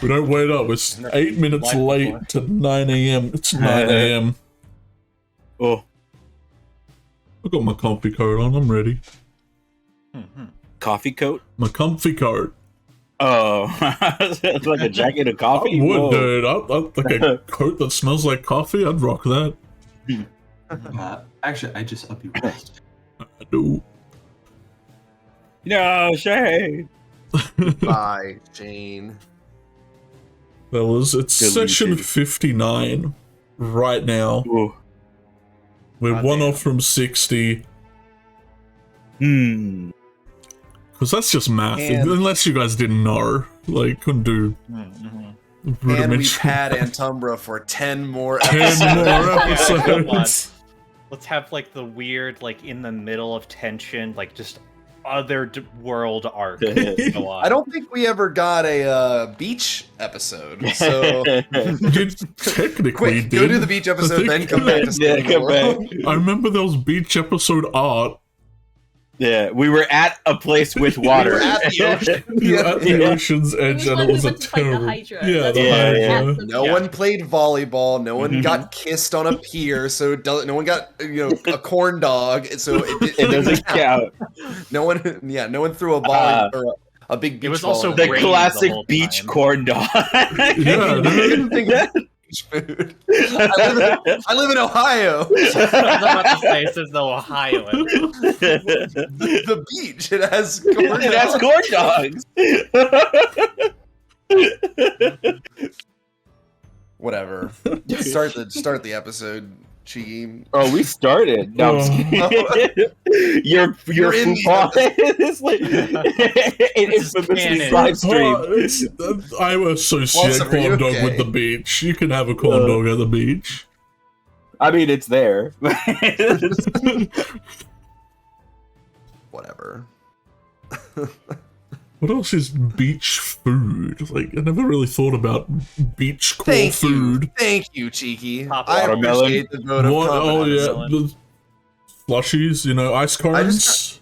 We don't wait up. It's 8 minutes late to 9 a.m. It's 9 a.m. Oh. I got my comfy coat on. I'm ready. Coffee coat? My comfy coat. Oh, it's like a jacket of coffee? I would, dude. I'd like a coat that smells like coffee. I'd rock that. Actually, I just up you rest. I do. No, Shane. Bye, Shane. Fellas, it's session 59 right now. Ooh. We're one off from 60. Because that's just math. Unless you guys didn't know. Like, couldn't do... And we've had Antumbra for 10 more 10 more episodes. Let's have, like, the weird, like, in the middle of tension, like, just other world arc. Go on. I don't think we ever got a beach episode, so... You technically did. Go do the beach episode, then come back to Spellbounds. I remember those beach episode art. Yeah, we were at a place with water. We were at the ocean. You were at the ocean's edge, and it was a terrible... Hydra. No one played volleyball. No one got kissed on a pier, so no one got a corn dog, so it doesn't count. No one threw a ball or a big beach. It was ball also the classic beach corn dog. Yeah, food. I live in Ohio. I was about to say, it says the Ohioan. The beach. It has corn dogs. Whatever. Start the episode, Cheeki. Oh, we started. No, I'm just kidding. You're in it's like it's live stream. I associate corn dog with the beach. You can have a corn dog at the beach. I mean, it's there. Whatever. What else is beach food? Like, I never really thought about beach core food. Thank you, Cheeki. I appreciate the vote of confidence. Oh, yeah. The slushies, ice cones.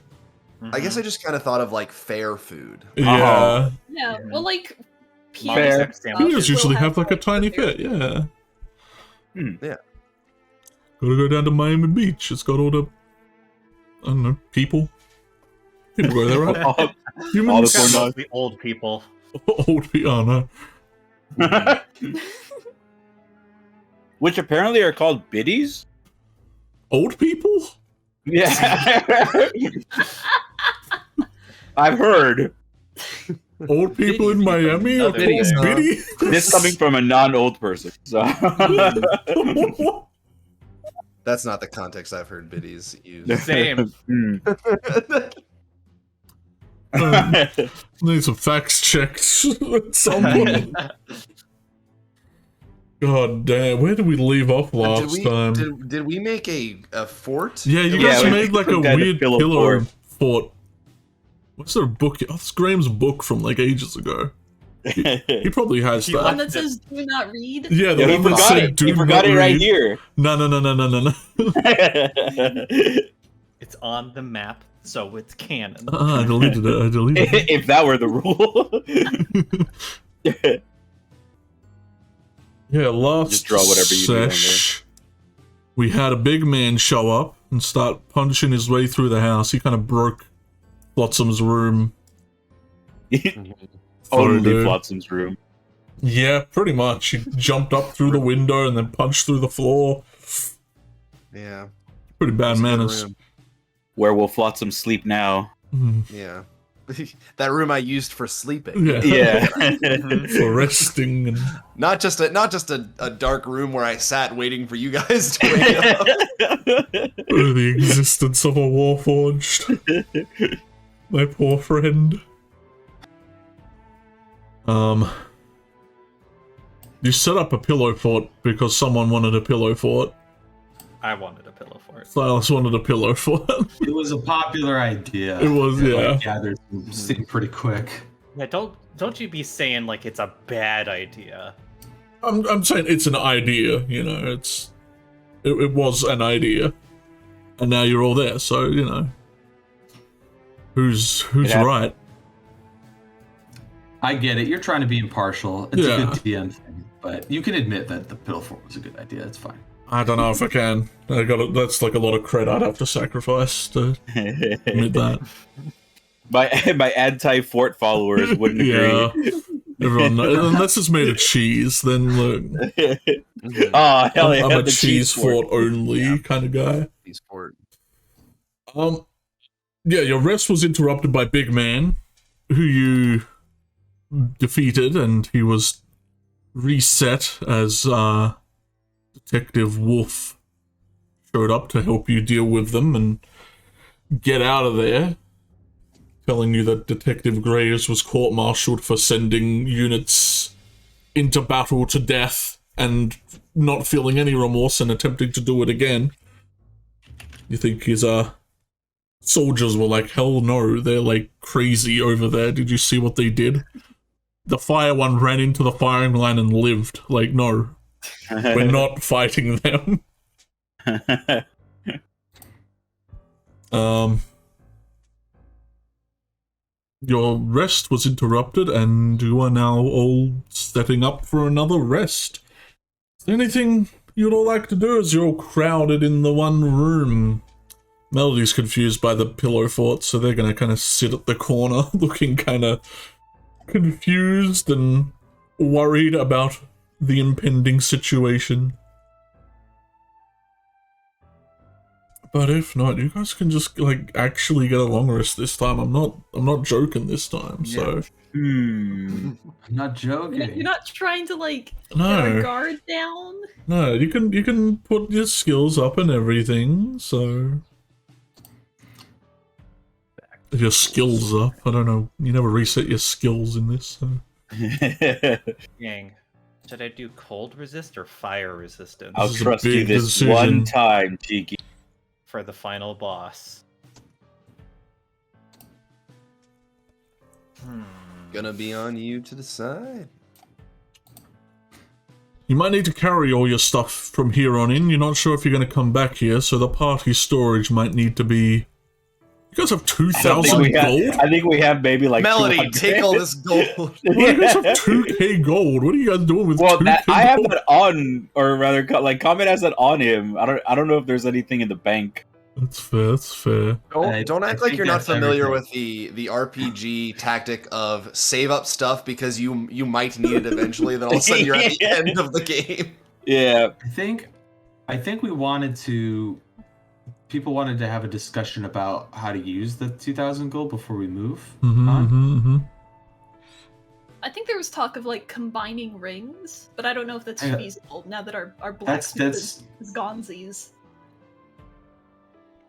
I guess I just kind of thought of, like, fair food. Yeah. Yeah, well, like, Peers usually have, like, a tiny bit, yeah. Yeah. Gotta go down to Miami Beach. It's got all the, I don't know, people. People go there, right? Humans. All the old people. Old people, oh no. Which apparently are called biddies? Old people? Yeah. I've heard. Old people in Miami are called biddy? This coming from a non-old person. So. That's not the context I've heard biddies use. Same. Need some facts checked at some point. God damn, where did we leave off last time? Did we make a fort? Yeah, you guys made like a weird pillar fort. What's their book? Oh, it's Graham's book from like ages ago. He probably has that. The one that says "Do not read." Yeah, the one that said "Do not read." He forgot it right here. No. It's on the map, so it's canon. I deleted it. If that were the rule. Yeah, last just draw whatever you do sesh, we had a big man show up and start punching his way through the house. He kind of broke Flotsam's room. Totally Flotsam's room. Yeah, pretty much. He jumped up through the window and then punched through the floor. Yeah. Pretty bad manners. Where will Flotsam sleep now? Yeah. That room I used for sleeping. Yeah. For resting and not just a dark room where I sat waiting for you guys to wake up. The existence of a Warforged. My poor friend. You set up a pillow fort because someone wanted a pillow fort. I wanted a pillow fort. Silas wanted a pillow fort. It was a popular idea. It was, yeah. Gathered steam pretty quick. Yeah, don't you be saying like it's a bad idea. I'm saying it's an idea, it was an idea. And now you're all there, so, who's right? I get it. You're trying to be impartial. It's Yeah. a good DM thing, but you can admit that the Pillow Fort was a good idea. It's fine. I don't know if I can. That's like a lot of credit I'd have to sacrifice to admit that. My anti-fort followers wouldn't agree. Everyone, unless it's made of cheese, then look. Oh hell yeah! I'm a the cheese fort only kind of guy. Cheese fort. Yeah, your rest was interrupted by Big Man, who you defeated, and he was reset as Detective Wolf showed up to help you deal with them and get out of there, telling you that Detective Graves was court-martialed for sending units into battle to death and not feeling any remorse and attempting to do it again. You think his soldiers were like, hell no, they're like crazy over there. Did you see what they did? The fire one ran into the firing line and lived. Like, no, we're not fighting them. Your rest was interrupted and you are now all setting up for another rest. Is there anything you'd all like to do as you're all crowded in the one room? Melody's confused by the pillow fort, so they're gonna kind of sit at the corner looking kind of confused and worried about the impending situation. But if not, you guys can just like actually get a long rest this time. I'm not joking this time. So I'm not joking. You're not trying to like No. get our guard down. no, you can put your skills up and everything. So your skills up. I don't know. You never reset your skills in this. So. Dang. Should I do cold resist or fire resistance I'll This is a trust you big this decision. one time, Cheeky. for the final boss? Gonna be on you to decide. You might need to carry all your stuff from here on in. You're not sure if you're going to come back here, so the party storage might need to be... You guys have 2,000 gold? I think we have maybe like Melody, 200. take all this gold. Well, you guys have 2k gold. What are you guys doing with 2k I have gold? that on, or rather, like Comet has that on him. I don't know if there's anything in the bank. That's fair, that's fair. Don't I act like think you're not that's familiar everything. with the RPG tactic of save up stuff because you might need it eventually. Then all of a sudden you're at the end of the game. Yeah. I think we wanted to. People wanted to have a discussion about how to use the 2,000 gold before we move on. I think there was talk of like combining rings, but I don't know if that's Yeah. feasible now that our blacksmith That's is gonesies.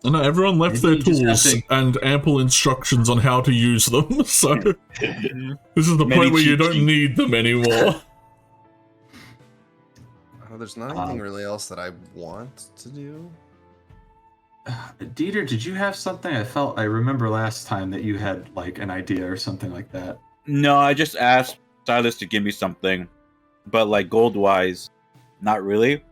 I know everyone left Maybe their you just have tools to- and ample instructions on how to use them, so this is the Many point where you cheat don't sheets. need them anymore. Oh, there's not anything really else that I want to do. Dieter, did you have something? I remember last time that you had like an idea or something like that. No, I just asked Silas to give me something, but like gold wise, not really.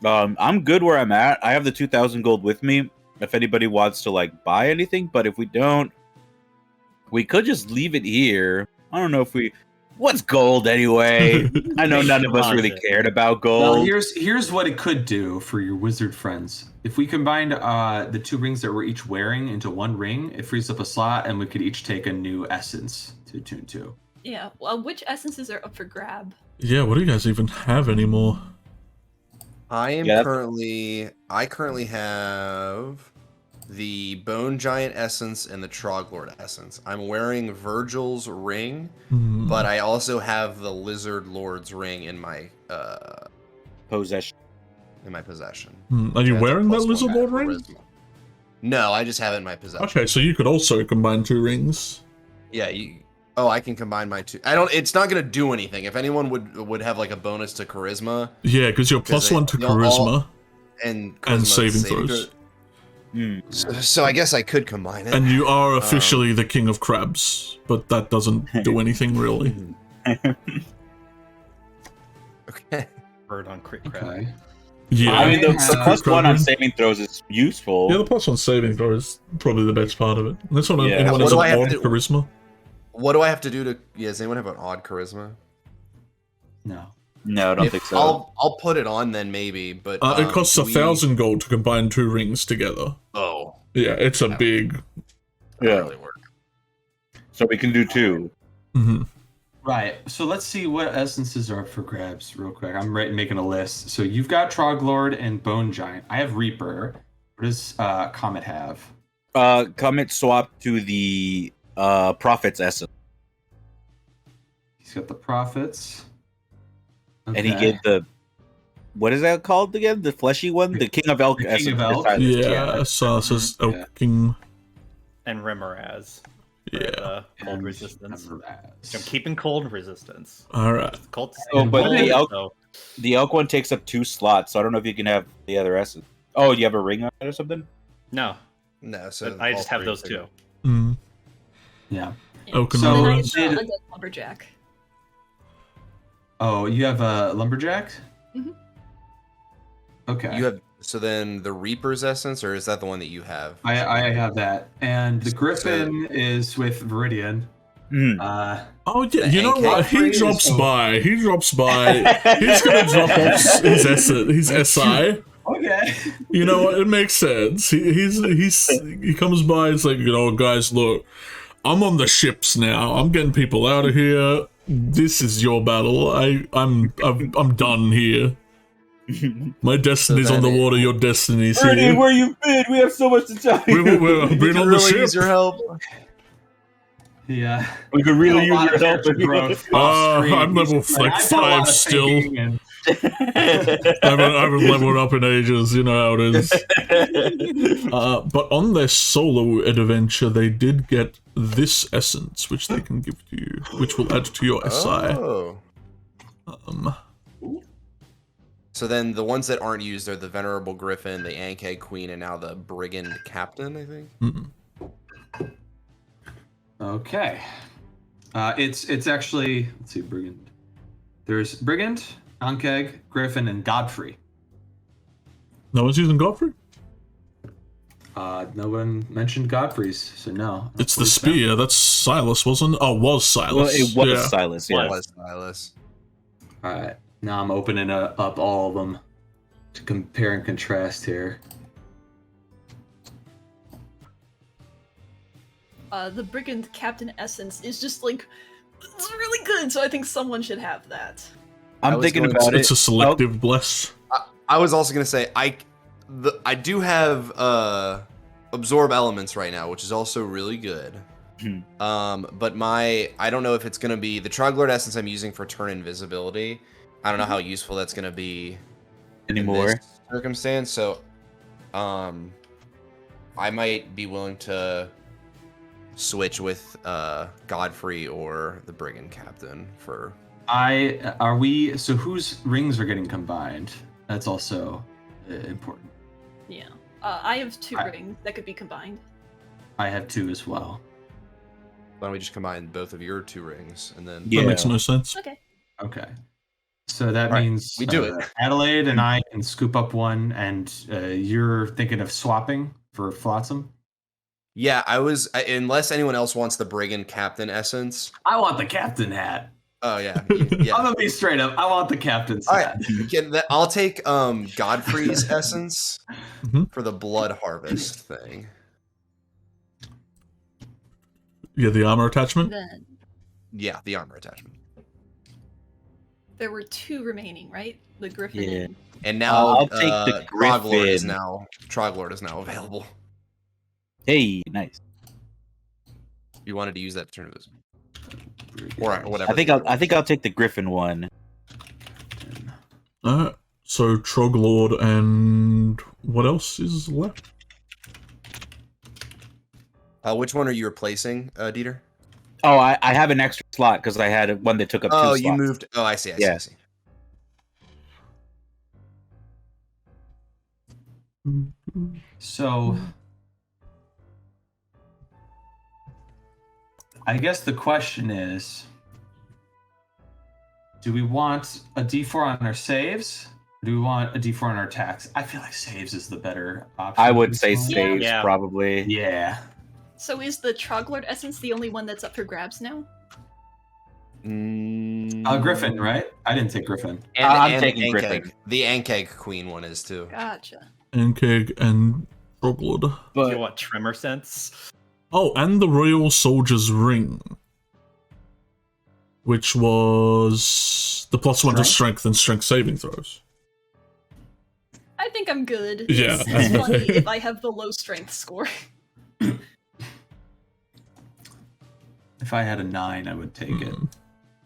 I'm good where I'm at. I have the 2,000 gold with me. If anybody wants to like buy anything, but if we don't, we could just leave it here. I don't know if we. What's gold anyway? I know none of us really cared about Well, gold. here's what it could do for your wizard friends. If we combined the two rings that we're each wearing into one ring, it frees up a slot, and we could each take a new essence to tune to. Yeah. Well, which essences are up for grab? Yeah, what do you guys even have anymore? I Yeah. currently have the Bone Giant essence and the Troglord essence. I'm wearing Virgil's ring, but I also have the Lizard Lord's ring in my Possession. possession. Are you That's a wearing that +1 Lizard Lord ring? charisma. No, I just have it in my possession. Okay, so you could also combine two rings. Yeah, I can combine my two. It's not gonna do anything. If anyone would have like a bonus to charisma Yeah, because you're +1 to charisma and saving throws. So I guess I could combine it. And you are officially the king of crabs, but that doesn't do anything really. Okay. Bird on crit crab. Okay. Yeah, I mean, the Crab +1 on ring. saving throws is useful. Yeah, the +1 saving throw is probably the best part of it. Unless Yeah. anyone What has do an I have odd to do? charisma. What do I have to do to? Yeah, does anyone have an odd charisma? No. No, I don't think so. I'll put it on then maybe, but It costs 1,000 gold to combine 2 rings together. Oh, Yeah, it's a big. Yeah. really work. So we can do 2. Mm-hmm. Right. So let's see what essences are up for grabs real quick. I'm making a list. So you've got Troglord and Bone Giant. I have Reaper. What does Comet have? Comet swapped to the Prophet's Essence. He's got the Prophets. And he gave the... What is that called again? The fleshy one? The King of Elk The King of Essence. Elk? Yeah, Sarsis, Elk King. And Rimmeraz. Yeah. Cold resistance. Rimmeraz. I'm keeping cold resistance. Alright. Cold Oh, but cold, the elk, so- the elk one takes up 2 slots, so I don't know if you can have the other essence. Oh, do you have a ring on it or something? No, No, so I all just have three those are- 2. Mm. Yeah. Oak and So- And then I Rose. have a Undead Lumberjack. Oh, you have a Lumberjack? Mhm. Okay. You have so then the Reaper's essence, or is that the one that you have? I have that. And the Griffin is with Viridian. Oh yeah, The you know AK what? He phrase drops is- by. He's gonna drop off his SI. Okay. You know what? It makes sense. He comes by. It's like, you know, guys, look, I'm on the ships now. I'm getting people out of here. This is your battle. I'm done here. My destiny's on the water. Your destiny's here. where you been? We have so much to tell you. We've been on the ship. Use your help. Yeah. We could really use your help. character growth off screen. I'm level He's like I've done a lot 5 of still. thinking and- I haven't leveled up in ages. You know how it is. But on their solo adventure, they did get this essence, which they can give to you, which will add to your SI. Oh. So then the ones that aren't used are the Venerable Griffin, the Ankeg Queen, and now the Brigand Captain, I think. Mm-mm. Okay. It's actually, let's see, Brigand. There's Brigand, Ankeg, Griffin, and Godfrey. No one's using Godfrey? No one mentioned Godfrey's, so no. It's the spear. That's Silas, wasn't it? Oh, was Silas. Well, it was Yeah. Silas, yeah. It was Silas. All right. Now I'm opening up all of them to compare and contrast here. The Brigand Captain Essence is just like, it's really good, so I think someone should have that. I I'm was thinking going about it. It's a selective bless. I was also gonna say I do have absorb elements right now, which is also really good. But I don't know if it's gonna be the Troglord essence I'm using for turn invisibility. I don't know how useful that's gonna be Anymore. in this circumstance. So, I might be willing to switch with Godfrey or the Brigand Captain for. So whose rings are getting combined? That's also important. Yeah. I have 2 rings that could be combined. I have 2 as well. Why don't we just combine both of your 2 rings and then? Yeah. That makes no sense. Okay. Okay. So that All right, means we do it. Adelaide and I can scoop up one, and you're thinking of swapping for Flotsam? Yeah, unless anyone else wants the Brigand Captain essence. I want the captain hat. Oh yeah, I'm yeah. gonna be straight up. I want the captain's All hat. right, I'll take Godfrey's essence Mhm. for the blood harvest thing. Yeah, the armor attachment. Then Yeah, the armor attachment. there were 2 remaining, right? The Griffin Yeah. and... And now I'll take the Griffin. Troglord is now available. Hey, nice. You wanted to use that to turn invisible, or whatever. I think I'll take the Griffin one. So Troglord and what else is left? Which one are you replacing, Dieter? Oh, I have an extra slot because I had one that took up 2 slots. You moved. Oh, I see. I Yeah. see. So, I guess the question is, do we want a D4 on our saves? Or do we want a D4 on our attacks? I feel like saves is the better option. I would say personally. saves, Yeah. probably. Yeah. So is the Troglord essence the only one that's up for grabs now? Griffin, right? I didn't take Griffin. I'm taking Ankeg. Griffin. The Ankeg Queen one is too. Gotcha. Ankeg and Troglord. Do you But want Tremor Sense? Oh, and the Royal Soldier's Ring. Which was the +1 to strength and strength saving throws. I think I'm good. Yeah. It's funny if I have the low strength score. If I had a 9, I would take it.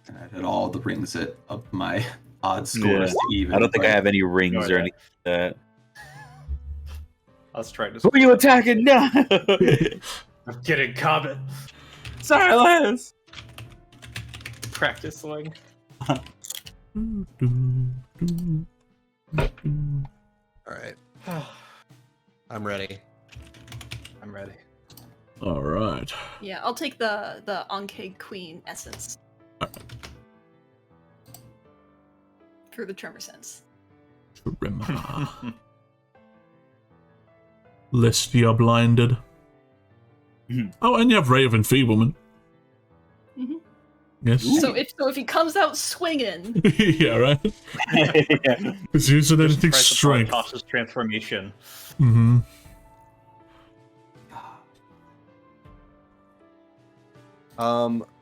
And I'd had all the rings at up my odd scores to even. I don't think I have any rings Ignore or that. anything like that. I was trying to. Who are you attacking? No! I'm getting combat. Silas! Practice swing. Alright. I'm ready. I'm ready. All right. Yeah, I'll take the Ankeg Queen essence. For the Tremor Sense. Tremor. Lest you are blinded. Oh, and you have Ray of Enfeeblement. Mhm. Yes. So if he comes out swinging, Yeah, right? Yeah. It's using Just anything press upon strength. cautious transformation. Mm-hmm.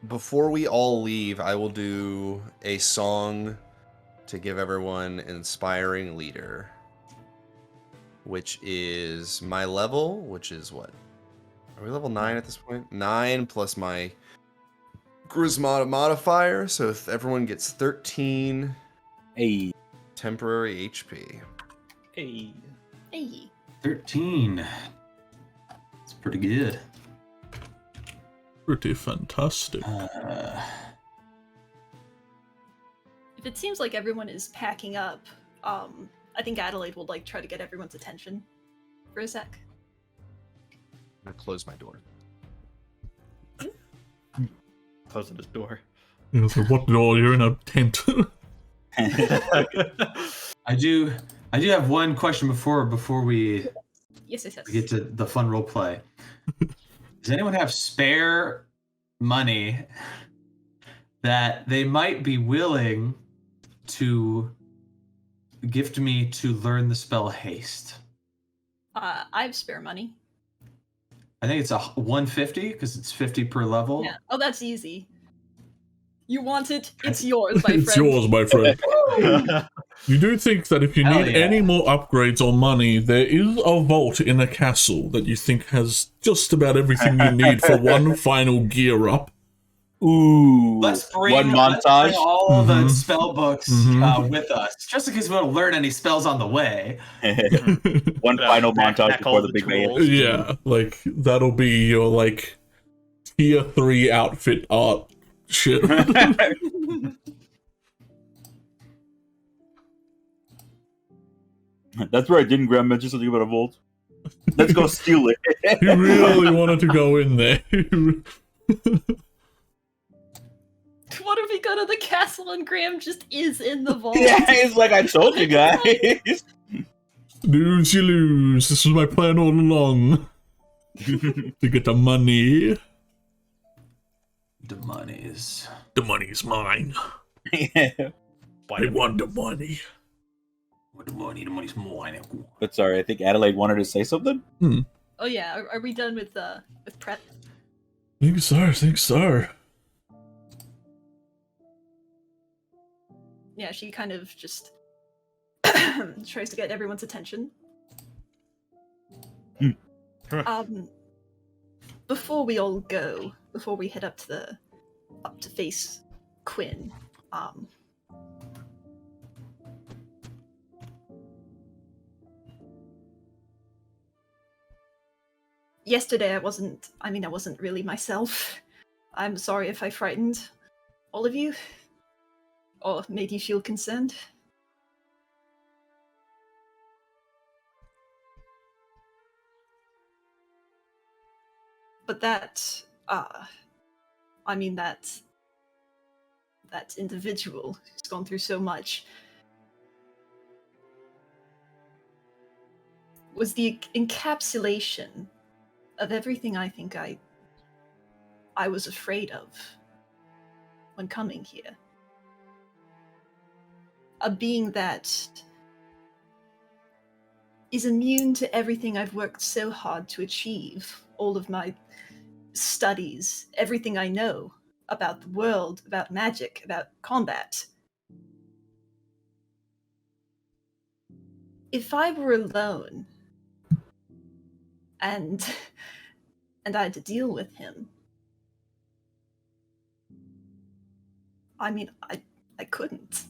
Before we all leave, I will do a song to give everyone an inspiring leader, which is my level, which is what? Are we level 9 at this point? 9 plus my charisma modifier, so if everyone gets 13 Hey. temporary HP. Hey. hey. 13. It's pretty good. Pretty fantastic. If it seems like everyone is packing up, I think Adelaide will try to get everyone's attention for a sec. I'm gonna close my door. Closing his door. You know, so what door? You're in a tent. I do have one question before we Yes. get to the fun role play. Does anyone have spare money that they might be willing to gift me to learn the spell haste? I have spare money. I think it's a 150 because it's 50 per level. Yeah. Oh, that's easy. You want it? It's yours, my friend. It's yours, my friend. You do think that if you Hell need yeah. any more upgrades or money, there is a vault in a castle that you think has just about everything you need for one final gear up. Ooh. Let's bring one montage. all the Mhm. spell books Mhm. with us, just in case we want to learn any spells on the way. One final montage Back before all the the big tools. man. Yeah, that'll be your tier 3 outfit art shit. That's where I didn't grab mention something about a vault. Let's go steal it. You really wanted to go in there. What if we go to the castle and Graham just is in the vault? Yeah, it's like I told you guys. Lose, you lose. This was my plan all along. To get the money. The monies. The money's mine. I want the money. The money's mine. But sorry, I think Adelaide wanted to say something. Oh yeah, are we done with prep? Think so. Yeah, she kind of just tries to get everyone's attention. Before we all go, before we head up to face Quinn, yesterday I wasn't really myself. I'm sorry if I frightened all of you or made you feel concerned. But that individual who's gone through so much was the encapsulation of everything I think I was afraid of when coming here. A being that is immune to everything I've worked so hard to achieve, all of my studies, everything I know about the world, about magic, about combat. If I were alone and I had to deal with him, I mean, I couldn't.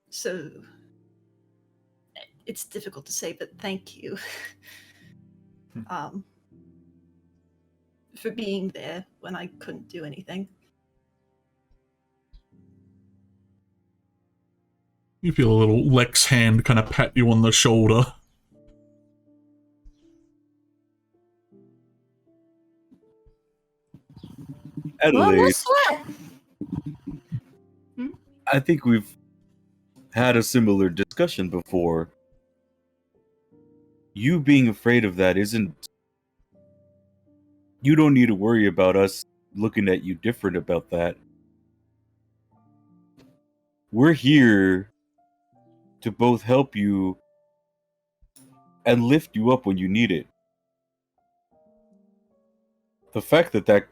So it's difficult to say, but thank you for being there when I couldn't do anything. You feel a little Lex hand kind of pat you on the shoulder. Adelaide, Well, no sweat. I think we've had a similar discussion before. You being afraid of that isn't... You don't need to worry about us looking at you different about that. We're here to both help you and lift you up when you need it. The fact that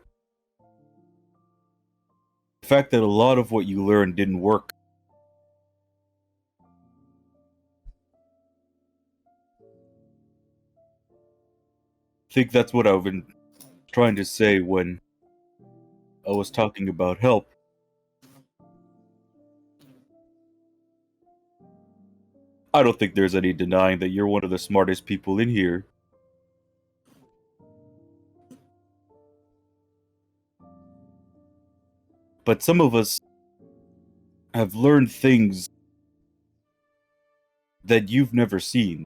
a lot of what you learned didn't work. I think that's what I've been trying to say when I was talking about help. I don't think there's any denying that you're one of the smartest people in here. But some of us have learned things that you've never seen.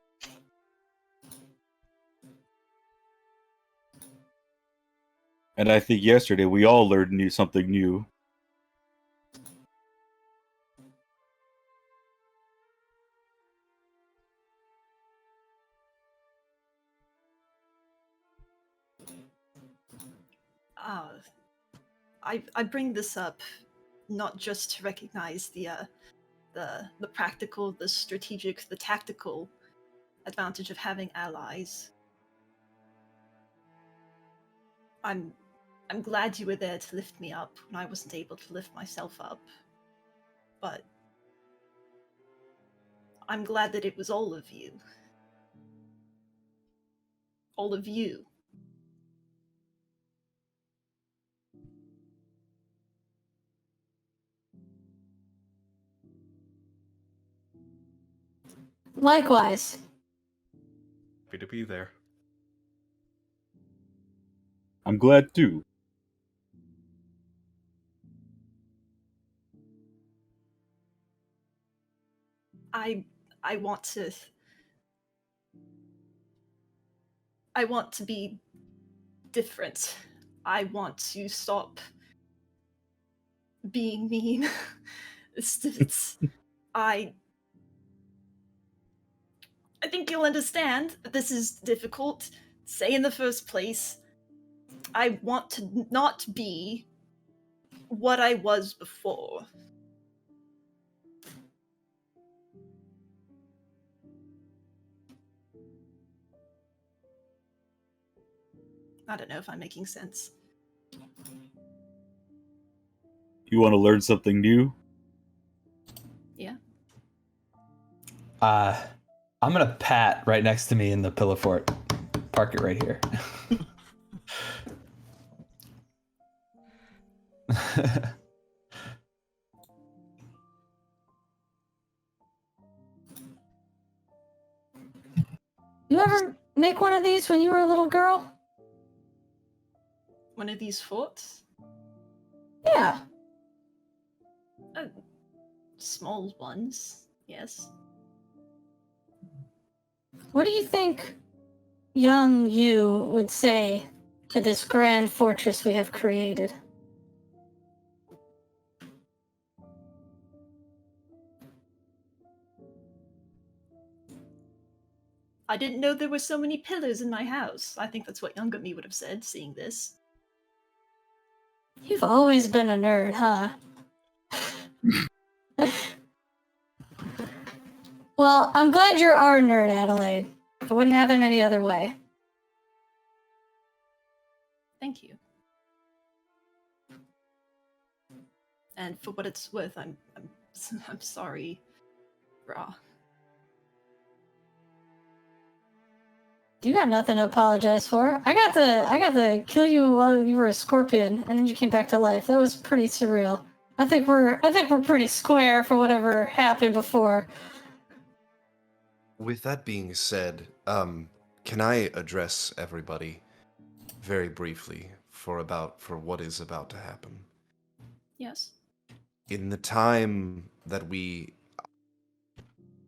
And I think yesterday we all learned something new. I bring this up not just to recognize the practical, the strategic, the tactical advantage of having allies. I'm glad you were there to lift me up when I wasn't able to lift myself up. But I'm glad that it was all of you. All of you. Likewise. Happy to be there. I'm glad too. I want to be different. I want to stop being mean. I think you'll understand that this is difficult to say in the first place. I want to not be what I was before. I don't know if I'm making sense. You want to learn something new? Yeah. I'm gonna pat right next to me in the pillow fort. Park it right here. You ever make one of these when you were a little girl? One of these forts? Yeah. Small ones, yes. What do you think young you would say to this grand fortress we have created? I didn't know there were so many pillars in my house. I think that's what younger me would have said, seeing this. You've always been a nerd, huh? Well, I'm glad you're our nerd, Adelaide. It wouldn't happen any other way. Thank you. And for what it's worth, I'm sorry, Ra. You got nothing to apologize for. I got to kill you while you were a scorpion, and then you came back to life. That was pretty surreal. I think we're pretty square for whatever happened before. With that being said, can I address everybody very briefly for what is about to happen? Yes. In the time that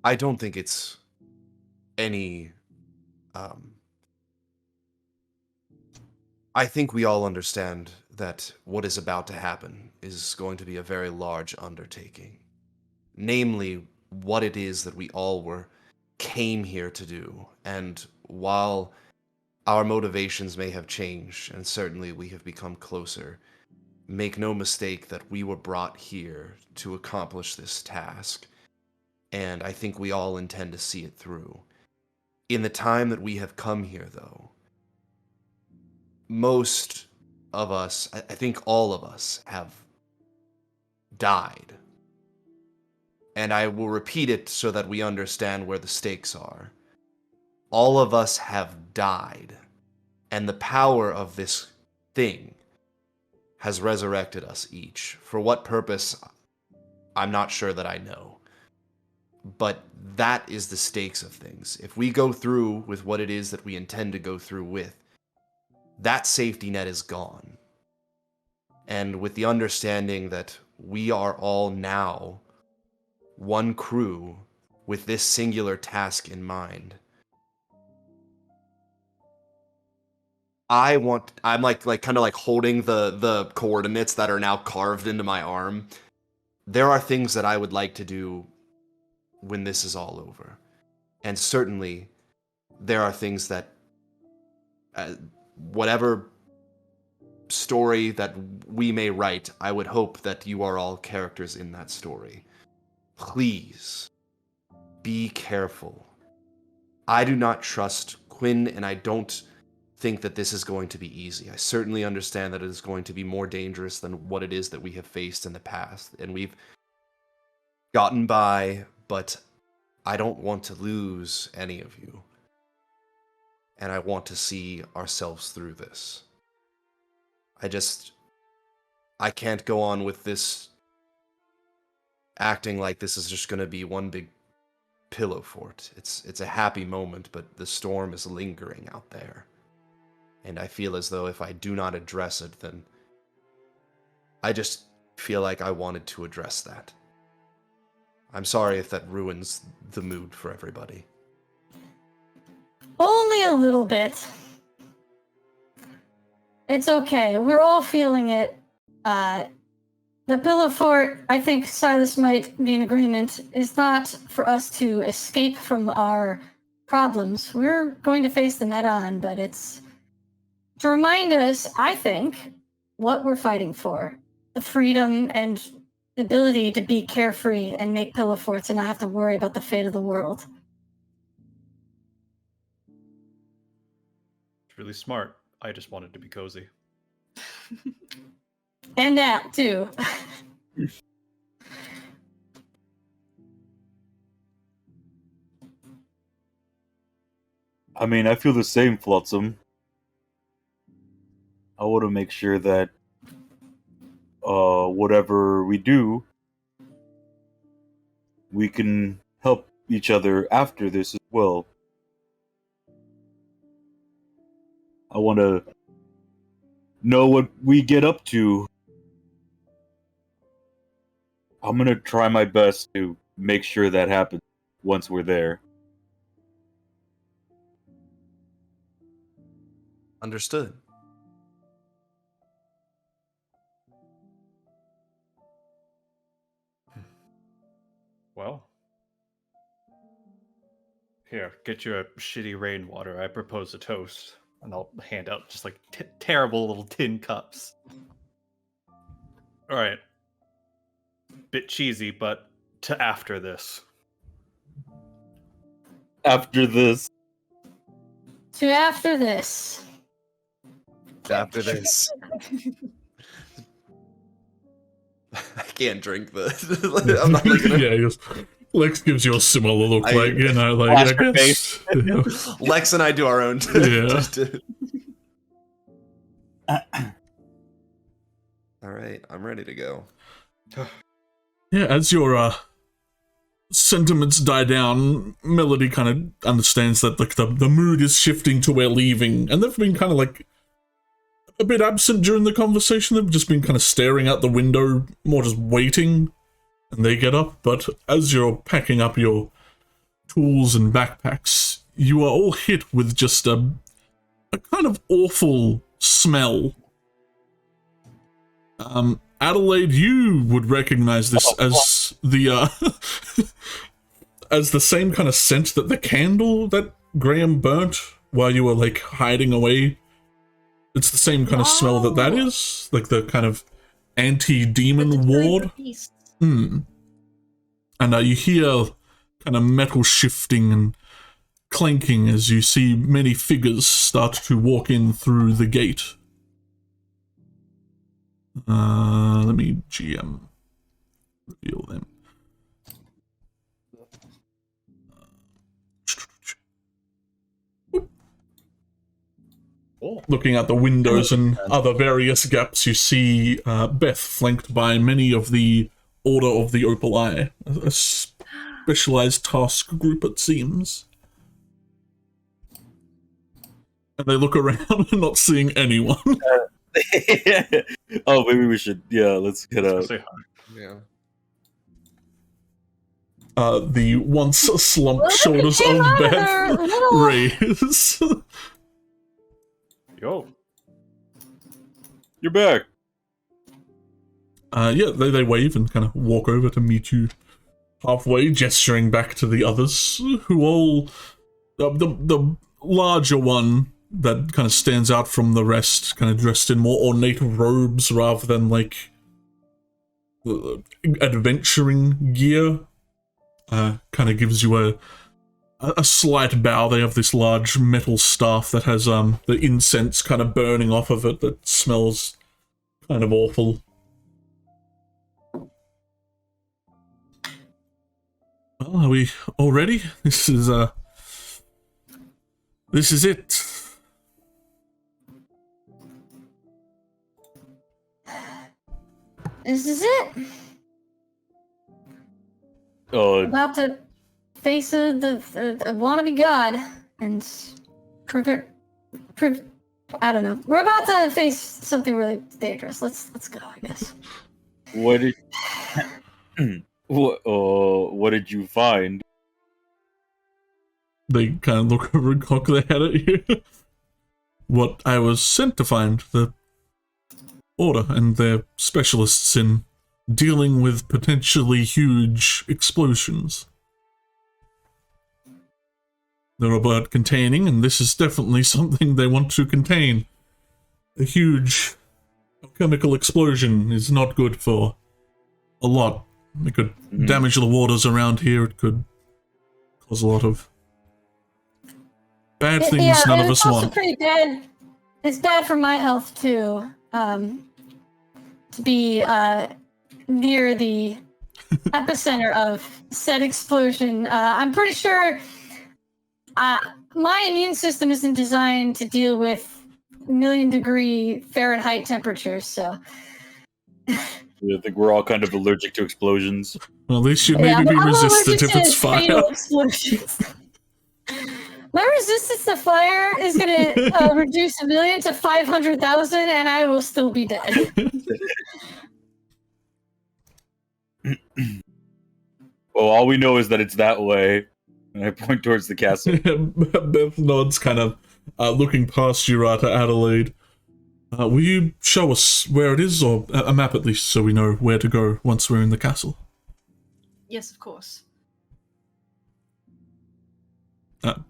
I don't think it's any, I think we all understand that what is about to happen is going to be a very large undertaking. Namely, what it is that we all came here to do. And while our motivations may have changed, and certainly we have become closer, make no mistake that we were brought here to accomplish this task. And I think we all intend to see it through. In the time that we have come here, though, most of us, I think all of us, have died. And I will repeat it so that we understand where the stakes are. All of us have died, and the power of this thing has resurrected us each. For what purpose, I'm not sure that I know. But that is the stakes of things. If we go through with what it is that we intend to go through with, that safety net is gone. And with the understanding that we are all now one crew with this singular task in mind, I'm kind of like holding the coordinates that are now carved into my arm. There are things that I would like to do when this is all over. And certainly there are things that whatever story that we may write, I would hope that you are all characters in that story. Please be careful. I do not trust Quinn, and I don't think that this is going to be easy. I certainly understand that it is going to be more dangerous than what it is that we have faced in the past, and we've gotten by, but I don't want to lose any of you. And I want to see ourselves through this. I can't go on with this acting like this is just going to be one big pillow fort. It's a happy moment, but the storm is lingering out there. And I feel as though if I do not address it, then I just feel like I wanted to address that. I'm sorry if that ruins the mood for everybody. Only a little bit. It's okay. We're all feeling it. The Pillow Fort, I think Silas might be in agreement, is not for us to escape from our problems. We're going to face them head on, but it's to remind us, I think, what we're fighting for. The freedom and the ability to be carefree and make pillow forts and not have to worry about the fate of the world. It's really smart. I just wanted to be cozy. And that, too. I mean, I feel the same, Flotsam. I want to make sure that whatever we do, we can help each other after this as well. I want to know what we get up to. I'm going to try my best to make sure that happens once we're there. Understood. Well, Here, get you a shitty rainwater. I propose a toast. And I'll hand out just like terrible little tin cups. Alright. Bit cheesy, but to after this. After this. To after this. After this. I can't drink this. I'm not like gonna... Yeah, yes. Lex gives you a similar look, like, you know, like, Wash I your guess. You know. Lex and I do our own. Yeah. All right, I'm ready to go. Yeah, as your sentiments die down, Melody kind of understands that like the mood is shifting to where leaving, and they've been kind of like a bit absent during the conversation. They've just been kind of staring out the window, more just waiting, and they get up. But as you're packing up your tools and backpacks, you are all hit with just a kind of awful smell. Adelaide, you would recognize this as the as the same kind of scent that the candle that Graham burnt while you were like hiding away. It's the same kind of smell that is, like the kind of anti-demon ward. And you hear kind of metal shifting and clanking as you see many figures start to walk in through the gate. Let me GM reveal them. Looking at the windows and other various gaps, you see Beth flanked by many of the Order of the Opal Eye, a specialized task group, it seems. And they look around, not seeing anyone. Oh, maybe we should. Yeah, let's get out. Yeah. The once slumped shoulders of Beth raise. Yo. You're back. Yeah, they wave and kind of walk over to meet you halfway, gesturing back to the others, who all... The larger one that kind of stands out from the rest, kind of dressed in more ornate robes rather than, like, adventuring gear, kind of gives you a slight bow. They have this large metal staff that has the incense kind of burning off of it that smells kind of awful. Well, are we all ready? This is it. This is it. Oh, About to face the wannabe god and prove I don't know. We're about to face something really dangerous. Let's go, I guess. what did what did you find? They kind of look over and cock their head at you. What I was sent to find, the Order and their specialists in dealing with potentially huge explosions. They're about containing, and this is definitely something they want to contain. A huge chemical explosion is not good for a lot. It could damage the waters around here. It could cause a lot of bad things none of us want. It's pretty bad. It's bad for my health too. To be near the epicenter of said explosion. I'm pretty sure my immune system isn't designed to deal with 1,000,000-degree Fahrenheit temperatures, so... I think we're all kind of allergic to explosions. Well, at least you'd maybe be resistant if it's fire. Explosions. My resistance to fire is going to reduce 1 million to 500,000, and I will still be dead. Well, all we know is that it's that way. And I point towards the castle. Beth nods, kind of looking past you right at Adelaide. Will you show us where it is, or a map at least, so we know where to go once we're in the castle? Yes, of course.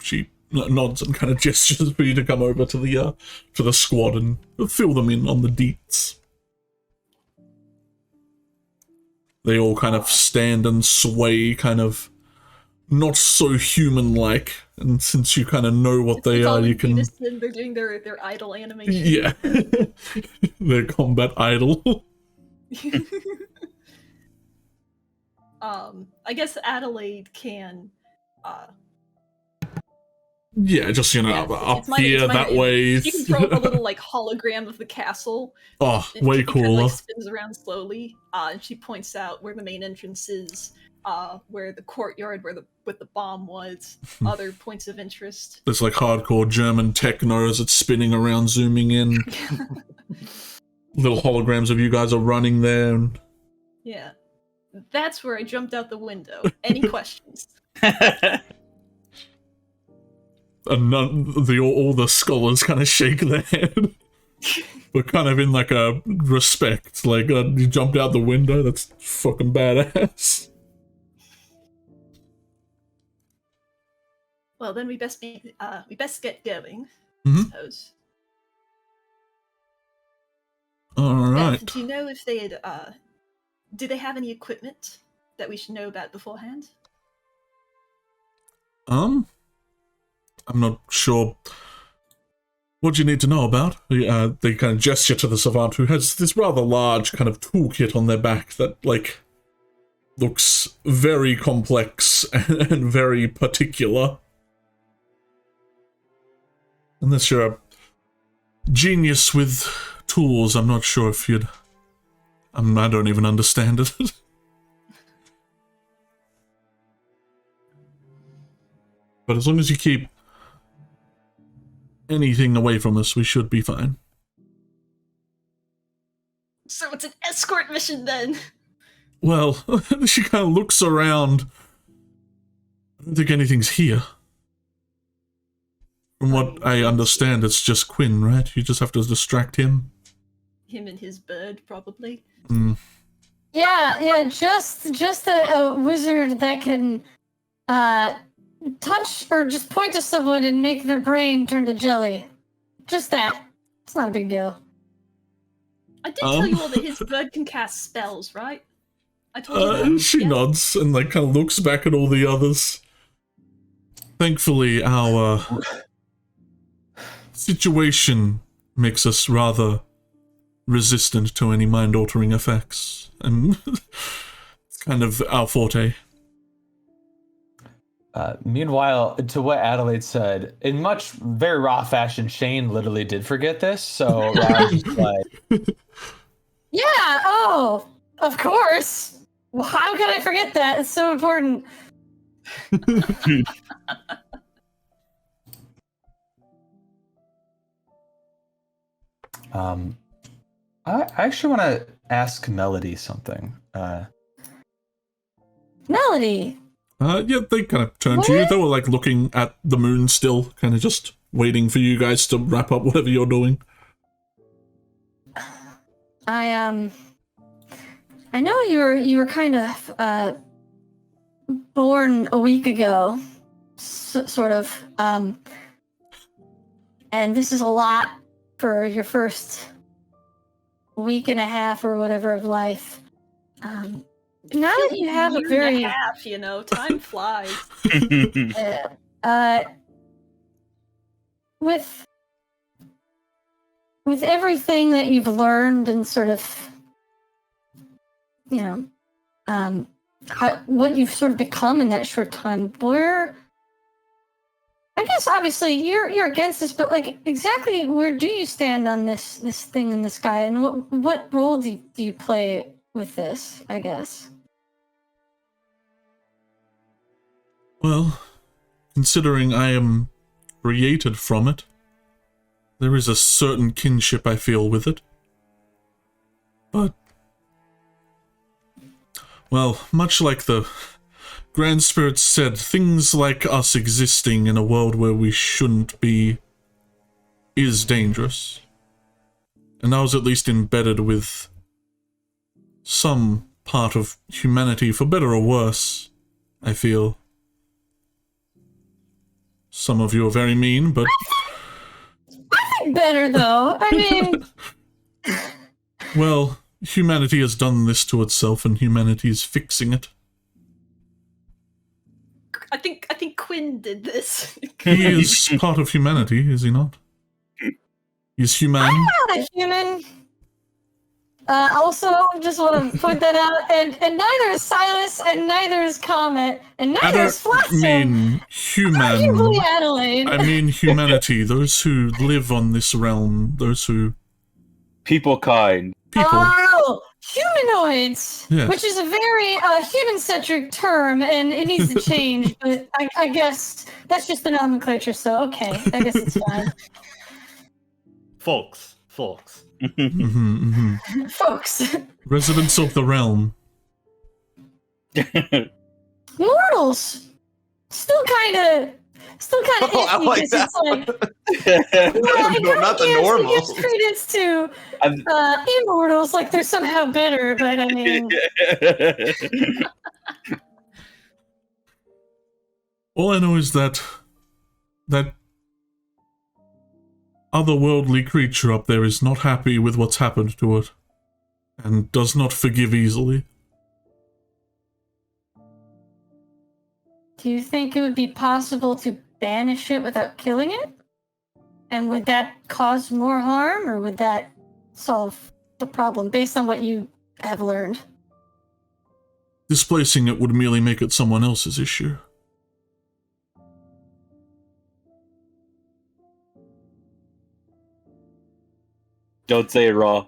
She nods and kind of gestures for you to come over to the squad and fill them in on the deets. They all kind of stand and sway, kind of not so human-like, and since you kind of know what they are, you can... They're doing their idol animation. Yeah. Their combat idol. I guess Adelaide can... Yeah, just, up here, that way. She can throw up a little, hologram of the castle. Oh, way cooler. Kind of, spins around slowly, and she points out where the main entrance is, where the courtyard with the bomb was, other points of interest. There's, hardcore German techno as it's spinning around, zooming in. Little holograms of you guys are running there. And... Yeah. That's where I jumped out the window. Any questions? And all the scholars kind of shake their head. But kind of in a respect. You jumped out the window? That's fucking badass. Well, then we best get going, Mm-hmm. I suppose. Alright. Do you know if they had, do they have any equipment that we should know about beforehand? I'm not sure what you need to know about. They kind of gesture to the savant, who has this rather large kind of toolkit on their back that, looks very complex and very particular. Unless you're a genius with tools, I'm not sure if you'd... I don't even understand it. But as long as you keep anything away from us, we should be fine. So it's an escort mission then? Well, she kind of looks around. I don't think anything's here. From what I understand, it's just Quinn, right? You just have to distract him. Him and his bird, probably. Mm. Yeah, just a wizard that can touch or just point to someone and make their brain turn to jelly. Just that. It's not a big deal. I did tell you all that his bird can cast spells, right? I told you that. She nods and kind of looks back at all the others. Thankfully, our situation makes us rather resistant to any mind-altering effects, and it's kind of our forte. Meanwhile, to what Adelaide said, in very raw fashion, Shane literally did forget this, so Raj is Yeah, of course. Well, how could I forget that? It's so important. I actually want to ask Melody something. Melody. Yeah, they kind of turn to you. They were looking at the moon still, kind of just waiting for you guys to wrap up whatever you're doing. I know you were kind of born a week ago, sort of. And this is a lot for your first week and a half or whatever of life. Now that you have a very half, time flies. With everything that you've learned and sort of, what you've sort of become in that short time, I guess obviously you're against this, but exactly where do you stand on this thing in the sky, and what role do you play with this, I guess? Well, considering I am created from it, there is a certain kinship I feel with it. But, well, much like the Grand Spirit said, things like us existing in a world where we shouldn't be is dangerous. And I was at least embedded with some part of humanity, for better or worse, I feel. Some of you are very mean, but I think better though. I mean, well, humanity has done this to itself, and humanity is fixing it. I think Quinn did this. He is part of humanity, is he not? He's human. I'm not a human. Also, just want to point that out. And neither is Silas, and neither is Comet, and I neither is don't Flotsam. mean human. Arguably Adelaide. I mean humanity. Those who live on this realm. Those who... People kind. People. Oh, humanoids, Yes. which is a very human-centric term, and it needs to change. But I guess that's just the nomenclature. So okay, I guess it's fine. Folks. Folks, Residents of the realm. mortals, still kind of Oh, I iffy, like 'cause that. it's like, well, No, not the normal. It gives credence to immortals, like they're somehow better, but I mean, All I know is that otherworldly creature up there is not happy with what's happened to it, and does not forgive easily. do you think it would be possible to banish it without killing it? And would that cause more harm, or would that solve the problem based on what you have learned? Displacing it would merely make it someone else's issue. Don't say it raw.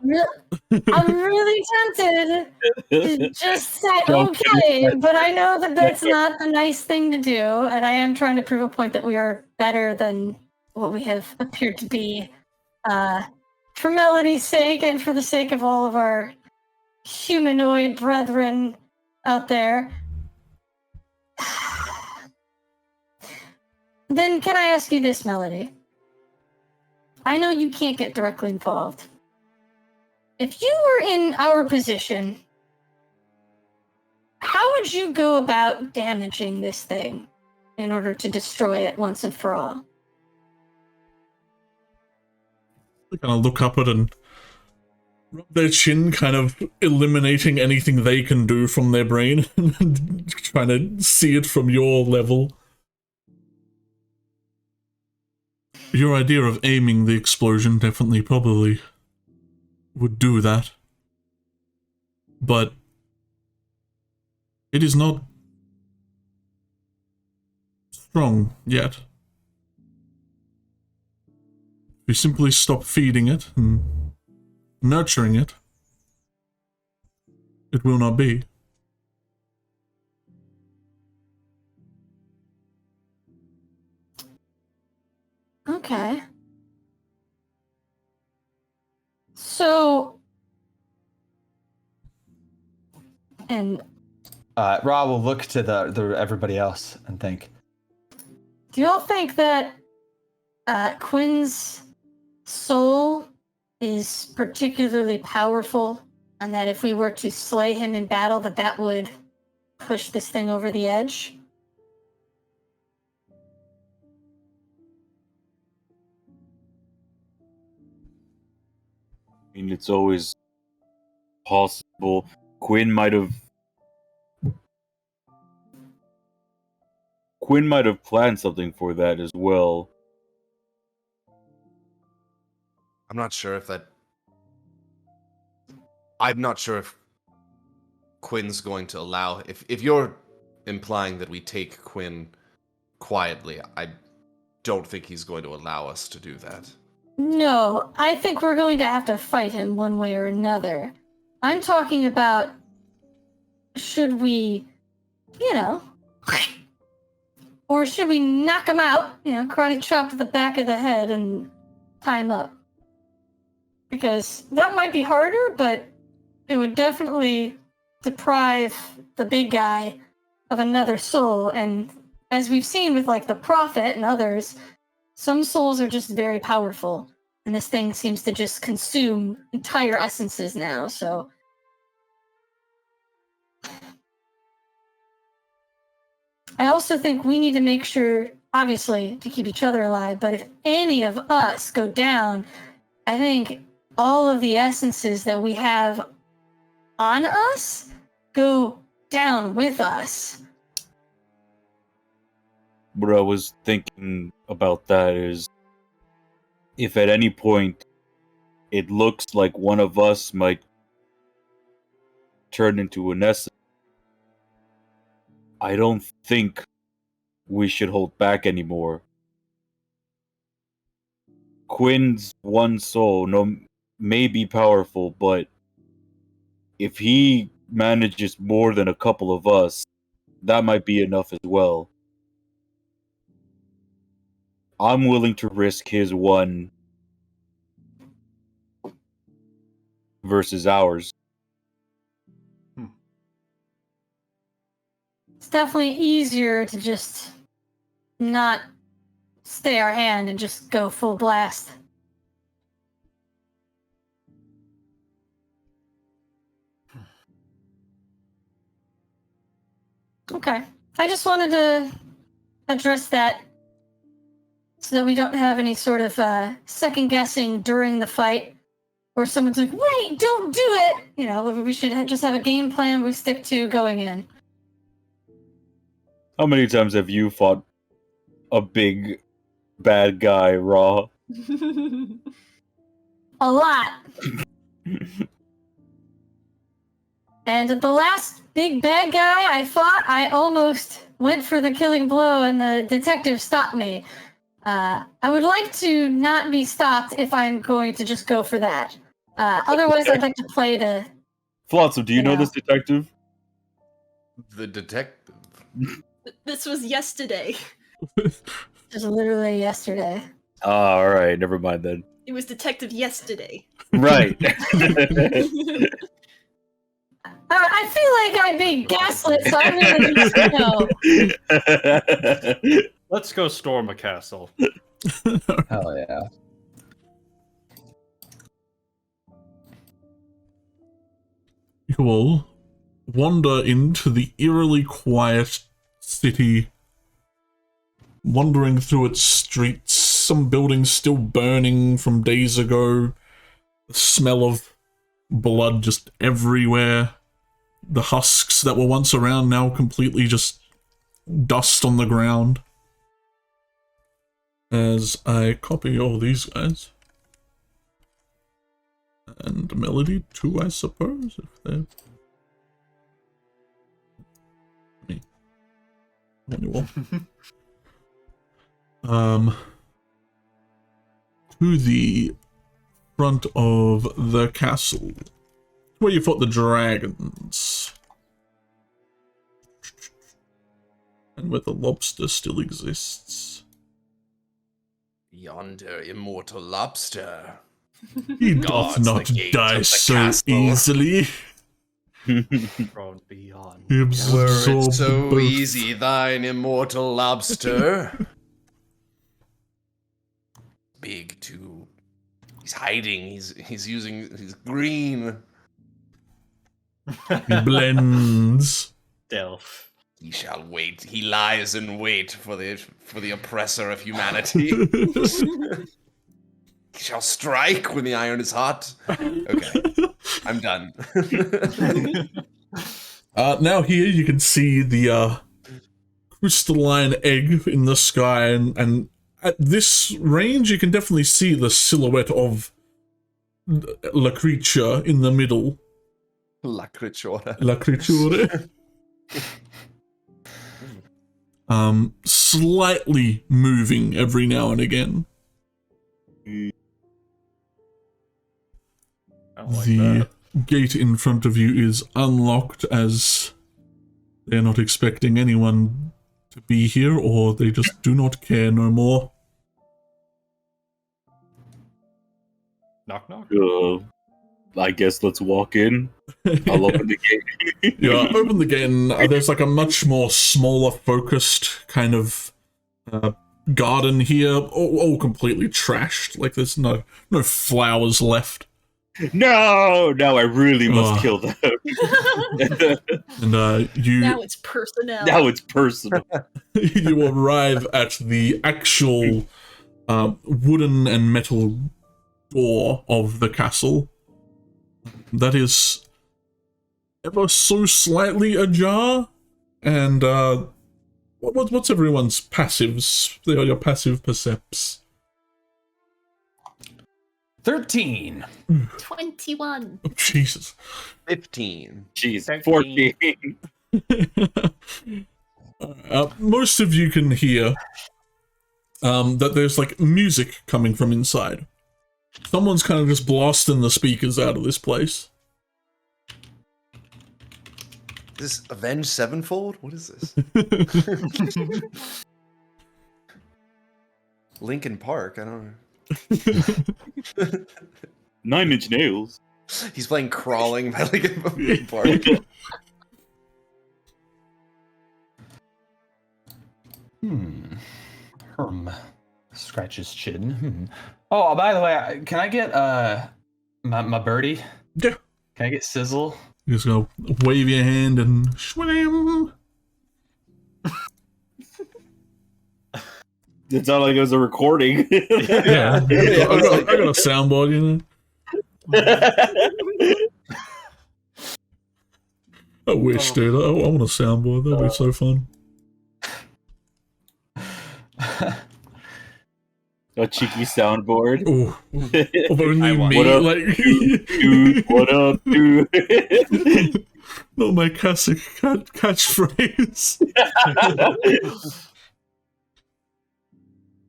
I'm really tempted to just say okay, but I know that that's not a nice thing to do, and I am trying to prove a point that we are better than what we have appeared to be, for Melody's sake and for the sake of all of our humanoid brethren out there. Then can I ask you this, Melody? I know you can't get directly involved. If you were in our position, how would you go about damaging this thing in order to destroy it once and for all? They kind of look up at it and rub their chin, kind of eliminating anything they can do from their brain, trying to see it from your level. Your idea of aiming the explosion definitely probably would do that. But it is not strong yet. If you simply stop feeding it and nurturing it, it will not be. Okay. So, and Ra will look to the everybody else and think, do y'all think that Quinn's soul is particularly powerful, and that if we were to slay him in battle, that would push this thing over the edge? I mean, it's always possible. Quinn might have planned something for that as well. I'm not sure if I'm not sure if Quinn's going to allow... If you're implying that we take Quinn quietly, I don't think he's going to allow us to do that. No, I think we're going to have to fight him one way or another. I'm talking about, should we, or should we knock him out, karate chop to the back of the head and tie him up? Because that might be harder, but it would definitely deprive the big guy of another soul. And as we've seen with the Prophet and others, some souls are just very powerful, and this thing seems to just consume entire essences now, so... I also think we need to make sure obviously to keep each other alive, but if any of us go down, I think all of the essences that we have on us go down with us. What I was thinking about that is, if at any point it looks like one of us might turn into an essence, I don't think we should hold back anymore. Quinn's one soul may be powerful, but if he manages more than a couple of us, that might be enough as well. I'm willing to risk his one versus ours. It's definitely easier to just not stay our hand and just go full blast. Okay. I just wanted to address that so that we don't have any sort of second guessing during the fight where someone's like, wait, don't do it! You know, we should just have a game plan we stick to going in. How many times have you fought a big bad guy raw? A lot. And the last big bad guy I fought, I almost went for the killing blow and the detective stopped me. I would like to not be stopped if I'm going to just go for that. Otherwise, I'd like to play the... Flotsam, do you know this detective? The detective. This was yesterday. Just literally yesterday. Alright, never mind then. It was Detective Yesterday. Right. I feel like I'm being gaslit, so I'm gonna just, Let's go storm a castle. Hell yeah. You will wander into the eerily quiet city, wandering through its streets, some buildings still burning from days ago, the smell of blood just everywhere, the husks that were once around now completely just dust on the ground. As I copy all these guys. And Melody too, I suppose, if they're... Me. To the front of the castle, where you fought the dragons, and where the lobster still exists. Yonder immortal lobster. He Guards doth not the gate die of the so castle. easily. From beyond. He Were absorbed it so both. easy, thine immortal lobster. Big too. He's hiding. He's using. He's green. He blends. Delph. He shall wait. He lies in wait for the oppressor of humanity. He shall strike when the iron is hot. Okay, I'm done. Now here you can see the crystalline egg in the sky, and at this range you can definitely see the silhouette of La Creature in the middle. La creatura. La Creature. Slightly moving every now and again. I don't like The that. gate in front of you is unlocked, as they're not expecting anyone to be here, or they just do not care no more. Knock knock. I guess let's walk in. I'll open the gate. Yeah, open the gate, and there's like a much more smaller, focused kind of garden here, all completely trashed. Like there's no flowers left. No, I really must kill them. And you Now it's personnel. Now it's personal. you arrive at the actual wooden and metal door of the castle. That is ever so slightly ajar. And what's everyone's passives? They are your passive percepts. 13. 21. Oh, Jesus. 15. Jeez, 14. Most of you can hear that there's like music coming from inside. Someone's kind of just blasting the speakers out of this place. Is this Avenged Sevenfold? What is this? Linkin Park? I don't know. 9 Inch Nails. He's playing Crawling by Linkin Park. Scratch his chin. Oh, by the way, can I get my birdie? Yeah. Can I get Sizzle? You're just gonna wave your hand and shwam. It sounded like it was a recording. Yeah. I got a soundboard, you know. I wish, dude. I want a soundboard. That'd be so fun. A cheeky soundboard. Oh, if only me. What up, like, dude? What up, dude? Not my classic catchphrase.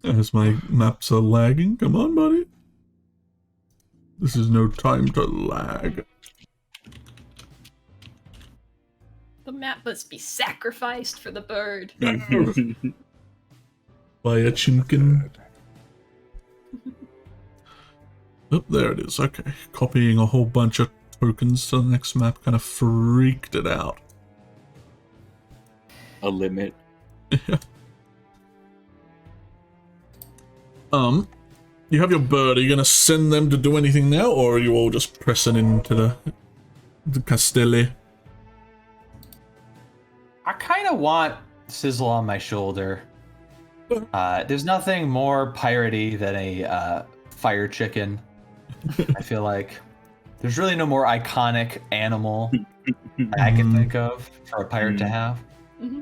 As my maps are lagging. Come on, buddy. This is no time to lag. The map must be sacrificed for the bird. By a chimkin. Oh, there it is. Okay. Copying a whole bunch of tokens to the next map kind of freaked it out. A limit. Yeah. You have your bird. Are you gonna send them to do anything now, or are you all just pressing into the Castelli? I kind of want Sizzle on my shoulder. There's nothing more piratey than a fire chicken. I feel like there's really no more iconic animal I can think of for a pirate to have. Mm-hmm.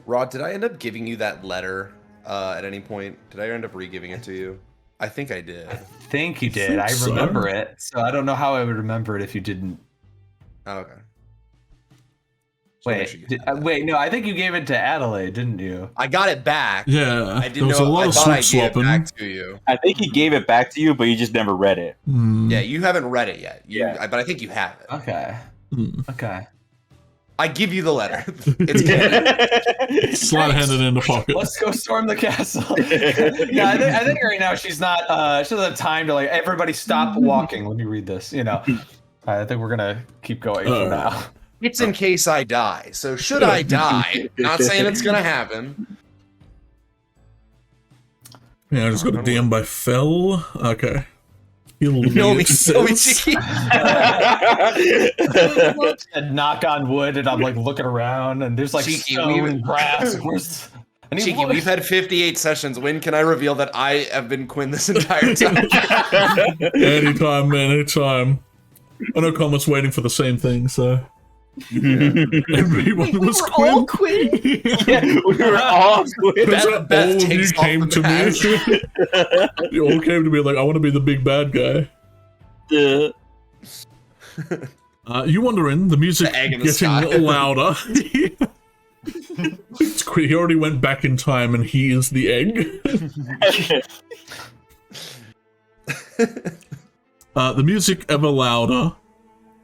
Rod, did I end up giving you that letter at any point? Did I end up re-giving it to you? I think I did. I think you did. I remember it. So I don't know how I would remember it if you didn't. Oh, okay. Wait, no, I think you gave it to Adelaide, didn't you? I got it back. Yeah, I didn't there was know. a lot I of thought I swip gave it swapping. back to you. I think he gave it back to you, but you just never read it. Yeah, you haven't read it yet. Yeah. But I think you have it. Okay. Okay. I give you the letter. It's good. Slide-handed in the pocket. Let's go storm the castle. Yeah, I think right now she's not. She doesn't have time to like. Everybody stop walking. Let me read this. You know, I think we're gonna keep going for now. It's in case I die. So should I die? Not saying it's gonna happen. Yeah, I just got a DM by Fel. Okay. Heal me, Know me, it says. Cheeky. And knock on wood, and I'm like looking around, and there's like Cheeky, stone and grass. Cheeky, we've had 58 sessions. When can I reveal that I have been Quinn this entire time? Anytime, man, anytime. I know Comet's waiting for the same thing, so. Everyone was Quinn. All Quinn? Yeah, we were all Quinn. That's Beth- what Beth all of you takes off came the to mask. me. You all came to me like, I want to be the big bad guy. You wander in, the music The egg in the getting sky. louder. It's quick, he already went back in time and he is the egg. The music ever louder,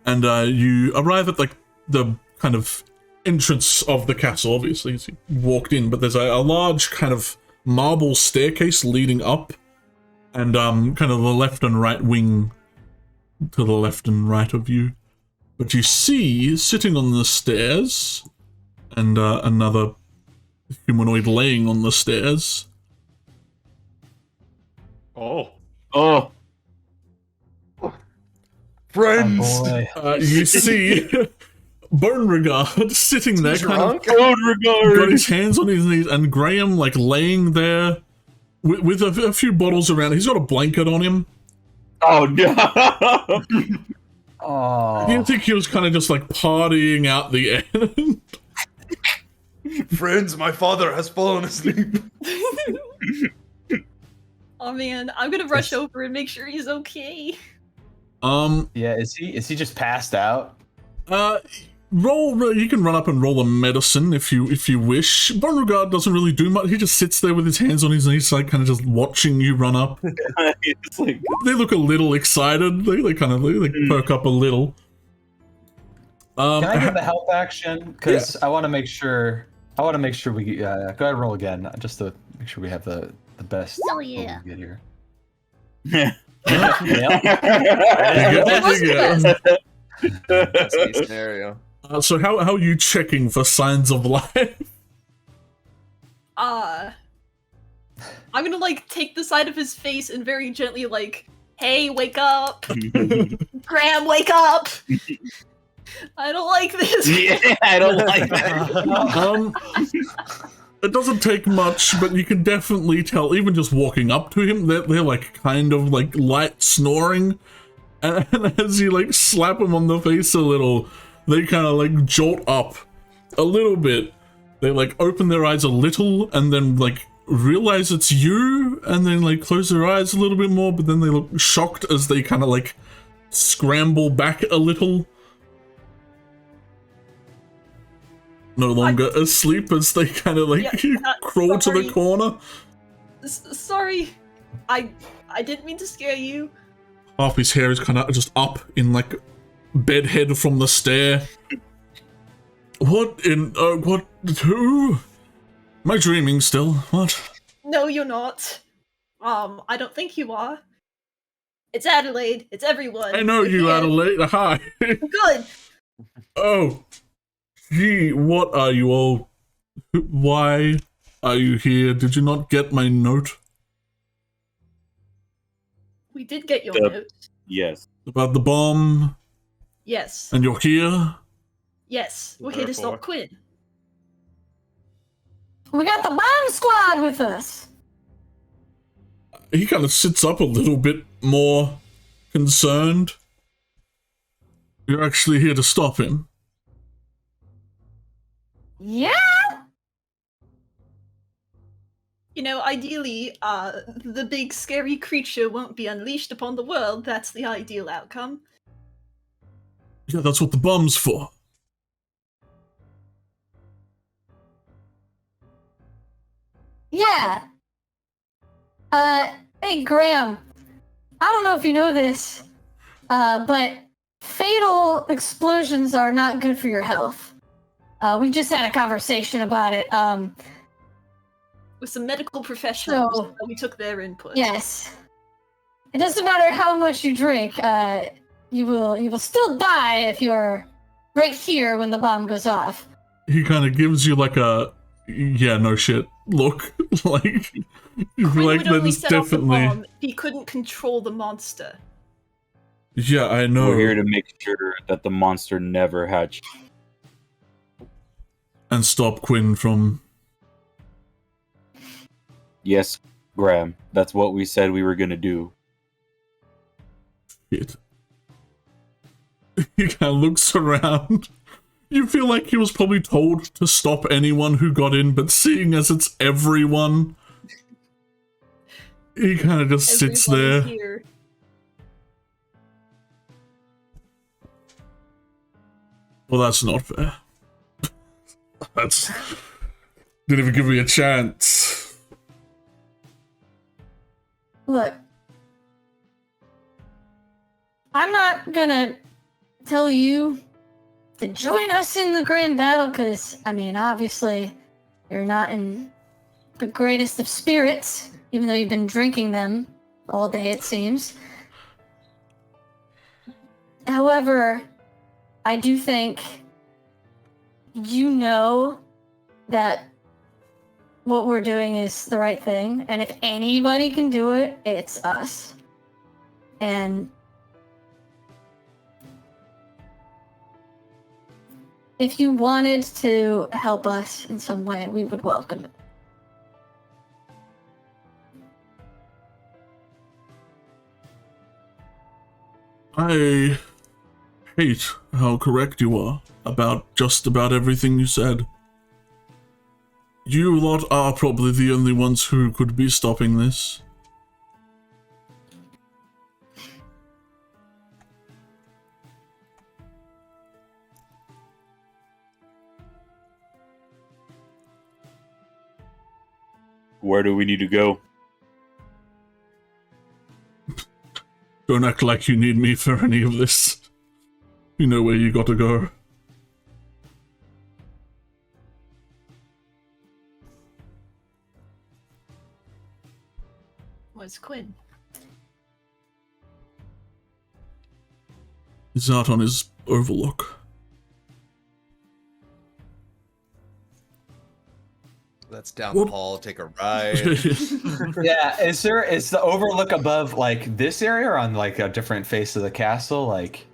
and you arrive at like the kind of entrance of the castle. Obviously, as you walked in, but there's a large kind of marble staircase leading up, and kind of the left and right wing to the left and right of you. But you see, sitting on the stairs, and another humanoid laying on the stairs. Oh. Oh, Friends. boy. You see Beauregard sitting there, kind of Beauregard. got his hands on his knees, and Graham like laying there with a few bottles around. He's got a blanket on him. Oh no! Oh. You think he was kind of just like partying out the end? Friends, my father has fallen asleep. Oh man, I'm gonna rush over and make sure he's okay. Yeah, is he just passed out? Roll. You can run up and roll a medicine if you wish. Beauregard doesn't really do much. He just sits there with his hands on his knees, like kind of just watching you run up. It's like, They look a little excited. They kind of perk up a little. Can I get the help action? Because I want to make sure. I want to make sure we. Go ahead and roll again, just to make sure we have the best. Oh, yeah. We get here. yeah. That was the best. Best case scenario. So how are you checking for signs of life? I'm gonna like take the side of his face and very gently like, hey, wake up. Graham, wake up. I don't like this. Yeah, I don't like that. It doesn't take much, but you can definitely tell, even just walking up to him, they're like kind of like light snoring, and as you like slap him on the face a little, they kind of like jolt up a little bit. They like open their eyes a little and then like realize it's you, and then like close their eyes a little bit more, but then they look shocked as they kind of like scramble back a little. No longer asleep as they kind of like crawl to the corner. Sorry, I didn't mean to scare you. Half his hair is kind of just up in like bedhead from the stair. What in what? Who? Am I dreaming still? What? No, you're not. I don't think you are. It's Adelaide. It's everyone. I know We're you, here. Adelaide. Hi. Good. Oh, gee, what are you all? Why are you here? Did you not get my note We did get your Yep. note. Yes. about the bomb? Yes. And you're here? Yes. We're here to Therefore. stop Quinn. We got the bomb squad with us. He kind of sits up a little bit more concerned. You're actually here to stop him. Yeah. You know, ideally, the big scary creature won't be unleashed upon the world. That's the ideal outcome. Yeah, that's what the bomb's for. Yeah. Hey Graham. I don't know if you know this, but fatal explosions are not good for your health. We just had a conversation about it. With some medical professionals, So- we took their input. Yes. It doesn't matter how much you drink. You will still die if you're right here when the bomb goes off. He kind of gives you like a, yeah, no shit look. Like, you feel Quinn like would only there's set off the definitely. bomb if he couldn't control the monster. Yeah, I know. We're here to make sure that the monster never hatched. And stop Quinn from. Yes, Graham. That's what we said we were gonna do. Shit. He kind of looks around. You feel like he was probably told to stop anyone who got in, but seeing as it's everyone, he kind of just sits Everyone is there. here. Well, that's not fair. That's. Didn't even give me a chance. Look, I'm not gonna tell you to join us in the grand battle, because, I mean, obviously, you're not in the greatest of spirits, even though you've been drinking them all day, it seems. However, I do think you know that what we're doing is the right thing, and if anybody can do it, it's us. And if you wanted to help us in some way, we would welcome it. I hate how correct you are about just about everything you said. You lot are probably the only ones who could be stopping this. Where do we need to go? Don't act like you need me for any of this. You know where you gotta go. Where's Quinn? He's out on his overlook. Let's down the hall, take a ride. Yeah, is the overlook above like this area or on like a different face of the castle? Like,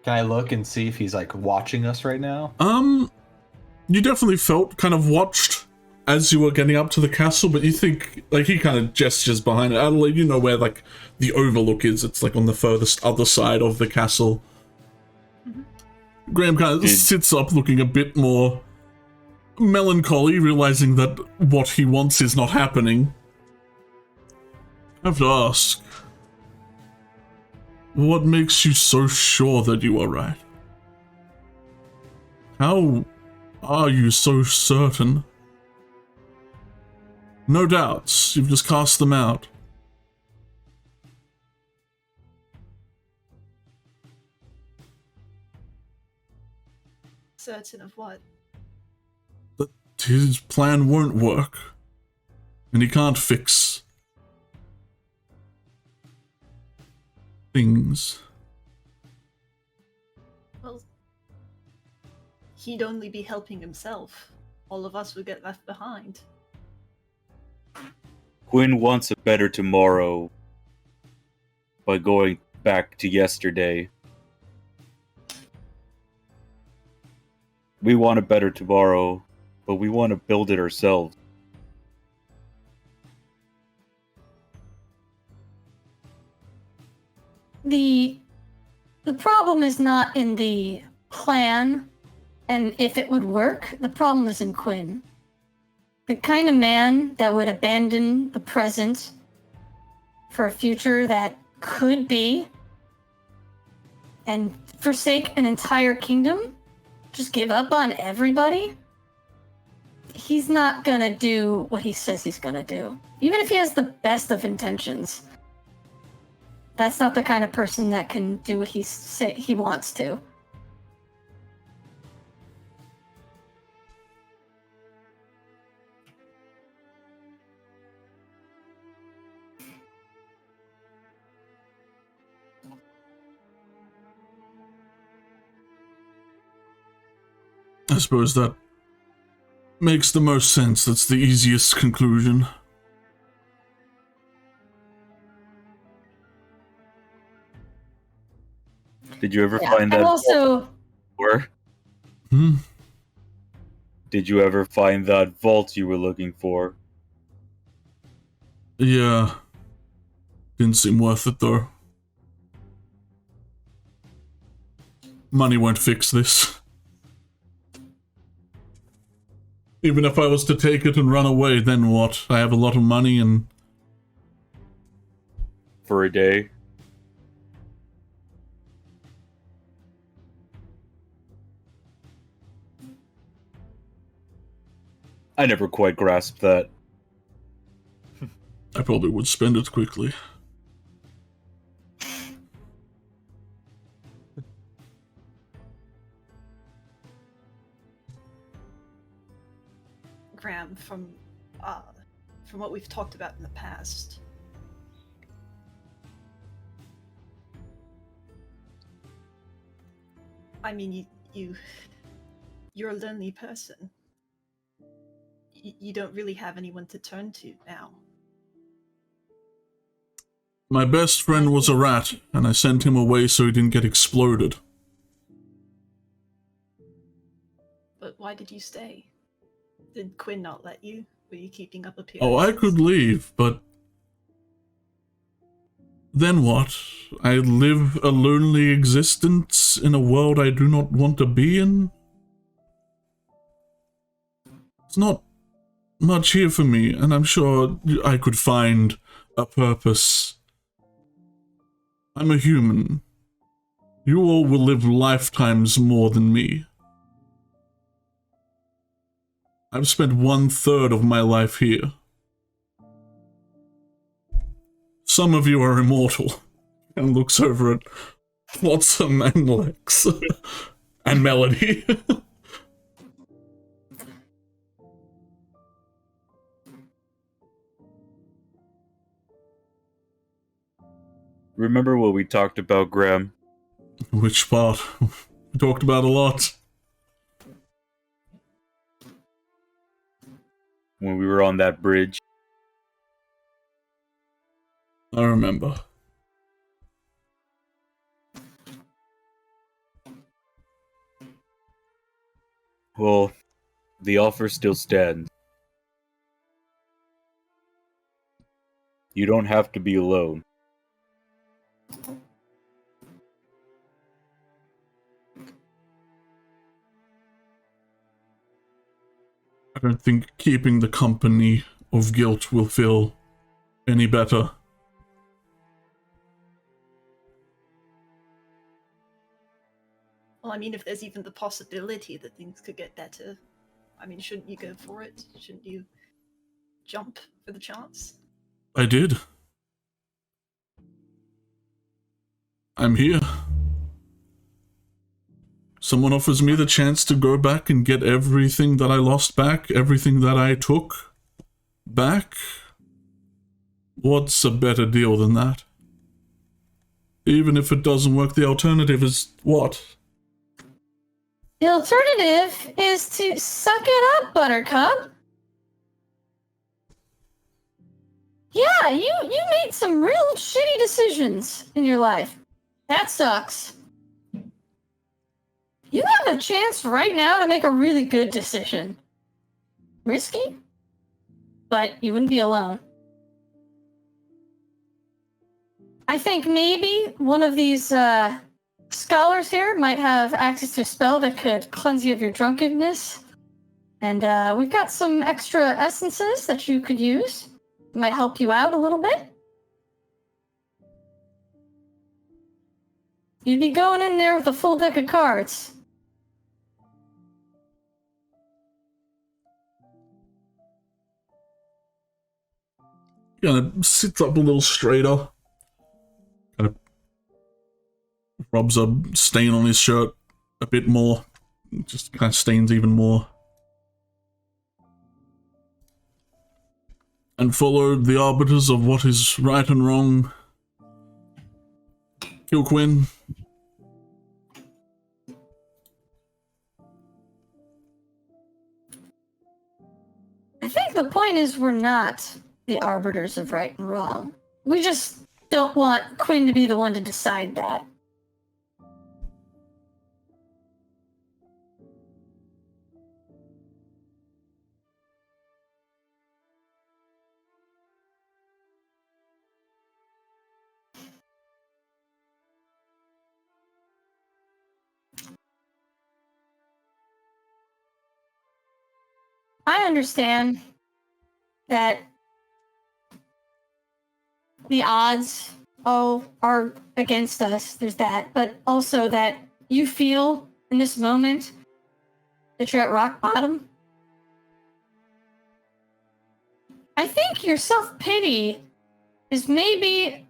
can I look and see if he's like watching us right now? You definitely felt kind of watched as you were getting up to the castle, but you think, like, he kind of gestures behind it. Adelaide, you know where, like, the overlook is. It's, like, on the furthest other side of the castle. Graham kind of sits up looking a bit more melancholy, realizing that what he wants is not happening. I have to ask, what makes you so sure that you are right? How are you so certain? No doubts, you've just cast them out. Certain of what? That his plan won't work, and he can't fix things. Well, he'd only be helping himself. All of us would get left behind. Quinn wants a better tomorrow by going back to yesterday. We want a better tomorrow, but we want to build it ourselves. The problem is not in the plan and if it would work. The problem is in Quinn. The kind of man that would abandon the present for a future that could be and forsake an entire kingdom, just give up on everybody, he's not gonna do what he says he's gonna do. Even if he has the best of intentions, that's not the kind of person that can do what he wants to. I suppose that makes the most sense. That's the easiest conclusion. Did you ever find that also vault? Did you ever find that vault you were looking for? Yeah. Didn't seem worth it, though. Money won't fix this. Even if I was to take it and run away, then what? I have a lot of money and... For a day? I never quite grasped that. I probably would spend it quickly. Graham, from what we've talked about in the past, I mean, you're a lonely person. You don't really have anyone to turn to now. My best friend was a rat, and I sent him away so he didn't get exploded. But why did you stay? Did Quinn not let you? Were you keeping up appearances? Oh, I could leave, but then what? I live a lonely existence in a world I do not want to be in? It's not much here for me, and I'm sure I could find a purpose. I'm a human. You all will live lifetimes more than me. I've spent 1/3 of my life here. Some of you are immortal. And looks over at Flotsam and Lex. And Melody. Remember what we talked about, Graham? Which part? We talked about a lot. When we were on that bridge. I remember. Well, the offer still stands. You don't have to be alone. I don't think keeping the company of guilt will feel any better. Well, I mean, if there's even the possibility that things could get better, I mean, shouldn't you go for it? Shouldn't you jump for the chance? I did. I'm here. Someone offers me the chance to go back and get everything that I lost back, everything that I took back. What's a better deal than that? Even if it doesn't work, the alternative is what? The alternative is to suck it up, Buttercup. Yeah, you made some real shitty decisions in your life. That sucks. You have a chance right now to make a really good decision. Risky, but you wouldn't be alone. I think maybe one of these scholars here might have access to a spell that could cleanse you of your drunkenness. And we've got some extra essences that you could use. Might help you out a little bit. You'd be going in there with a full deck of cards. Kind of sits up a little straighter. Kind of rubs a stain on his shirt a bit more. Just kind of stains even more. And followed the arbiters of what is right and wrong. Kill Quinn. I think the point is we're not the arbiters of right and wrong. We just don't want Quinn to be the one to decide that. I understand that the odds are against us. There's that, but also that you feel in this moment that you're at rock bottom. I think your self-pity is maybe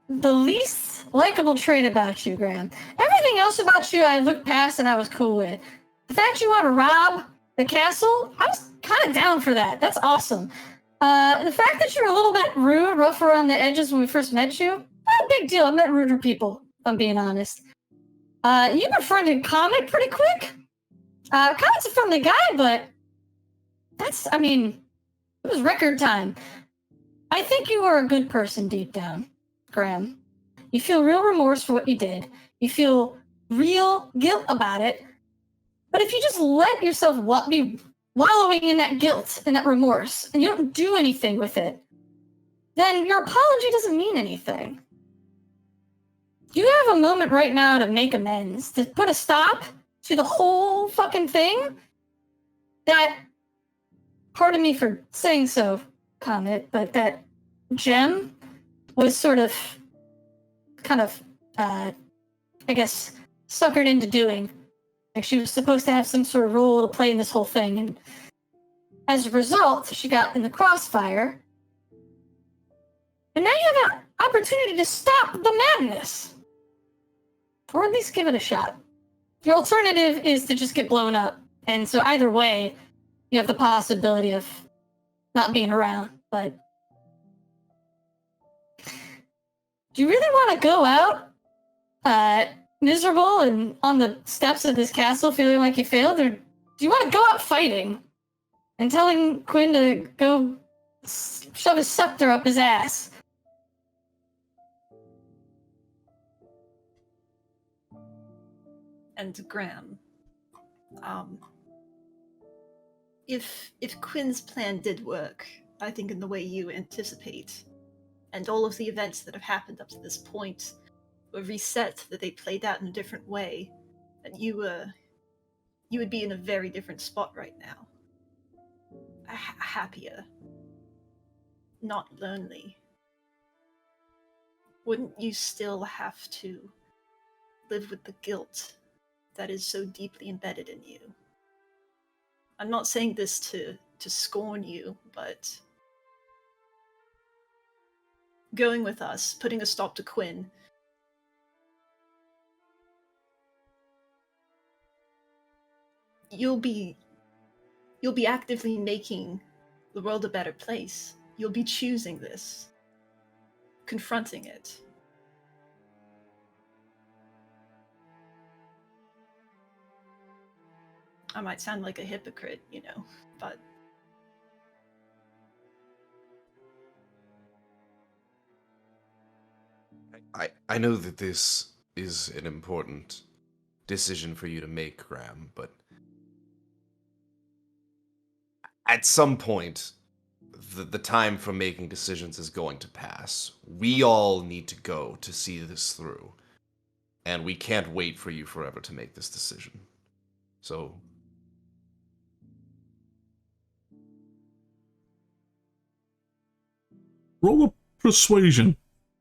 the least likable trait about you, Graham. Everything else about you I looked past and I was cool with. The fact you want to rob the castle, I was kind of down for that. That's awesome. The fact that you're a little bit rude, rough around the edges when we first met you, not a big deal. I met ruder people, if I'm being honest. You befriended Comet pretty quick. Comet's a friendly guy, but it was record time. I think you are a good person deep down, Graham. You feel real remorse for what you did. You feel real guilt about it. But if you just let yourself be wallowing in that guilt and that remorse, and you don't do anything with it, then your apology doesn't mean anything. You have a moment right now to make amends, to put a stop to the whole fucking thing. That, pardon me for saying so, Comet, but that gem was sort of, I guess, suckered into doing. Like she was supposed to have some sort of role to play in this whole thing, and as a result, she got in the crossfire. And now you have an opportunity to stop the madness. Or at least give it a shot. Your alternative is to just get blown up. And so either way, you have the possibility of not being around. But do you really want to go out miserable and on the steps of this castle feeling like you failed? Or do you want to go out fighting and telling Quinn to go shove his scepter up his ass? And Graham, if Quinn's plan did work, I think in the way you anticipate, and all of the events that have happened up to this point were reset, that they played out in a different way, then you would be in a very different spot right now. Happier. Not lonely. Wouldn't you still have to live with the guilt that is so deeply embedded in you? I'm not saying this to scorn you, but going with us, putting a stop to Quinn, you'll be actively making the world a better place. You'll be choosing this, confronting it. I might sound like a hypocrite, but I know that this is an important decision for you to make, Graham, but at some point, the time for making decisions is going to pass. We all need to go to see this through, and we can't wait for you forever to make this decision. So roll a persuasion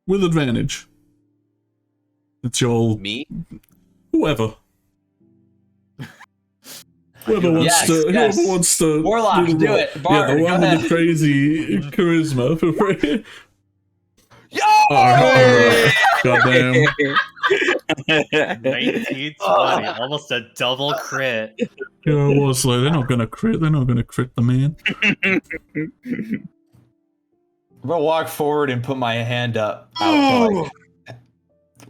with advantage. It's your me? Whoever. Whoever wants to. Warlock, do it. Bard, yeah, the one go with ahead. the crazy charisma. Feel free. Yo! Alright. Goddamn. 1920, almost a double crit. Yeah, I was like, they're not gonna crit. They're not gonna crit the man. I'm gonna walk forward and put my hand up out to, like,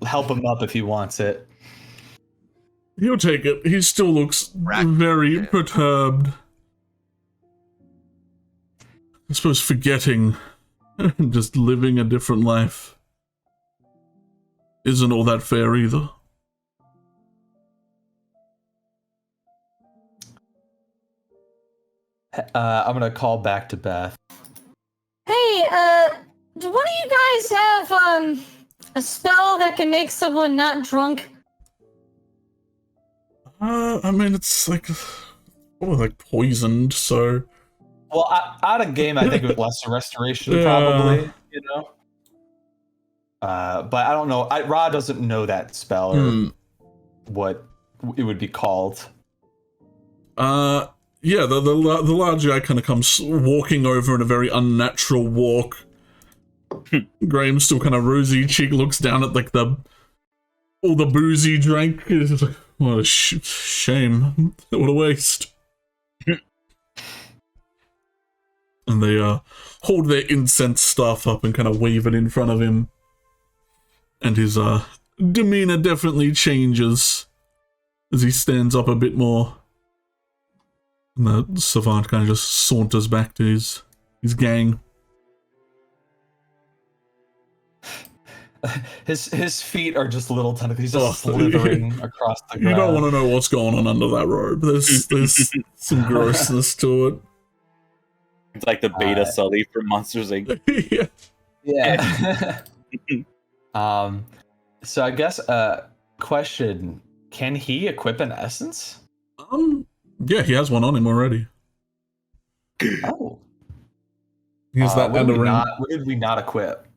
help him up if he wants it. He'll take it. He still looks very perturbed. I suppose forgetting and just living a different life isn't all that fair either. I'm gonna call back to Beth. Hey, do one of you guys have, a spell that can make someone not drunk? I mean, it's like, poisoned, so... Well, out of game, I think with lesser restoration, Yeah. probably, but I don't know. Ra doesn't know that spell or what it would be called. Yeah, the large guy kind of comes walking over in a very unnatural walk. Graham's still kind of rosy cheek, looks down at like all the booze he drank. He's like, what a shame. What a waste. And they hold their incense staff up and kind of wave it in front of him. And his demeanor definitely changes as he stands up a bit more. And the savant kind of just saunters back to his gang. his feet are just little tentacles. He's just slithering across the ground. You don't want to know what's going on under that robe. There's some grossness to it. It's like the beta Sully from Monsters Inc. Yeah. So I guess question: can he equip an essence? Yeah, he has one on him already. Oh. He has that and a ring. What did we not equip?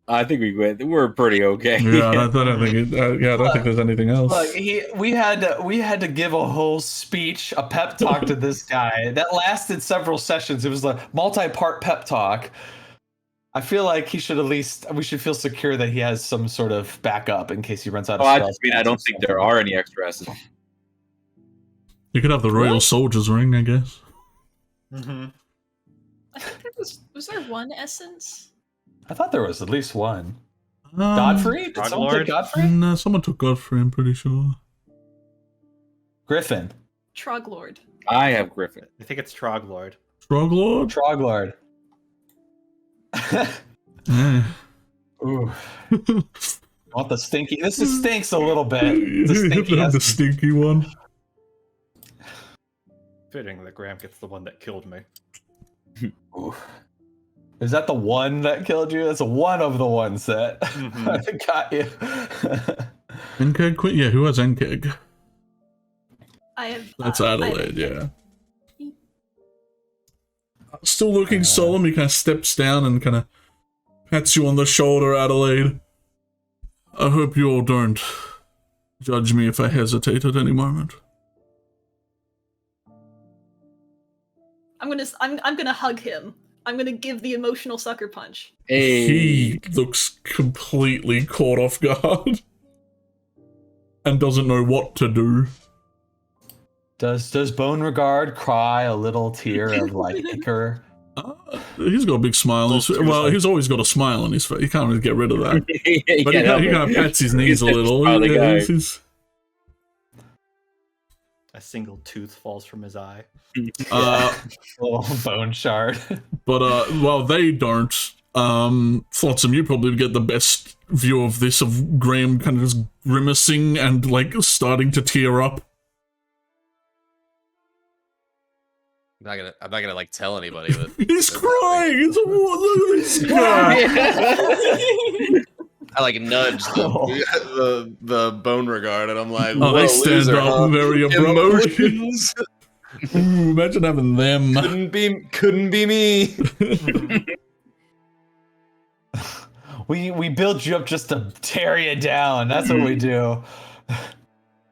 I think we're pretty okay. Yeah, I don't think there's anything else. Look, we had to give a whole speech, a pep talk to this guy that lasted several sessions. It was a multi-part pep talk. I feel like we should feel secure that he has some sort of backup in case he runs out of spells. I don't think there are any extra essence. You could have the Royal Soldier's Ring, I guess. Mm-hmm. I think was there one essence? I thought there was at least one. Godfrey? Did someone take Godfrey? No, someone took Godfrey, I'm pretty sure. Griffin. Troglord. I have Griffin. I think it's Troglord. Troglord? Troglord. Yeah. Ooh. Want the stinky? This stinks a little bit. The stinky one. Fitting that Graham gets the one that killed me. Ooh. Is that the one that killed you? That's one of the ones that got you. Nkeg quit? Yeah, who has Nkeg? I have. That's Adelaide, yeah. Still looking solemn, he kind of steps down and kind of pats you on the shoulder, Adelaide. I hope you all don't judge me if I hesitate at any moment. I'm gonna hug him. I'm gonna give the emotional sucker punch. Hey. He looks completely caught off guard and doesn't know what to do. Does Beauregard cry a little tear of like ichor? He's got a big smile. He's always got a smile on his face. You can't really get rid of that. But he kind of pats his knees a little. A single tooth falls from his eye. A little bone shard. But while they don't, Flotsam, you probably get the best view of this, of Graham kind of just grimacing and like starting to tear up. I'm not gonna like tell anybody, but he's crying. Look at this guy. I like nudge the Beauregard, and I'm like, oh, they stand up very abruptly. Emotions. Ooh, imagine having them. Couldn't be me. We build you up just to tear you down. That's what we do.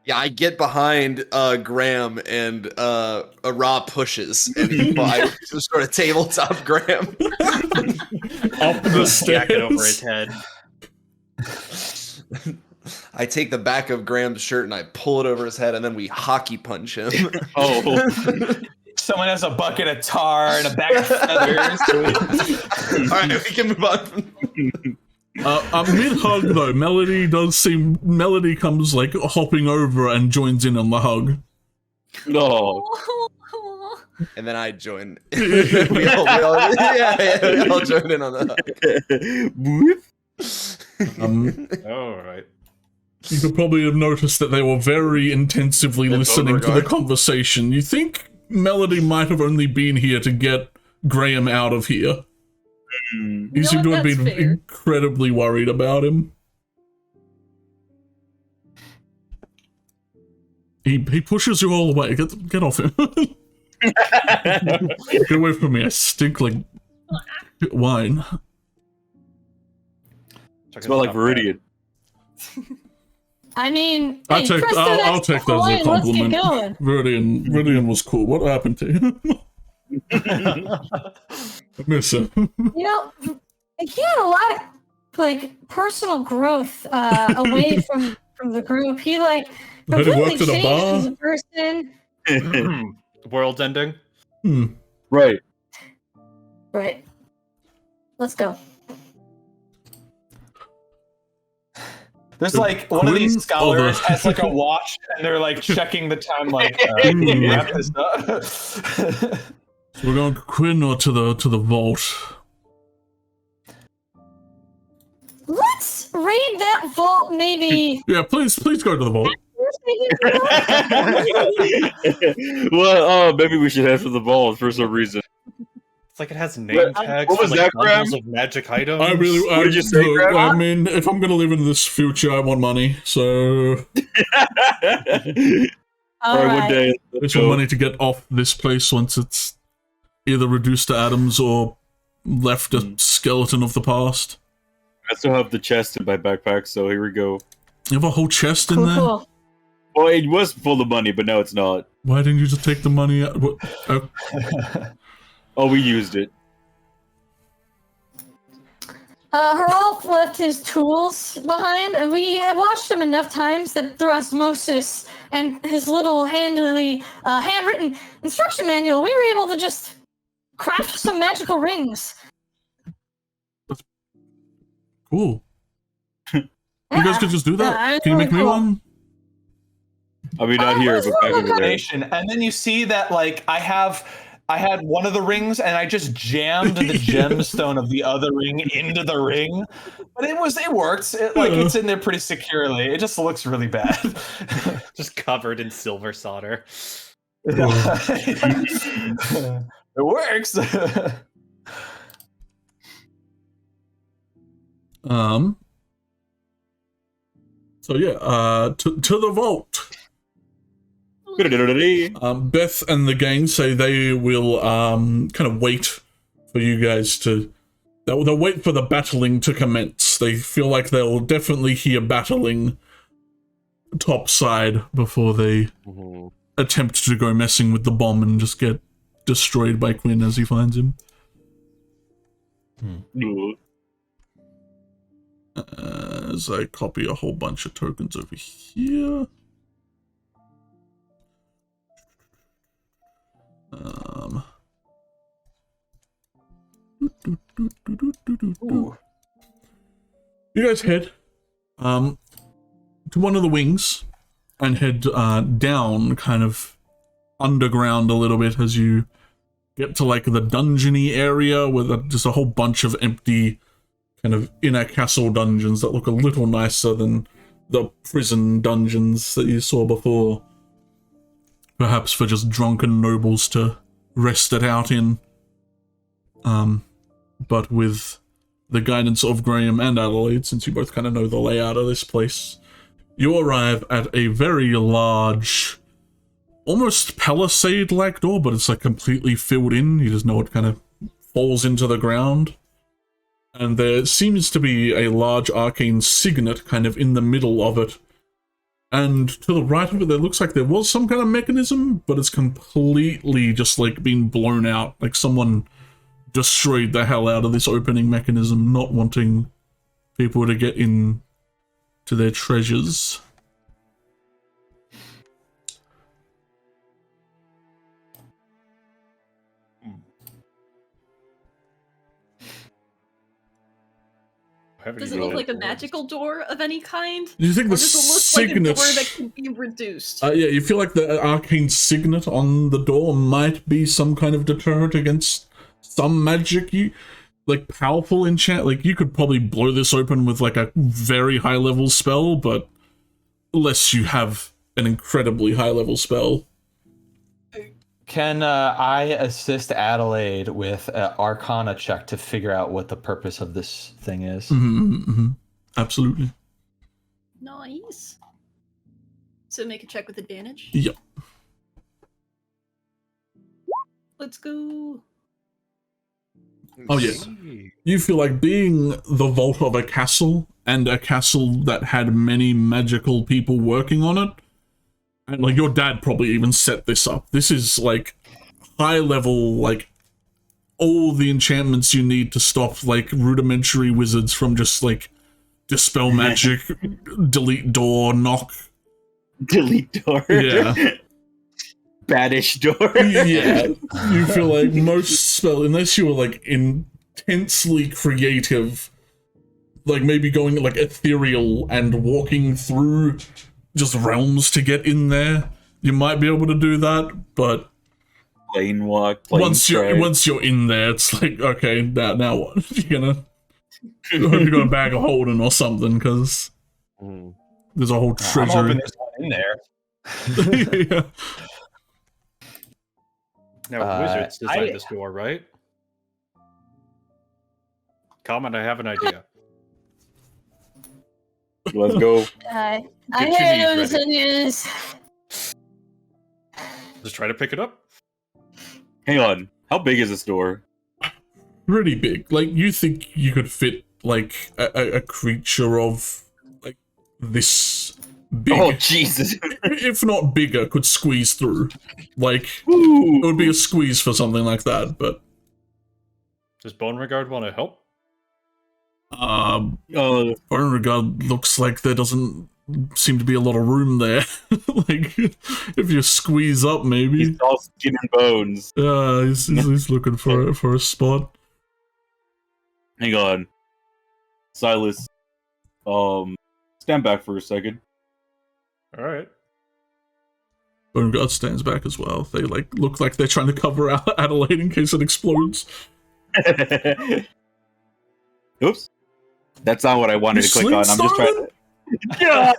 Yeah, I get behind Graham, and Ra pushes, and I just sort of tabletop Graham up the stairs. Jacket over his head. I take the back of Graham's shirt and I pull it over his head, and then we hockey punch him. Oh. Someone has a bucket of tar and a bag of feathers. All right, we can move on. Mid-hug, though, Melody comes, like, hopping over and joins in on the hug. No. And then I join. we all join in on the hug. All right. You could probably have noticed that they were very intensively listening to the conversation. You think Melody might have only been here to get Graham out of here. You seem to have been incredibly worried about him. He pushes you all away. Get off him. Get away from me. I stink like wine. Smell like Viridian. I mean, I'll take that as a compliment. Viridian was cool. What happened to him? I miss him. You know, he had a lot of like personal growth away from the group. He like completely changed as a person. World ending. Right. Right. Let's go. There's like one of these scholars has like a watch, and they're like checking the time. Like, wrap this up. So we're going to Quinn or to the vault? raid that vault, maybe. Yeah, please go to the vault. Well, maybe we should head for the vault for some reason. It's like it has name tags what was for like that, bundles Graham? of magic items. I really, What did you say, look, Graham? I mean, if I'm gonna live in this future, I want money. So All Alright, right. one day. I just want money to get off this place once it's either reduced to atoms or left a skeleton of the past. I still have the chest in my backpack, so here we go. You have a whole chest in Cool, there? cool. Well, it was full of money, but now it's not. Why didn't you just take the money out? Oh, we used it. Heralf left his tools behind, and we have watched him enough times that through osmosis and his little handily handwritten instruction manual, we were able to just craft some magical rings. Cool. You guys could just do that? Yeah, it's Can you make really me cool. one? I mean, not here, but back over there. Combination. And then you see that like I had one of the rings and I just jammed the gemstone of the other ring into the ring. But it works. It's in there pretty securely. It just looks really bad. Just covered in silver solder. It works. So yeah, to the vault. Beth and the gang say they will kind of wait for you guys to. They'll wait for the battling to commence. They feel like they'll definitely hear battling topside before they attempt to go messing with the bomb and just get destroyed by Quinn as he finds him. As I copy a whole bunch of tokens over here. You guys head to one of the wings and head down kind of underground a little bit as you get to like the dungeony area with just a whole bunch of empty kind of inner castle dungeons that look a little nicer than the prison dungeons that you saw before. Perhaps for just drunken nobles to rest it out in. But with the guidance of Graham and Adelaide, since you both kind of know the layout of this place, you arrive at a very large, almost palisade-like door, but it's like completely filled in. You just know it kind of falls into the ground. And there seems to be a large arcane signet kind of in the middle of it. And to the right of it, there looks like there was some kind of mechanism, but it's completely just like been blown out. Like someone destroyed the hell out of this opening mechanism, not wanting people to get in to their treasures. Does it look like a magical door of any kind? Do you think Or the does it look signet... like a door that can be reduced? yeah, you feel like the arcane signet on the door might be some kind of deterrent against some magic like powerful enchant. Like you could probably blow this open with like a very high level spell, but unless you have an incredibly high level spell. Can I assist Adelaide with an Arcana check to figure out what the purpose of this thing is? Absolutely. Nice. So make a check with advantage. Yep. Let's go. Oh yes. You feel like being the vault of a castle, and a castle that had many magical people working on it. And like your dad probably even set this up. This is like high level, like all the enchantments you need to stop like rudimentary wizards from just like dispel magic, delete door, knock. Delete door. Yeah. Banish door. Yeah. You feel like most spell, unless you were like intensely creative, like maybe going like ethereal and walking through just realms to get in there, you might be able to do that, but Plane walk. Plane once you're in there, it's like, okay, now what? You're gonna I hope you got a bag of holding or something, because there's a whole I'm treasure. hoping there's one in there. Yeah. Now, wizards decide this door, right? Comment, I have an idea. Let's go. I Get your hear knees those ready. onions. Just try to pick it up. Hang on. How big is this door? Pretty big. Like, you think you could fit, like, a creature of, like, this big. Oh, Jesus. If not bigger, could squeeze through. Like, Ooh. it would be a squeeze for something like that, but... Does Beauregard want to help? Beauregard looks like there doesn't seem to be a lot of room there. Like, if you squeeze up, maybe. He's all skin and bones. He's looking for a spot. Hang on. Silas. Stand back for a second. Alright. Beauregard stands back as well. They, like, look like they're trying to cover out Adelaide in case it explodes. Oops. That's not what I wanted to click on. I'm just trying to... Yeah!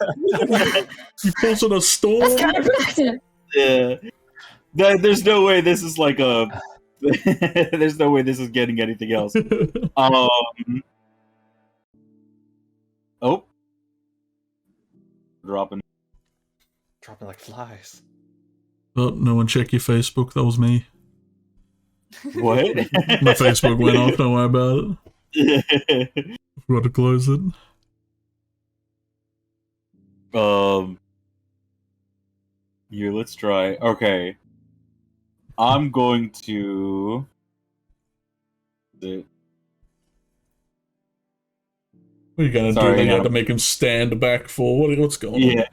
You causing a storm? That's counterproductive. Yeah. There's no way this is like a... There's no way this is getting anything else. Oh. Dropping like flies. Oh, no one check your Facebook. That was me. What? My Facebook went off. Don't worry about it. Forgot to close it. Here, let's try. Okay. I'm going to... What are you gonna Sorry, do? You yeah. had to make him stand back for what's going on? Yeah.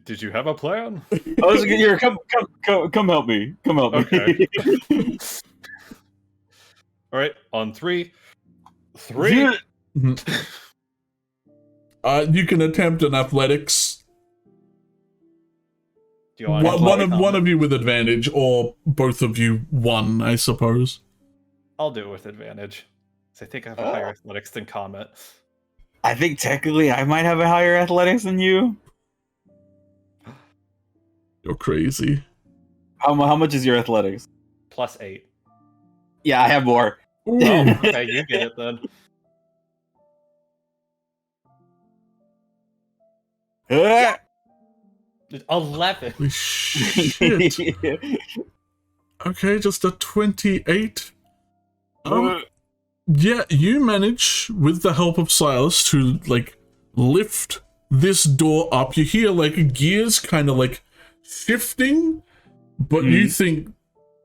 Did you have a plan? I was gonna here. Come help me. Come help me. Okay. Alright, on 3. 3. You can attempt an athletics. Do you want One of you with advantage, or both of you one, I suppose. I'll do it with advantage. So I think I have a higher athletics than Comet. I think technically I might have a higher athletics than you. You're crazy. How much is your athletics? +8. Yeah, I have more. Ooh. Okay, you get it then. Ah! 11. Holy shit. Okay, just a 28. Yeah, you manage, with the help of Silas, to, like, lift this door up. You hear, like, gears kind of, like, shifting, but you think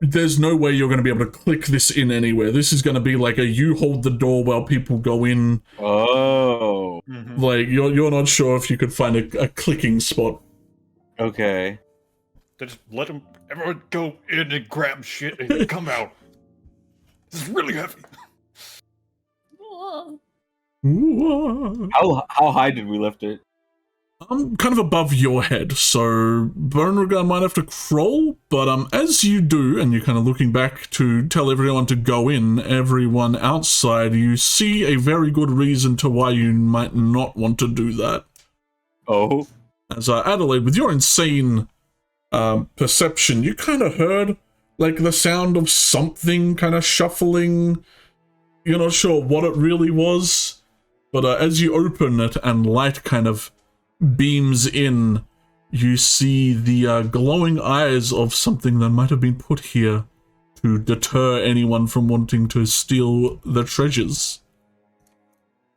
there's no way you're going to be able to click this in anywhere. This is going to be like a you hold the door while people go in. Oh. Like, you're not sure if you could find a clicking spot. Okay. Just let everyone go in and grab shit and then come out. This is really heavy. Ooh. How high did we lift it? I'm kind of above your head, so Beauregard might have to crawl, but as you do, and you're kind of looking back to tell everyone to go in, everyone outside, you see a very good reason to why you might not want to do that. Oh. As Adelaide, with your insane perception, you kind of heard, like, the sound of something kind of shuffling. You're not sure what it really was, but as you open it and light kind of beams in, you see the glowing eyes of something that might have been put here to deter anyone from wanting to steal the treasures.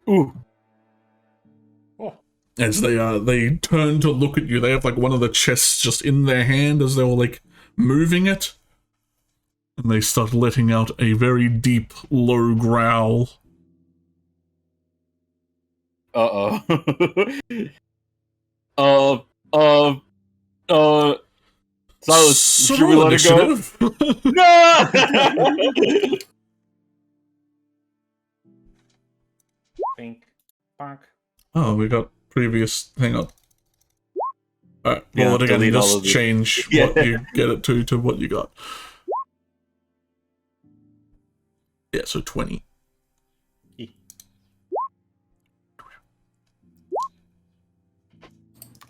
Ooh. As they turn to look at you, they have like one of the chests just in their hand as they were like moving it, and they start letting out a very deep, low growl. Silas, should we let it go? No! Bink. Bonk. Oh, we got previous. Hang on. Alright, roll Yeah, it again. delete all Just of it. change Yeah. what you get it to what you got. Yeah, so 20.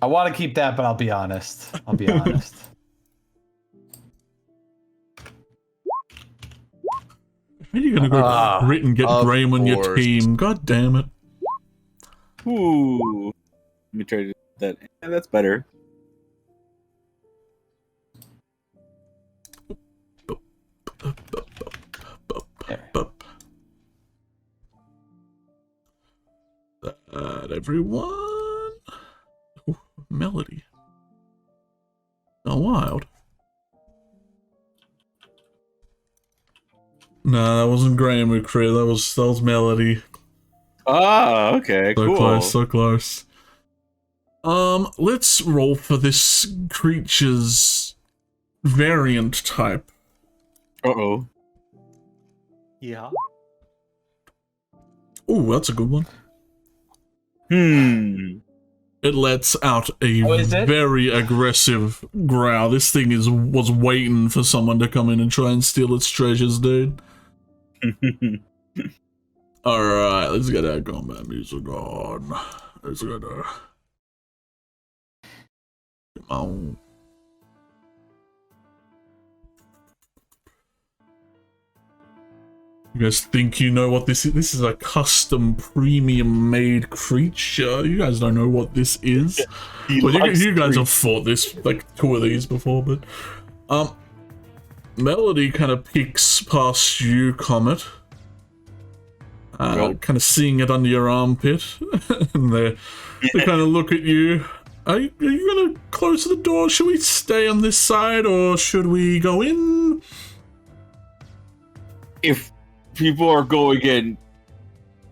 I want to keep that, but I'll be honest. I'll be honest. How are you gonna go crit and get of Graham on your course. team? God damn it. Ooh. Let me try to do that. Yeah, that's better. Everyone. Ooh, melody. Oh, wild. No, that wasn't Graham who crit. That was Melody. Ah, okay, So cool. close, so close. Let's roll for this creature's variant type. Uh-oh. Yeah. Ooh, that's a good one. It lets out a is it? very aggressive growl. This thing was waiting for someone to come in and try and steal its treasures, dude. Alright, let's get that combat music on. Let's get that. Come on. You guys think you know what this is? This is a custom premium made creature. You guys don't know what this is. Well, you guys have fought this, like 2 of these before, but Melody kind of peeks past you, Comet. Kind of seeing it under your armpit. And they kind of look at you. Are you gonna close the door? Should we stay on this side or should we go in? If people are going in,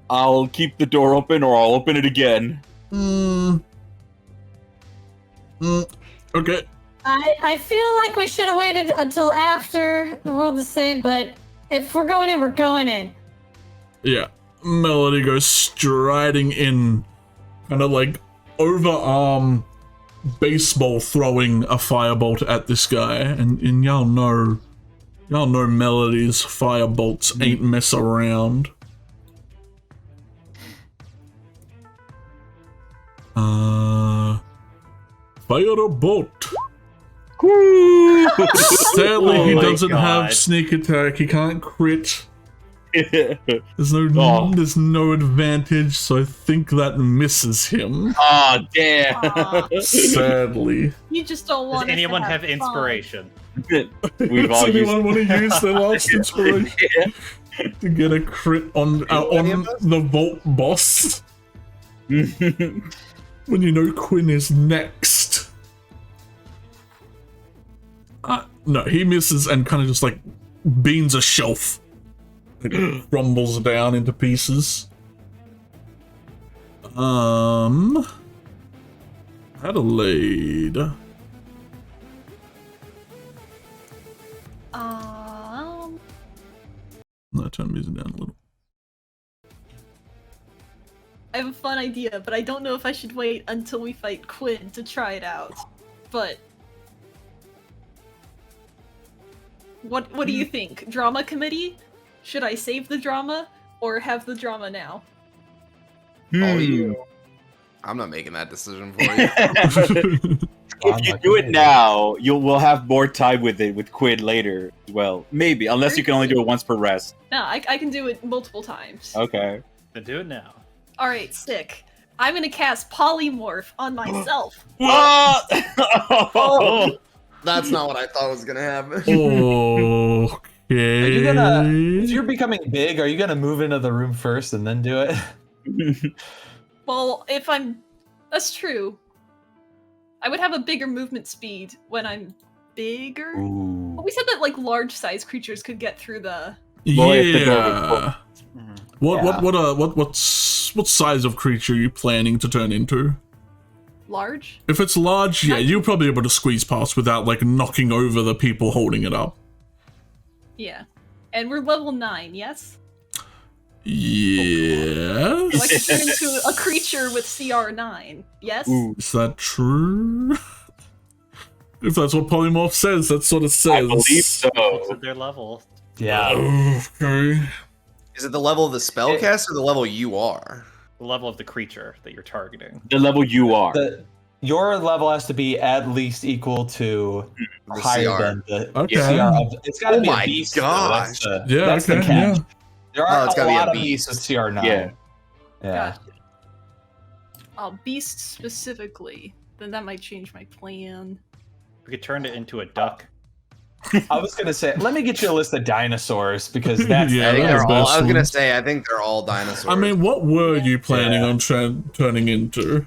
I'll keep the door open or I'll open it again. Okay. I feel like we should have waited until after the world is saved, but if we're going in, we're going in. Yeah. Melody goes striding in, kind of like overarm baseball throwing a firebolt at this guy, and y'all know Melody's firebolts ain't mess around. Fire a bolt. Sadly, he doesn't have sneak attack. He can't crit. There's no advantage, so I think that misses him. Oh, damn. Sadly. You just don't want. Does anyone have fun. inspiration? We've all Does used anyone want to use their last inspiration to get a crit on the Vault boss? When you know Quinn is next. No, he misses and kind of just like beans a shelf. It crumbles down into pieces. Adelaide. No, turn music down a little. I have a fun idea, but I don't know if I should wait until we fight Quinn to try it out. But what do you think? Drama committee? Should I save the drama or have the drama now? All you. I'm not making that decision for you. If you do it now, we'll have more time with it with Quinn later as well. Maybe, unless you can only do it once per rest. No, I can do it multiple times. Okay. Then do it now. Alright, sick. I'm gonna cast Polymorph on myself. Oh! That's not what I thought was gonna happen. Okay. Are you gonna, if you're becoming big, are you gonna move into the room first and then do it? Well, that's true. I would have a bigger movement speed when I'm bigger. But we said that like large size creatures could get through the. Yeah. What size of creature are you planning to turn into? Large? If it's large, yeah, you'll probably be able to squeeze past without like knocking over the people holding it up. Yeah. And we're level 9, yes? Yes. So I can turn into a creature with CR 9, yes? Is that true? If that's what Polymorph says, that's what it says. I believe so. It's at their level. Yeah. Okay. Is it the level of the spellcast or the level you are? The level of the creature that you're targeting. The level you are. your level has to be at least equal to The higher CR. than the Okay. CR. It's got to Oh be a my beast. though. gosh. That's the okay, catch. yeah. There Oh, are it's a gotta be a lot of beast. beasts with CR9. Yeah. Yeah. Gotcha. Beast specifically, then that might change my plan. We could turn it into a duck. I was gonna say, let me get you a list of dinosaurs because that's Yeah, I think that's they're the all. best I was gonna ones. say. I think they're all dinosaurs. I mean, what were you planning Yeah. on turning into?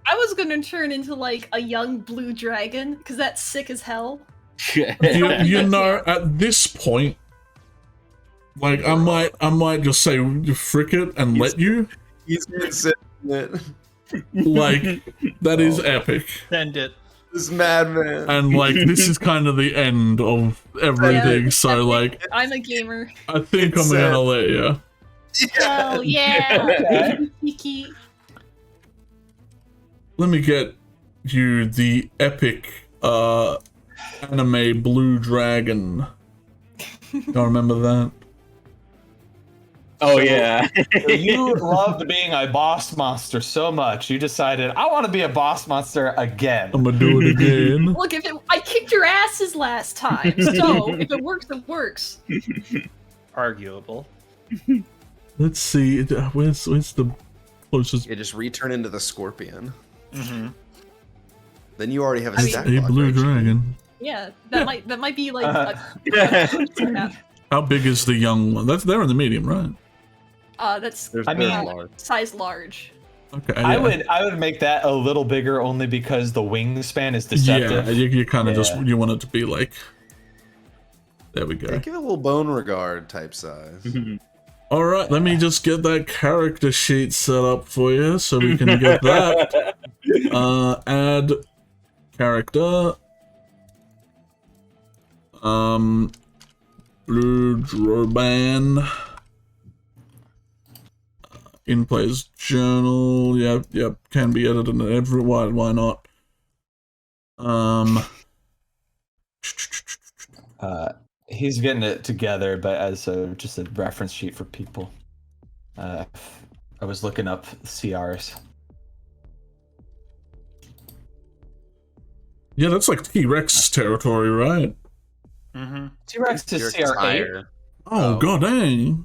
I was gonna turn into like a young blue dragon, because that's sick as hell. You know, at this point, like I might just say frick it and let you. he's considering it. Like that is epic, Send it. This madman. and like this is kind of the end of everything. Yeah, So like, I'm a gamer. I think It's I'm gonna let you. Hell yeah! Cheeky. Let me get you the epic anime Blue Dragon. Y'all remember that? Oh yeah. You loved being a boss monster so much, you decided, I want to be a boss monster again. I'm gonna do it again. Look, I kicked your asses last time, so if it works, it works. Arguable. Let's see. Where's the closest? Yeah, just return into the scorpion. Mm-hmm. Then you already have a I mean- stack. A block, blue right? dragon. Yeah, that might be like How big is the young one? They're in the medium, right? that's There's I mean- large. size large. Okay. I yeah. would make that a little bigger only because the wingspan is Yeah, deceptive. you kind of just Yeah. you want it to be like. There we go. Yeah, give it a little bone regard type size. All right, let me just get that character sheet set up for you so we can get that. Add character. Blue Droban. In player's journal. Yep. Can be edited in every. Why not? He's getting it together, but as just a reference sheet for people. I was looking up CRs. Yeah, that's like T-Rex territory, right? Mm-hmm. T-Rex is T-Rex CR8, higher. Oh, god dang.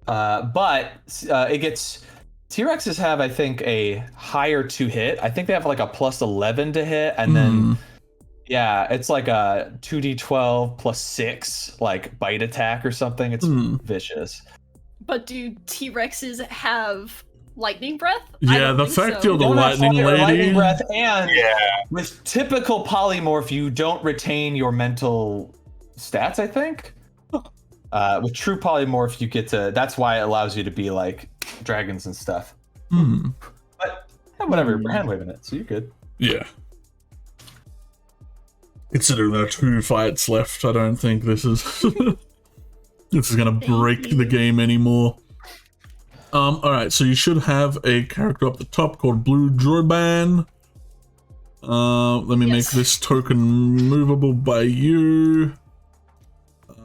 but it gets... T-Rexes have, I think, a higher to hit. I think they have like a plus 11 to hit, and then... Yeah, it's like a 2d12 plus 6, like bite attack or something. It's vicious. But do T-Rexes have lightning breath? I Yeah, don't the think fact so. you're the Don't have lightning fire or lady. lightning breath, and with typical polymorph, you don't retain your mental stats, I think. With true polymorph, you get to... That's why it allows you to be like dragons and stuff. But whatever, we're hand waving it, so you're good. Yeah. Considering there are 2 fights left, I don't think this is this is gonna break the game anymore. Alright, so you should have a character up the top called Blue Droban. Let me make this token movable by you.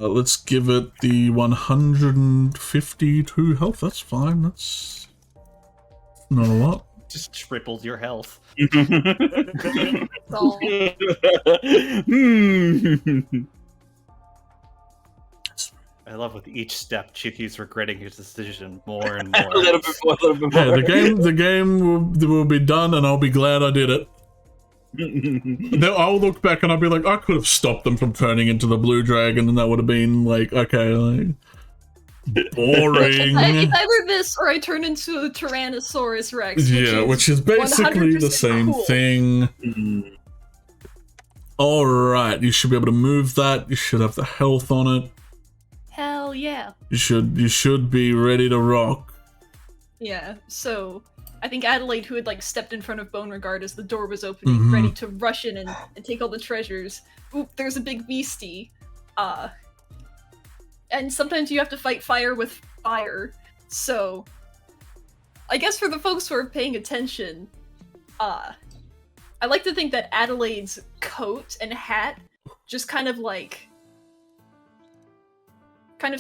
Let's give it the 152 health. That's fine. That's not a lot. Just tripled your health. So, I love with each step, Cheeky's regretting his decision more and more. a little bit more. Yeah, the game will be done, and I'll be glad I did it. Then I'll look back and I'll be like, I could have stopped them from turning into the blue dragon, and that would have been like, okay, like boring. it's either this or I turn into a Tyrannosaurus Rex. Which is basically the 100% same cool. thing. All right, you should be able to move that. You should have the health on it. Hell yeah. You should be ready to rock. Yeah, so I think Adelaide, who had like stepped in front of Beauregard as the door was opening, ready to rush in and take all the treasures. Oop, there's a big beastie. And sometimes you have to fight fire with fire. So I guess for the folks who are paying attention, I like to think that Adelaide's coat and hat just kind of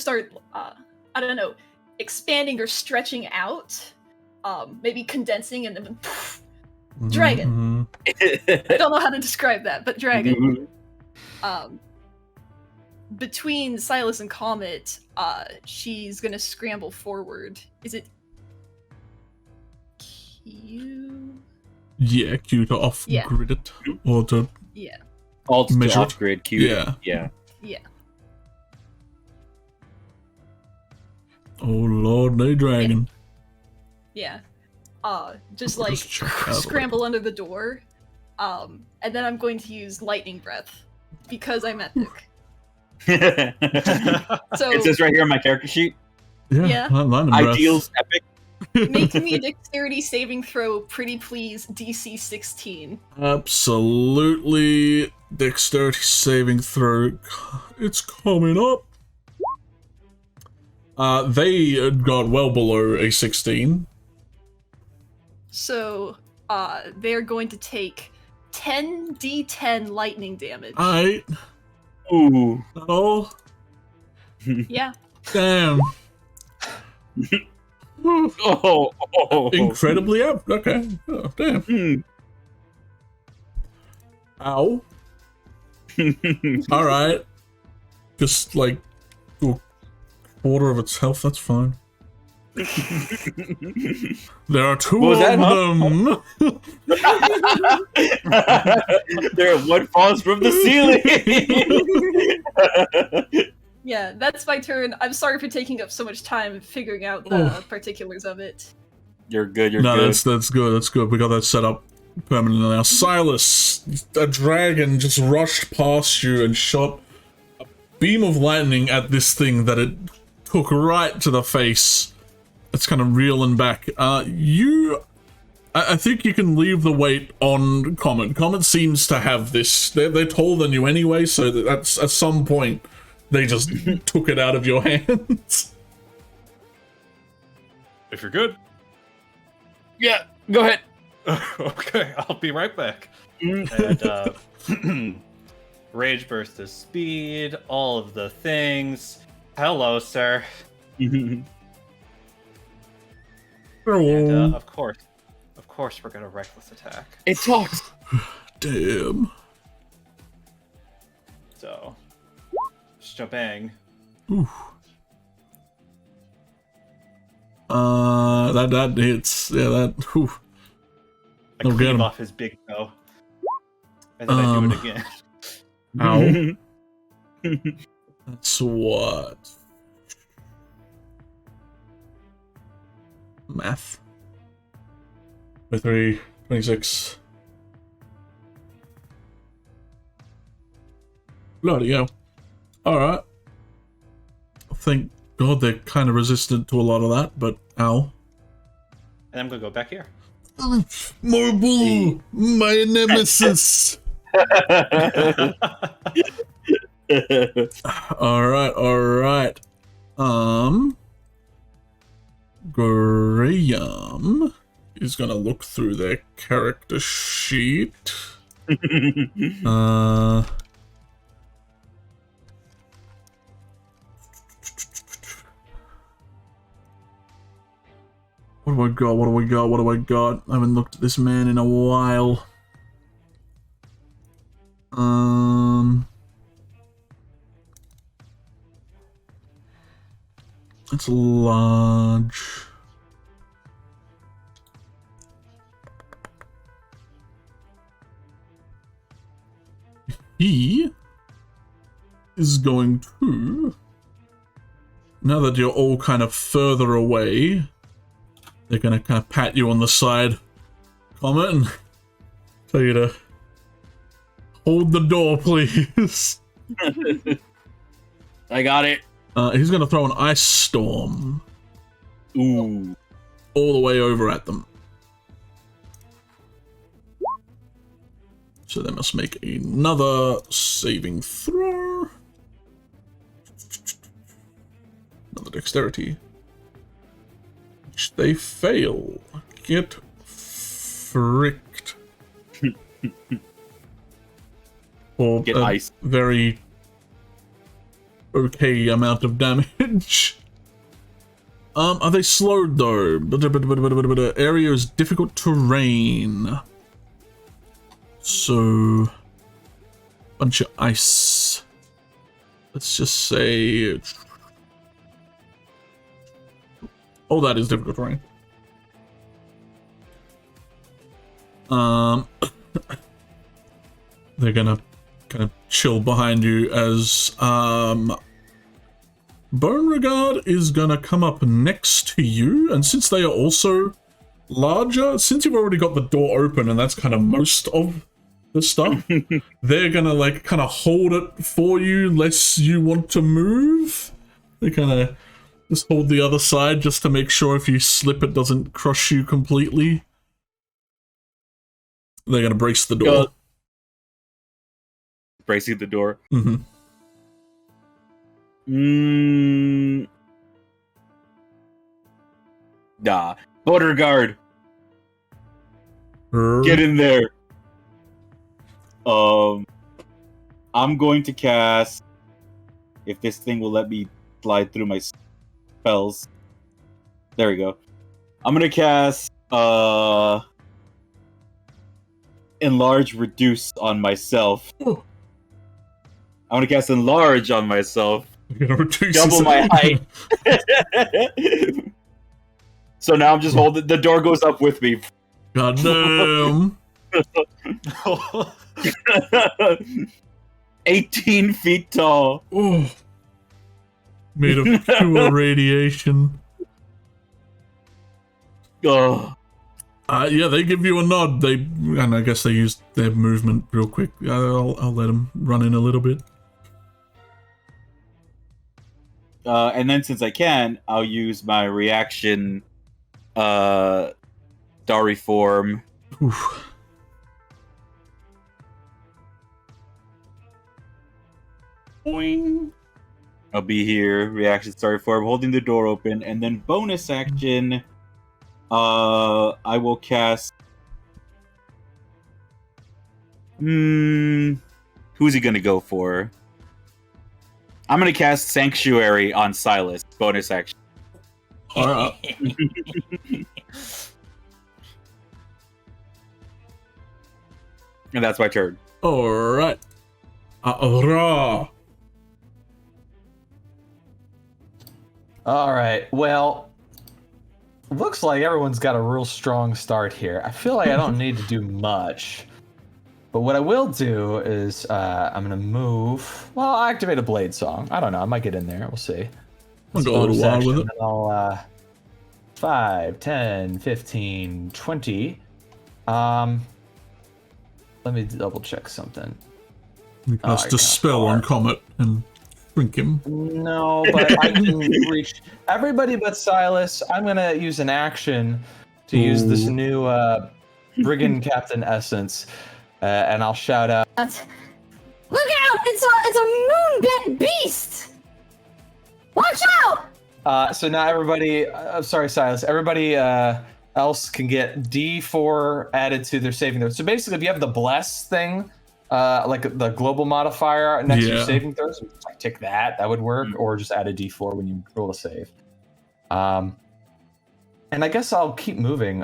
start, I don't know, expanding or stretching out, maybe condensing and then poof, Dragon. I don't know how to describe that, but dragon. Between Silas and Comet, she's gonna scramble forward. Is it Q? Yeah, Q to off-grid it. Or to Alt to measure it. off-grid Q. Yeah. Yeah. Oh lord, no dragon. Yeah. Just Let's like check out the scramble under the door. And then I'm going to use lightning breath because I'm epic. So It says right here on my character sheet. Yeah. Lightning breath. Ideals epic. Make me a dexterity saving throw, pretty please, DC 16. Absolutely. Dexterity saving throw. It's coming up. They got well below a 16. So, they're going to take 10d10 lightning damage. Alright. Ooh. That all? Yeah. Damn. Oh. Incredibly up. Okay. Oh, damn. Ow. Alright. Just like to a quarter of its health, that's fine. There are two What was that, of them. There, one falls from the ceiling. Yeah, that's my turn. I'm sorry for taking up so much time figuring out the particulars of it. You're good. You're No, good. that's good. That's good. We got that set up permanently now. Silas, a dragon just rushed past you and shot a beam of lightning at this thing that it took right to the face. It's kind of reeling back. I think you can leave the weight on Comet. Comet seems to have this. They're taller than you anyway, so that's at some point they just took it out of your hands. If you're good. Yeah, go ahead. Okay, I'll be right back. And Rage Burst of Speed, all of the things. Hello, sir. And of course, we're gonna Reckless Attack. It talks. Damn. So, shabang. Ooh. That hits. Yeah, that. Whew. I Oh, get cleave him. off his big toe. And then I do it again. Ow. That's what? Math. 23, 26. Bloody hell. Alright. Thank God they're kind of resistant to a lot of that, but ow. And I'm gonna go back here. Marble! My nemesis! Alright. Graham is gonna look through their character sheet. What do I got? I haven't looked at this man in a while. It's large. He is going to, now that you're all kind of further away, they're gonna kind of pat you on the side, Comet, and tell you to hold the door, please. I got it. He's gonna throw an ice storm. Ooh. All the way over at them. So they must make another saving throw. Another dexterity. Which they fail. Get fricked. Or Get a ice. very okay amount of damage. Are they slowed though? Area is difficult terrain. So, bunch of ice. Let's just say... Oh, that is difficult terrain. They're gonna kind of chill behind you as Beauregard is gonna come up next to you, and since they are also larger, since you've already got the door open and that's kind of most of the stuff, they're gonna like kind of hold it for you lest you want to move. They kind of just hold the other side just to make sure if you slip it doesn't crush you completely. They're gonna brace the door. Bracing the door. Nah. Border guard. Get in there. I'm going to cast, if this thing will let me slide through my spells. There we go. I'm gonna cast Enlarge Reduce on myself. Oh. I'm gonna cast Enlarge on myself. You're gonna reduce Double my height. So now I'm just holding. The door goes up with me. God damn. 18 feet tall. Oh. Made of pure radiation. Oh. Yeah, they give you a nod. And I guess they used their movement real quick. I'll let them run in a little bit. And then since I can, I'll use my reaction Dari form. Oof. Boing. I'll be here, reaction Dari form, holding the door open, and then bonus action, I will cast... who's he gonna go for? I'm gonna cast Sanctuary on Silas. Bonus action. Alright. And that's my turn. Alright. Raw. All right. Well, looks like everyone's got a real strong start here. I feel like I don't need to do much. But what I will do is I'm going to move. Well, I'll activate a Blade Song. I don't know. I might get in there. We'll see. I'll go a little wild with it. I'll 5, 10, 15, 20. Let me double check something. You cast a spell on Comet and shrink him. No, but I can reach everybody but Silas. I'm going to use an action to use this new Brigand Captain Essence. And I'll shout out. Look out! It's a moonbent beast! Watch out! So now everybody, I'm sorry, Silas. Everybody else can get D4 added to their saving throws. So basically, if you have the bless thing, like the global modifier next to your saving throws, like tick that would work, or just add a D4 when you roll a save. And I guess I'll keep moving.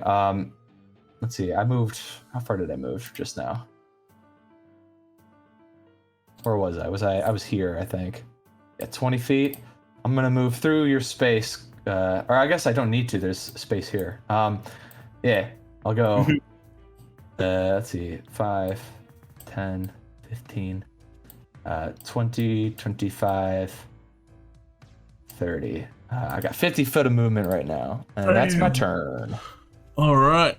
Let's see. I moved. How far did I move just now? Where was I? I was here, I think. Yeah, 20 feet. I'm gonna move through your space. Or I guess I don't need to. There's space here. Yeah, I'll go. Let's see. 5, 10, 15, 20, 25, 30. I got 50 foot of movement right now, and that's my turn. All right.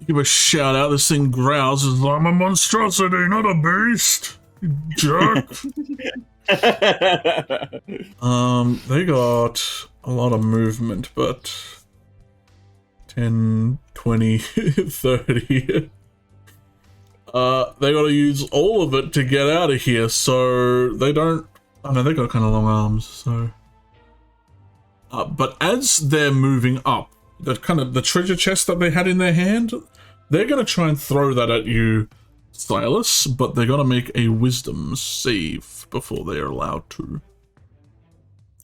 Give a shout out. This thing growls. Says, I'm a monstrosity, not a beast. You jerk. They got a lot of movement, but 10, 20, 30. They gotta use all of it to get out of here, so they don't... I know they got kind of long arms, so... but as they're moving up, the treasure chest that they had in their hand, they're gonna try and throw that at you, Silas, but they're gonna make a wisdom save before they are allowed to.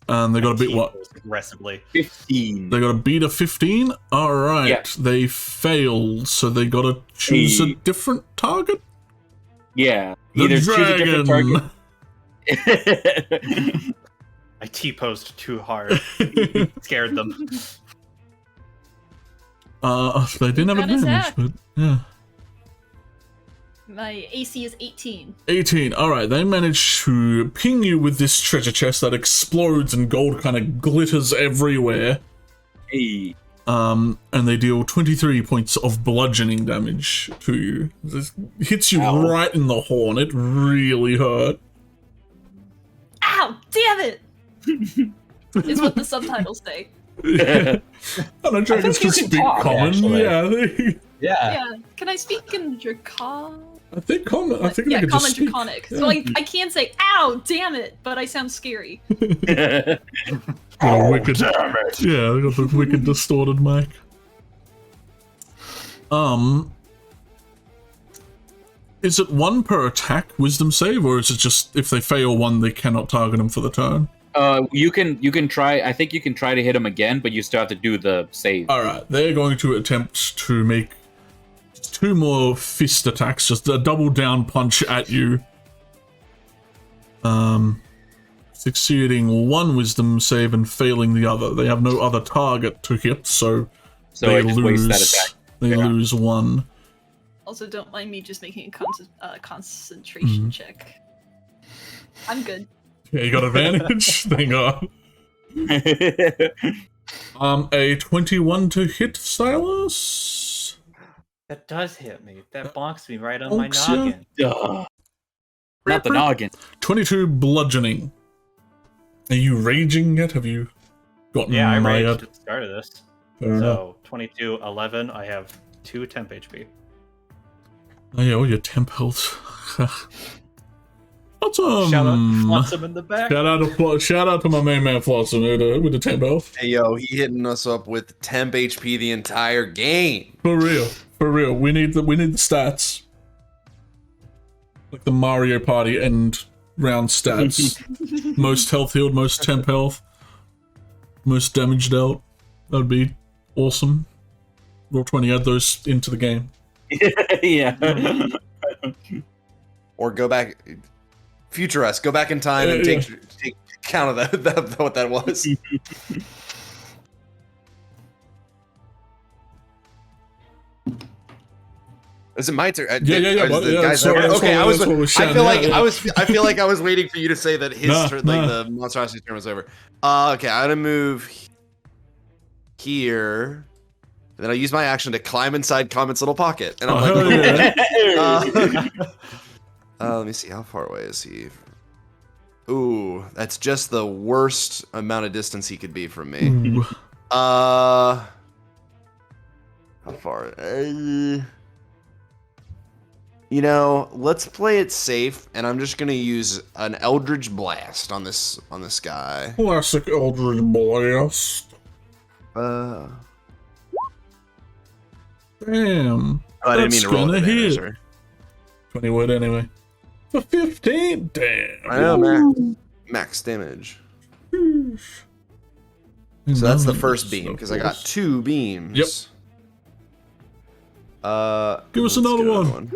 And they got a bit what? Aggressively. 15. They got a beat of 15? Alright, Yeah. they failed, so they gotta choose a different target? Yeah. The Either choose a different dragon! target. I T-posed too hard. Scared them. They didn't have That is advantage, that. but yeah. My AC is 18. 18. Alright, they managed to ping you with this treasure chest that explodes and gold kind of glitters everywhere. Hey. And they deal 23 points of bludgeoning damage to you. This hits you Ow. right in the horn. It really hurt. Ow! Damn it! Is what the subtitles say. I don't know, dragons you can can speak talk, common. actually. Yeah, Yeah. Yeah. Can I speak in Dracon? I think common. I think they Yeah, can common just speak. Draconic. Yeah. So I can't say "ow, damn it," but I sound scary. Got a wicked, Damn it. yeah, they got the wicked distorted mic. Is it one per attack wisdom save, or is it just if they fail one, they cannot target them for the turn? You can try. I think you can try to hit him again, but you still have to do the save. All right, they're going to attempt to make 2 more fist attacks, just a double down punch at you. Succeeding one wisdom save and failing the other. They have no other target to hit, so So they I just lose. waste that attack. They Yeah. lose 1. Also, don't mind me just making a concentration check. I'm good. Yeah, you got advantage. Thank God. A 21 to hit, Silas. That does hit me. That bonks me right on my Bonks ya? noggin. Ugh. Not the noggin. 22 bludgeoning. Are you raging yet? Have you gotten Yeah, I mired? raged at the start of this. Fair enough. So 22, 11. I have 2 temp HP. Oh yeah, all your temp health. Flotsam! Shout out Flotsam in the back. Shout out to my main man Flotsam with the temp health. Hey yo, he hitting us up with temp HP the entire game. For real. We need the stats. Like the Mario Party end round stats. Most health healed, most temp health, most damage dealt. That'd be awesome. Roll20, add those into the game. Yeah. Or go back, future us, go back in time and Yeah. take account of that what that was. Is it my turn? Yeah. Is the Yeah, guy's sorry, turn? that's Okay, what was I shouting feel out, like yeah. I feel like I was waiting for you to say that his Nah, turn, like nah. the monstrosity turn was over. Okay, I'm gonna move here. And then I use my action to climb inside Comet's little pocket, and I'm like, hell yeah. let me see, how far away is he? Ooh, that's just the worst amount of distance he could be from me. Ooh. How far? You know, let's play it safe, and I'm just gonna use an Eldritch Blast on this guy. Classic Eldritch Blast. Damn. Oh, I didn't mean That's to roll gonna it. hit. Sorry. 20 wood anyway. For 15? Damn. I know, max damage. So that's the first beam because I got 2 beams. Yep. Give us let's another get one.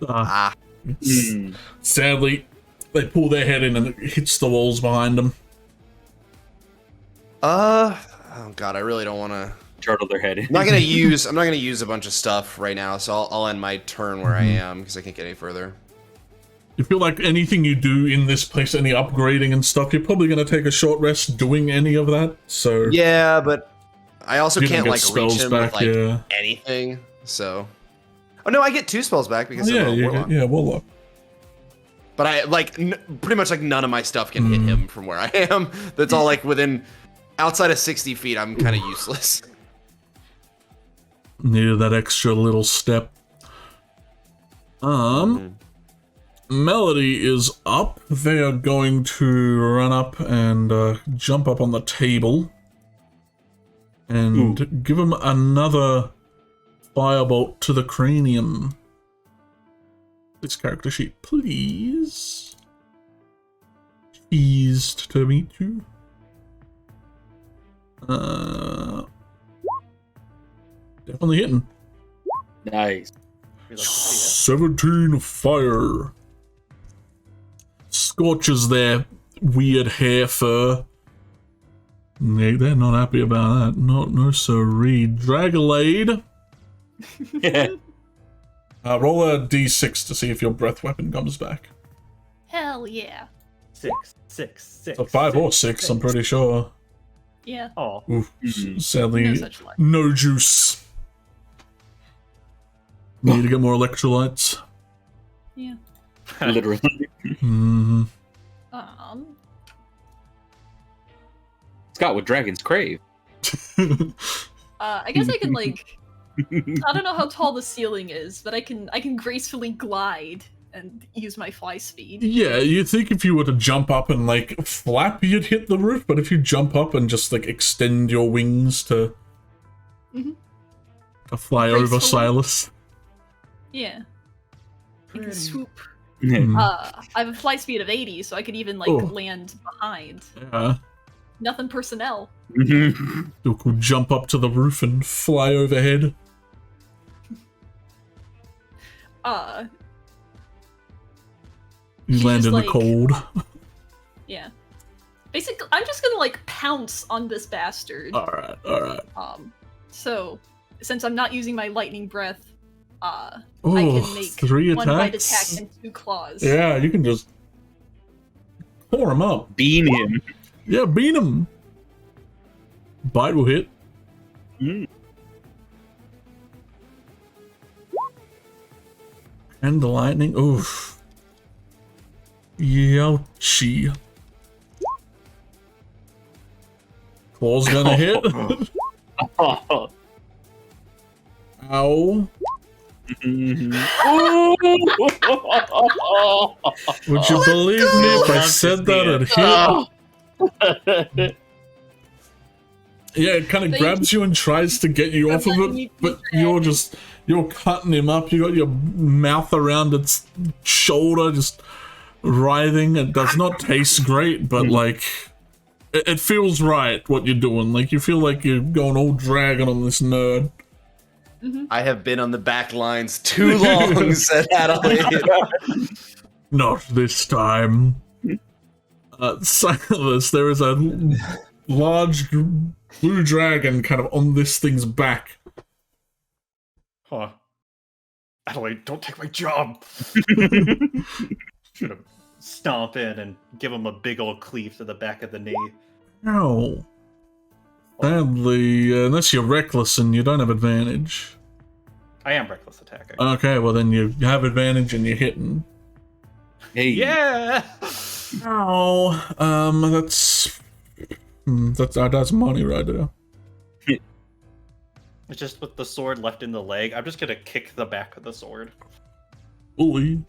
Ah. Mm. Sadly, they pull their head in and it hits the walls behind them. Oh god, I really don't want to. Turtle their head in. I'm not gonna use a bunch of stuff right now, so I'll end my turn where I am because I can't get any further. You feel like anything you do in this place, any upgrading and stuff, you're probably going to take a short rest doing any of that. So Yeah, but I also you can't get like reach him with like yeah. anything. So, oh no, I get 2 spells back because Yeah, of a you warlock. get, yeah, warlock. But I like pretty much like none of my stuff can hit him from where I am. That's all like within outside of 60 feet. I'm kind of useless. Needed that extra little step. Melody is up. They are going to run up and jump up on the table and give him another firebolt to the cranium. This character sheet, please. Pleased to meet you. Definitely hitting. Nice. We like to see 17 fire. Scorches their weird hair fur. They're not happy about that. No siree. Dragalade. Roll a d6 to see if your breath weapon comes back. Hell yeah. it. 6. A 5 or 6, I'm pretty sure. Yeah. Oh, Oof, sadly, No such luck. no juice. Need to get more electrolytes. Yeah. Literally. Mhm. Scott, what dragons crave? I guess I can like I don't know how tall the ceiling is, but I can gracefully glide and use my fly speed. Yeah, you'd think if you were to jump up and like flap, you'd hit the roof, but if you jump up and just like extend your wings to fly over Gracefully. Silas. Yeah. I can swoop. Hmm. I have a fly speed of 80, so I could even like Oh. land behind. Yeah. Nothing personnel. You could jump up to the roof and fly overhead. You She's land just in the like- cold. Yeah. Basically, I'm just gonna like pounce on this bastard. Alright. So since I'm not using my lightning breath, I Oh, can make 3 one bite attacks? attack and 2 claws. Yeah, you can just pour him up. Bean him. Yeah, beat him. Bite will hit. And the lightning. Oof. Youchie. Claw's gonna hit. Ow. Would you believe me if I said that it hit? Yeah, it kind of Thank grabs you and tries to get you off of letting it, you but do you're cutting him up. You got your mouth around its shoulder, just writhing. It does not taste great, but like it feels right what you're doing. Like you feel like you're going all dragon on this nerd. I have been on the back lines too long, said Adelaide. Not this time. Silas, there is a large blue dragon kind of on this thing's back. huh. Adelaide, don't take my job. Should have stomp in and give him a big old cleave to the back of the knee. Ow. Sadly, unless you're reckless and you don't have advantage. I am reckless attacking. Okay, well then you have advantage and you're hitting. Hey. Yeah. Ow. That's money right there. It's just with the sword left in the leg. I'm just gonna kick the back of the sword. Bully.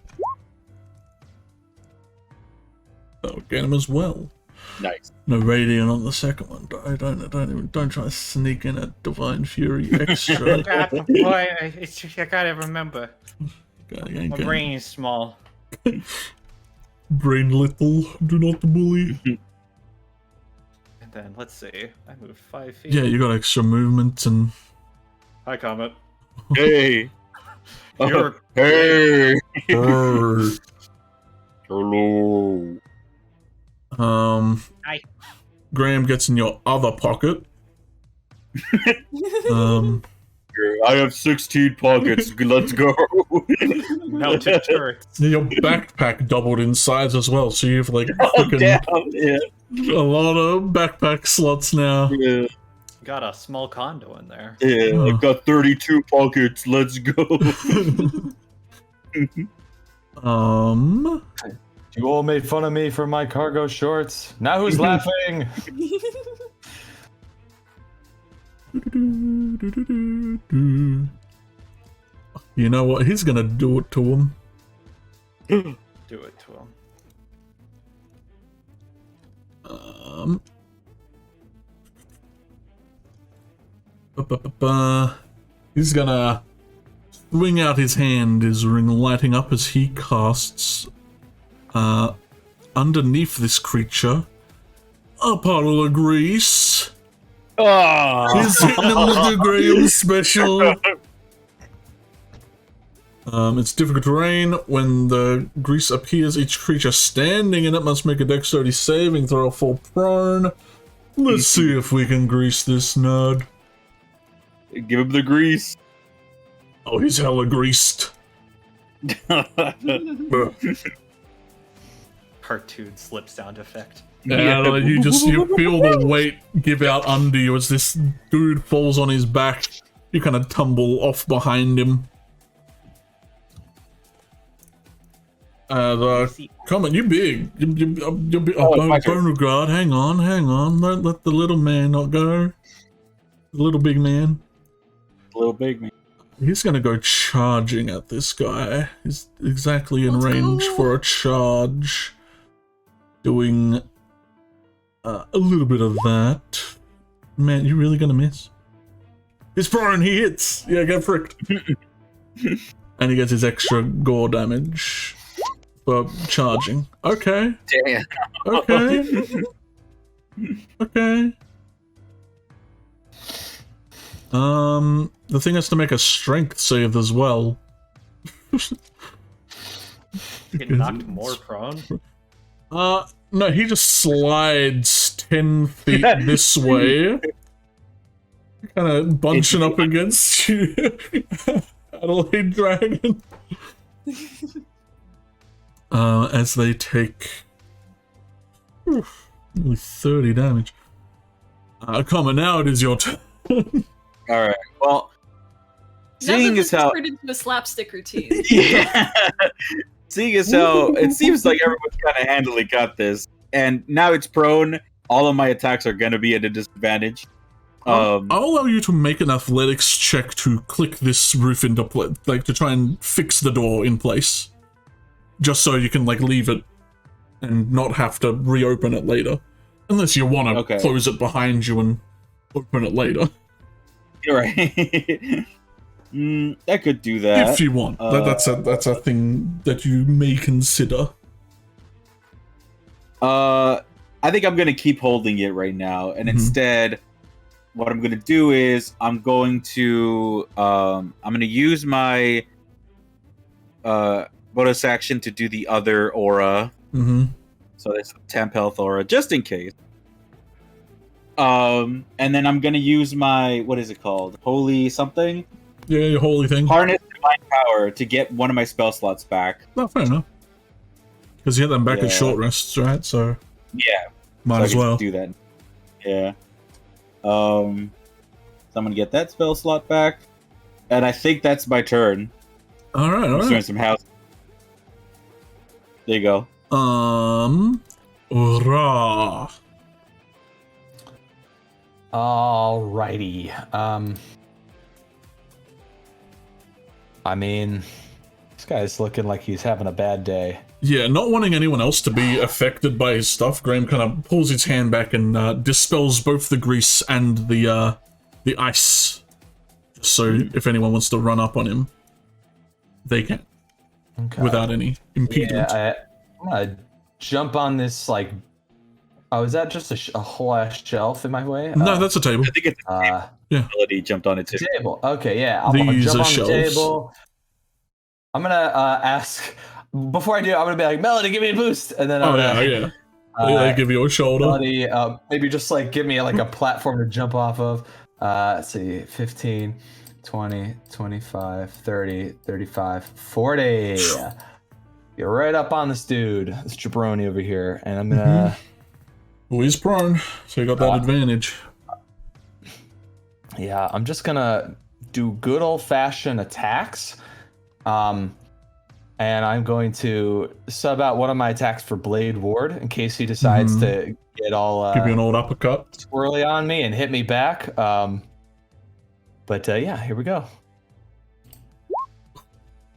Oh, get him as well. Nice. No radiant on the second one. Don't try to sneak in a divine fury extra. Boy, I gotta remember. Okay, My brain is small. Brain little. Do not bully. And then let's see. I moved 5 feet. Yeah, you got extra movement and. Hi, Comet. Hey. You're Hey. Brrr. Hello. Hi. Graham gets in your other pocket. I have 16 pockets. Let's go. Mounted turrets. Your backpack doubled in size as well, so you have like Oh, freaking damn. Yeah. a lot of backpack slots now. Yeah. Got a small condo in there. Yeah. Oh. I've got 32 pockets. Let's go. You all made fun of me for my cargo shorts. Now who's laughing? You know what? He's gonna do it to him. Do it to him. He's gonna swing out his hand, his ring lighting up as he casts underneath this creature a puddle of grease. Oh, He's hitting him with the Graham special. It's difficult terrain. When the grease appears, each creature standing in it must make a dexterity saving throw or fall prone. Let's see if we can grease this nerd. give him the grease. Oh, he's hella greased. Cartoon slip sound effect. Yeah, you feel the weight give out under you as this dude falls on his back. You kind of tumble off behind him. Come on, you big. You're big. Beauregard, hang on. Let the little man not go. The little big man. Little big man. He's gonna go charging at this guy. He's exactly in range for a charge. Doing a little bit of that. Man, you really gonna miss? He's prone, he hits! Yeah, get fricked. And he gets his extra gore damage for charging. Okay. Damn. Okay. Okay. The thing has to make a strength save as well. Get knocked more prone. No, he just slides 10 feet this way. Kind of bunching up against you. Adelaide Dragon. As they take nearly 30 damage. Common, now it is your turn. Alright, well, Now seeing that as this how... turned into a slapstick routine. Yeah. Seeing as how it seems like everyone's kind of handily got this, and now it's prone, all of my attacks are going to be at a disadvantage. I'll allow you to make an athletics check to click this roof into place, like to try and fix the door in place. Just so you can like leave it and not have to reopen it later. Unless you want to close it behind you and open it later. You're right. I could do that. If you want. That's a thing that you may consider. I think I'm going to keep holding it right now, and instead... what I'm gonna do is I'm going to use my bonus action to do the other aura. So that's the temp health aura, just in case. And then I'm gonna use my, what is it called? Holy something? Yeah, your holy thing. Harness Divine Power to get one of my spell slots back. Not fair enough. Because you get them back at short rests, right? So yeah, might so as well do that. Yeah. So I'm gonna get that spell slot back, and I think that's my turn. All right. I'm doing some house. There you go. Rah. Alrighty. I mean, this guy's looking like he's having a bad day. Yeah, not wanting anyone else to be affected by his stuff, Graham kind of pulls his hand back and dispels both the grease and the ice. So if anyone wants to run up on him, they can. Okay. Without any impediment. Yeah, I'm gonna jump on this, like... Oh, is that just a whole ass shelf in my way? No, that's a table. I think it's a table. Yeah. Melody jumped on it too. Table. Okay, yeah. I'm gonna jump on the table. I'm gonna ask... Before I do, I'm gonna be like, Melody, give me a boost, and then they give you a shoulder. Melody, maybe just like give me like a platform to jump off of. Let's see, 15, 20, 25, 30, 35, 40. You're right up on this dude, this jabroni over here, and I'm gonna. Well, he's prone, so you got that advantage. Yeah, I'm just gonna do good old-fashioned attacks. And I'm going to sub out one of my attacks for Blade Ward in case he decides to get all give you an old uppercut, swirly on me and hit me back. But yeah, here we go.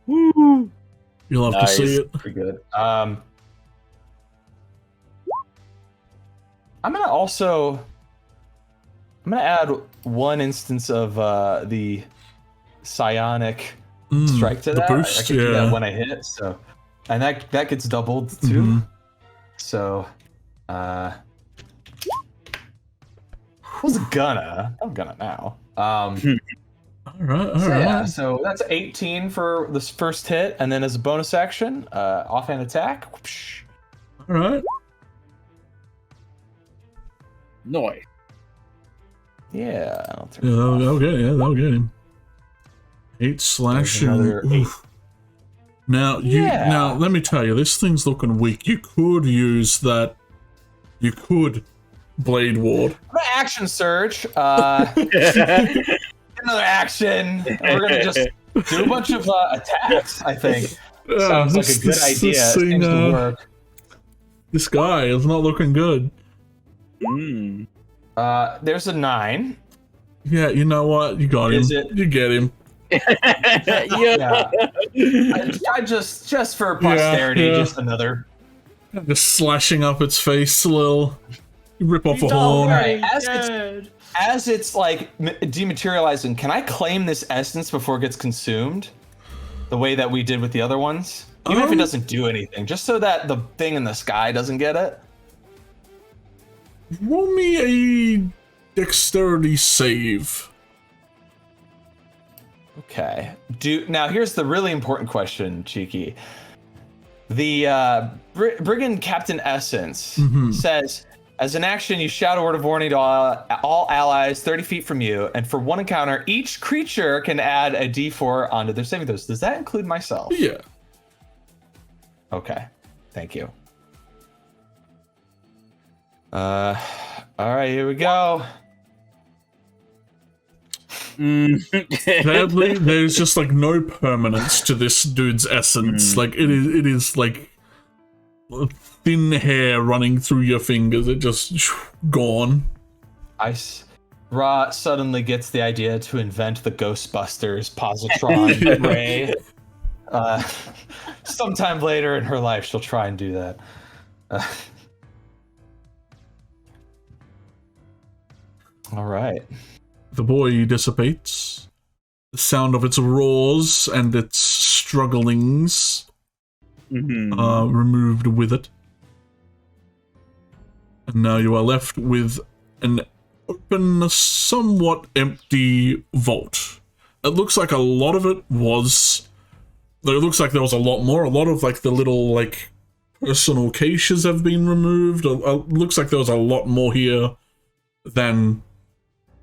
Woo! You'll have to see it. Pretty good. I'm gonna add one instance of the psionic strike to that. Boost, I can do that when I hit, so and that gets doubled too. So was gonna. I'm gonna now. All right. Yeah, so that's 18 for this first hit, and then as a bonus action, offhand attack. Whoosh. All right. Noise. Yeah, I'll take Yeah, that'll get him. 8 slashing. another 8. Now now let me tell you, this thing's looking weak. You could use that. You could blade ward. I'm gonna action surge. Another action. And we're gonna just do a bunch of attacks. I think sounds like a good idea. Seems to work. This guy is not looking good. There's a 9. Yeah, you know what? You got him. Is it? You get him. Yeah. I just for posterity, Yeah. just another. Just slashing up its face a little. You rip off a horn. Right. As it's like dematerializing, can I claim this essence before it gets consumed? The way that we did with the other ones? Even if it doesn't do anything, just so that the thing in the sky doesn't get it? Roll me a dexterity save. Okay. Now here's the really important question, Cheeki. The Brigand Captain Essence says, as an action, you shout a word of warning to all allies 30 feet from you, and for one encounter, each creature can add a d4 onto their saving throws. Does that include myself? Yeah. Okay. Thank you. All right, here we go. Sadly, there's just like no permanence to this dude's essence. Like it is like thin hair running through your fingers. It just gone. Ra suddenly gets the idea to invent the Ghostbusters positron ray. Sometime later in her life, she'll try and do that. All right. The boy dissipates. The sound of its roars and its strugglings are removed with it. And now you are left with an open, somewhat empty vault. It looks like a lot of it was... It looks like there was a lot more. A lot of like the little like personal caches have been removed. It looks like there was a lot more here than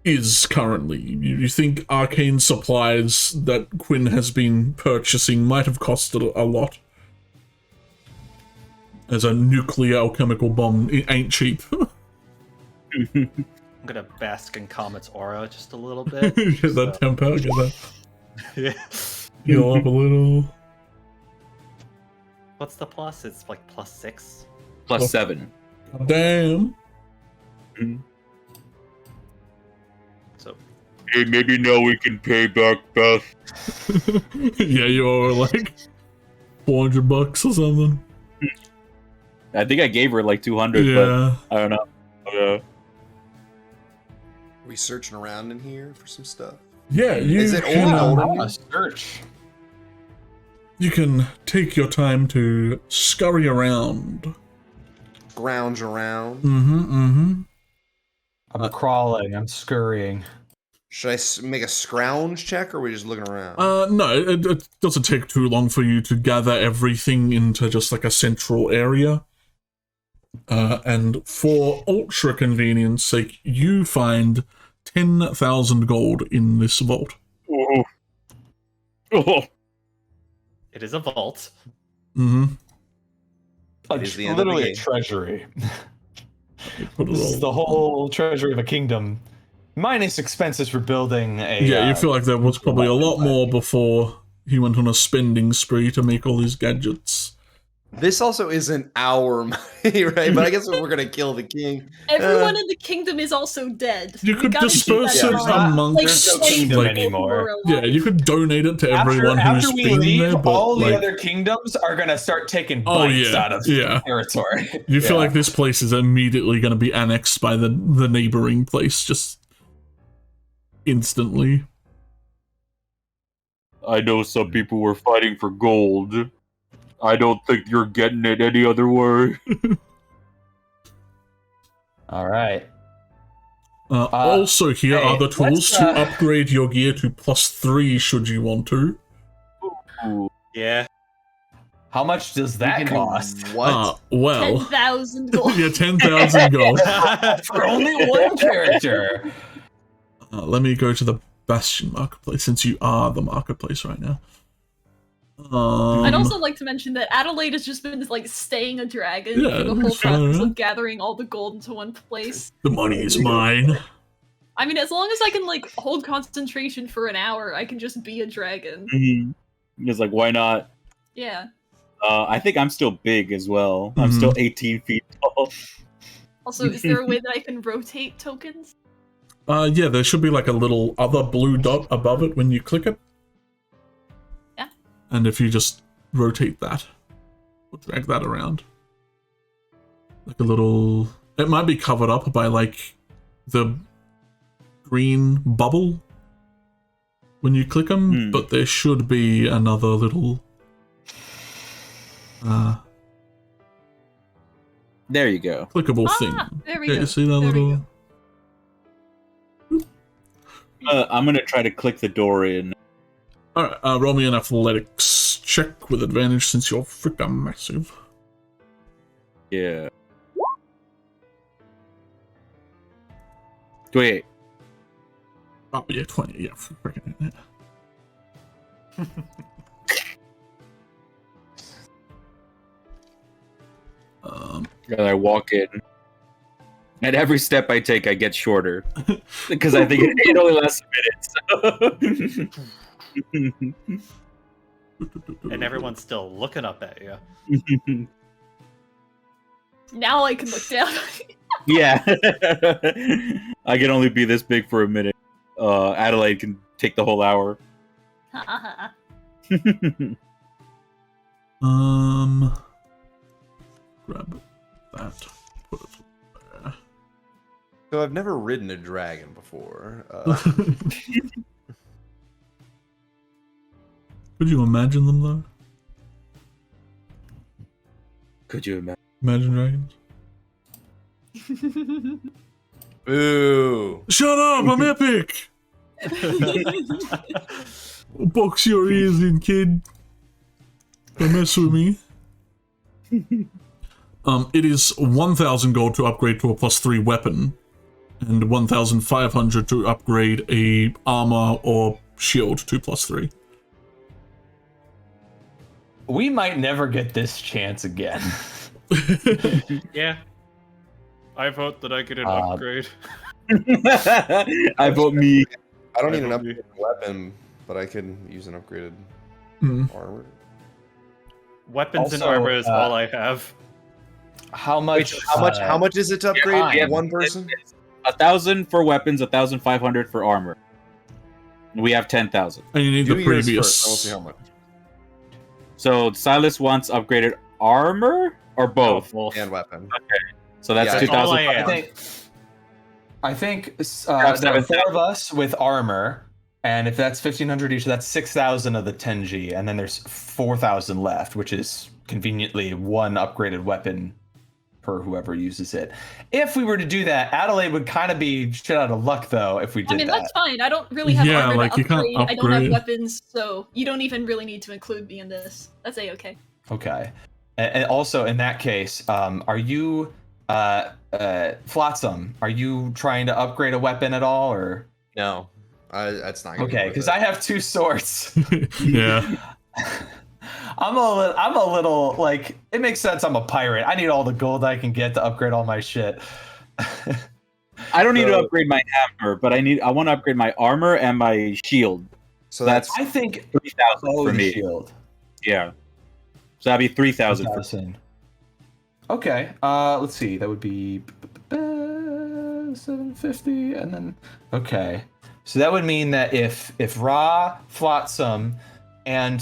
is currently. You think arcane supplies that Quinn has been purchasing might have costed a lot. As a nuclear alchemical bomb, it ain't cheap. I'm gonna bask in Comet's aura just a little bit. Get that temper, get that Yeah. heal up a little. What's the plus? It's like +6. +7. Damn. So Hey, maybe now we can pay back Beth. Yeah, you owe her like $400 or something. I think I gave her like 200, Yeah. but I don't know. Are we searching around in here for some stuff? Yeah, you Is it can, only I golden? want to search. you can take your time to scurry around. Scrounge around. Mm-hmm. I'm crawling. I'm scurrying. Should I make a scrounge check, or are we just looking around? No, it doesn't take too long for you to gather everything into just like a central area. And for ultra convenience sake, you find 10,000 gold in this vault. Oh. it is a vault. Mm-hmm. It is the end of the Literally a game. treasury. Put it This is all- the whole treasury of a kingdom. Minus expenses for building a... Yeah, you feel like there was probably a lot more before he went on a spending spree to make all these gadgets. This also isn't our money, right? But I guess if we're gonna kill the king, Everyone in the kingdom is also dead. You We could gotta keep disperse that it in mind. amongst There's no kingdom like, anymore. yeah, you could donate it to everyone after who's we been leave, there, but all like, the other kingdoms are going to start taking Oh, bites yeah, out of yeah. territory. you feel Yeah. like this place is immediately going to be annexed by the neighboring place, just instantly. I know some people were fighting for gold. I don't think you're getting it any other way. All right. Also, here hey, are the tools let's, to upgrade your gear to +3 should you want to. Ooh. Yeah. How much does We that can do cost? what? Well, 10,000 gold. yeah, 10,000 gold. For only one character. Let me go to the Bastion Marketplace, since you are the marketplace right now. I'd also like to mention that Adelaide has just been like staying a dragon Yeah, for the whole sure. process of gathering all the gold into one place. The money is mine. I mean, as long as I can like hold concentration for an hour, I can just be a dragon. It's like, why not? Yeah. I think I'm still big as well. I'm still 18 feet tall. Also, is there a way that I can rotate tokens? Yeah, there should be like a little other blue dot above it when you click it. Yeah. And if you just rotate that, or drag that around. Like a little... It might be covered up by like the green bubble when you click them, but there should be another little... There you go. clickable thing. There we Yeah, go. you see that There we little... I'm gonna try to click the door in. Alright, roll me an athletics check with advantage since you're freaking massive. Yeah. 28. Oh, yeah, 20, yeah, freaking it. And I walk in. And every step I take, I get shorter. Because I think it only lasts a minute. So. And everyone's still looking up at you. Now I can look down. Yeah. I can only be this big for a minute. Adelaide can take the whole hour. Grab that. Put it there. So I've never ridden a dragon before. Could you imagine them though? Could you imagine? Imagine dragons? Boo! Shut up! I'm epic! Box your ears in, kid. Don't mess with me. It is 1,000 gold to upgrade to a +3 weapon, and 1,500 to upgrade a armor or shield to +3. We might never get this chance again. Yeah. I vote that I get an upgrade. I vote me. I don't need an upgraded weapon, but I can use an upgraded armor. Weapons and Also, armor is all I have. How much? How much is it to upgrade fine. one person? 1,000 for weapons, 1,500 for armor. We have 10,000. And you need Do the yours previous. first, I will see how much. So Silas wants upgraded armor or both? And weapon. So that's Yeah, 2,000. all I am. I think there Perhaps are 7,000. 4 of us with armor, and if that's 1,500 each, that's 6,000 of the 10G, and then there's 4,000 left, which is conveniently one upgraded weapon per whoever uses it. If we were to do that, Adelaide would kind of be shit out of luck, though, if we did I mean, that. that's fine. I don't really have Yeah, armor like, to you can't upgrade. I don't have upgrade. weapons, so you don't even really need to include me in this. That's a-okay. Okay. And also, in that case, are you, Flotsam, are you trying to upgrade a weapon at all, or? No, that's not gonna be Okay, worth because it. I have 2 swords. Yeah. I'm a little, like, it makes sense I'm a pirate. I need all the gold I can get to upgrade all my shit. I don't need to upgrade my hammer, but I want to upgrade my armor and my shield. So that's I think 3,000 for me. shield. Yeah. So that'd be 3,000 for 1,000. Okay, let's see. That would be 750, and then okay. So that would mean that if Ra, Flotsam, and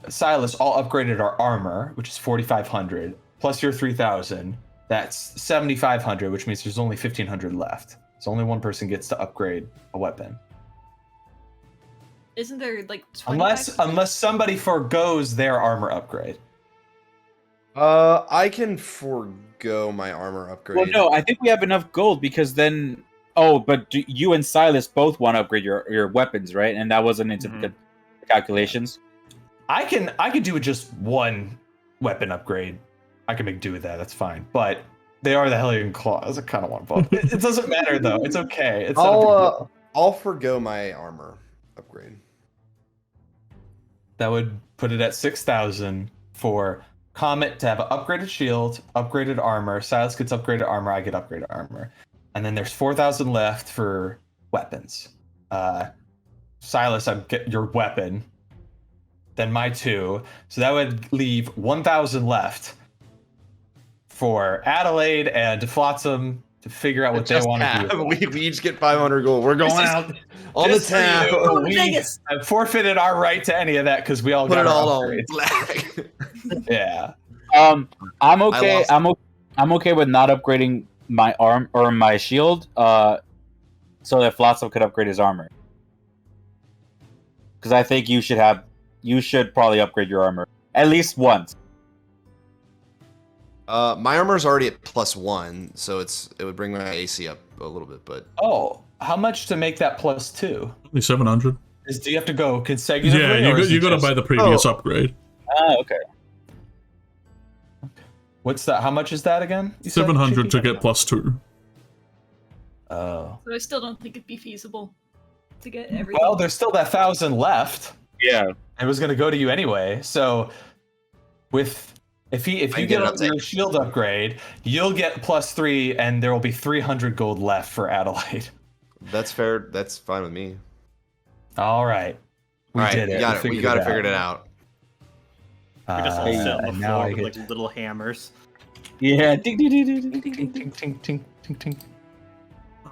Silas all upgraded our armor, which is 4,500, plus your 3,000, that's 7,500, which means there's only 1,500 left. So only one person gets to upgrade a weapon. Isn't there like 25? Unless somebody forgoes their armor upgrade. I can forego my armor upgrade. Well, no, I think we have enough gold because then Oh, but you and Silas both want to upgrade your weapons, right? And that wasn't into the calculations. I can do just one weapon upgrade. I can make do with that. That's fine. But they are the Hellion Claws. I kind of want both. It doesn't matter though. It's okay. It's not a big deal. I'll forgo my armor upgrade. That would put it at 6,000 for Comet to have an upgraded shield, upgraded armor. Silas gets upgraded armor. I get upgraded armor. And then there's 4,000 left for weapons. Silas, I get your weapon. Then my 2. So that would leave 1,000 left for Adelaide and Flotsam to figure out what they want to do. We each get 500 gold. We're going out on the tab. We have forfeited our right to any of that because we all Put got it all on black. Yeah. I'm okay. I'm okay with not upgrading my arm or my shield, so that Flotsam could upgrade his armor. Because I think you should probably upgrade your armor at least once. My armor's already at +1, so it would bring my AC up a little bit, but Oh, how much to make that +2? Only 700. Do you have to go consecutively? Yeah, you got to buy the previous upgrade. Oh, okay. What's that? How much is that again? You said, 700 to Cheeki? get +2. Oh. But I still don't think it'd be feasible to get everything. Well, there's still that 1,000 left. Yeah. It was going to go to you anyway. So, if you get your shield upgrade, you'll get +3, and there will be 300 gold left for Adelaide. that's fair. That's fine with me. All right, we did it. We got it figured out. We just all sit on the now floor I with get like little hammers. Yeah. Ding, ding, ding, ding, ding, ting, ding, ting, ting, ting, ting, ting.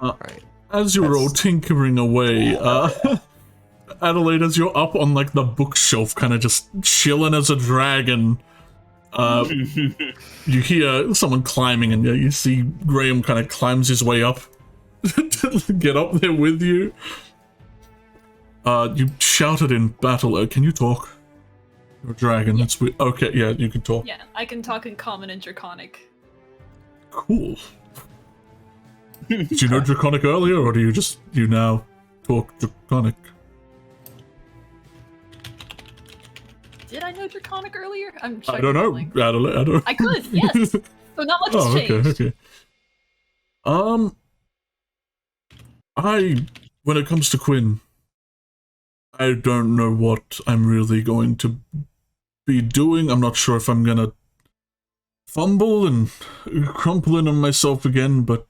Right. As you're all tinkering away, Adelaide, as you're up on like the bookshelf, kind of just chilling as a dragon, you hear someone climbing, and you see Graham kind of climbs his way up to get up there with you. You shouted in battle, can you talk? You're a dragon, that's weird. Okay, yeah, you can talk. Yeah, I can talk in Common and Draconic. Cool. Did you know Draconic earlier, or do you now talk Draconic? Did I know Draconic earlier? I don't know, Adelaide. I could, yes. So not much has changed. Okay. When it comes to Quinn, I don't know what I'm really going to be doing. I'm not sure if I'm gonna fumble and crumple in on myself again, but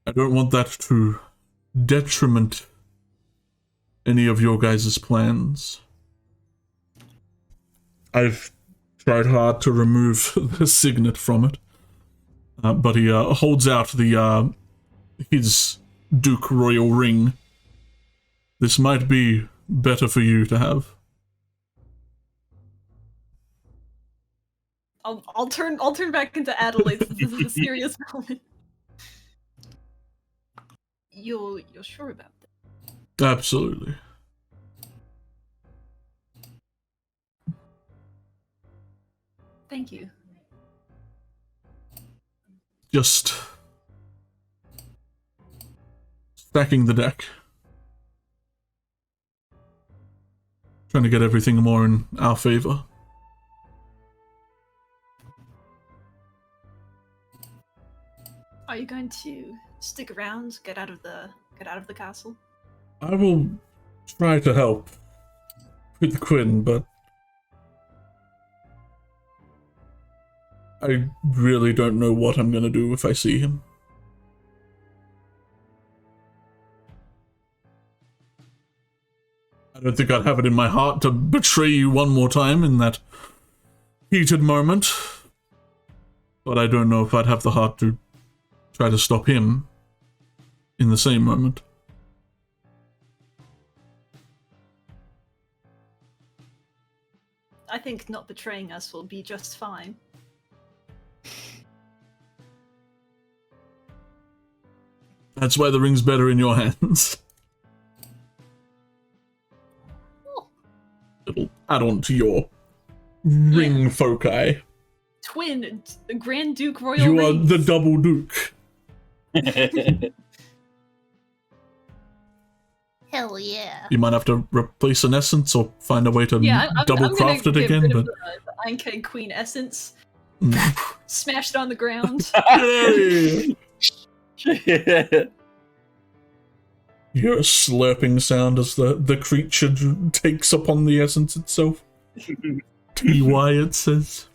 I don't want that to detriment any of your guys' plans. I've tried hard to remove the signet from it, but he holds out his Duke Royal ring. This might be better for you to have. I'll turn back into Adelaide since this is a serious moment. You're sure about that? Absolutely. Thank you. Just stacking the deck. Trying to get everything more in our favor. Are you going to stick around, get out of the castle? I will try to help with Quinn, but I really don't know what I'm gonna do if I see him. I don't think I'd have it in my heart to betray you one more time in that heated moment, but I don't know if I'd have the heart to try to stop him in the same moment. I think not betraying us will be just fine. That's why the ring's better in your hands. It'll add on to your ring foci. Twin, Grand Duke Royal You are rings. the double duke. Hell yeah. You might have to replace an essence or find a way to double craft it again. But The Einkein Queen essence. Mm. Smash it on the ground. Yay! Shit. You hear a slurping sound as the creature takes upon the essence itself. TY, it says.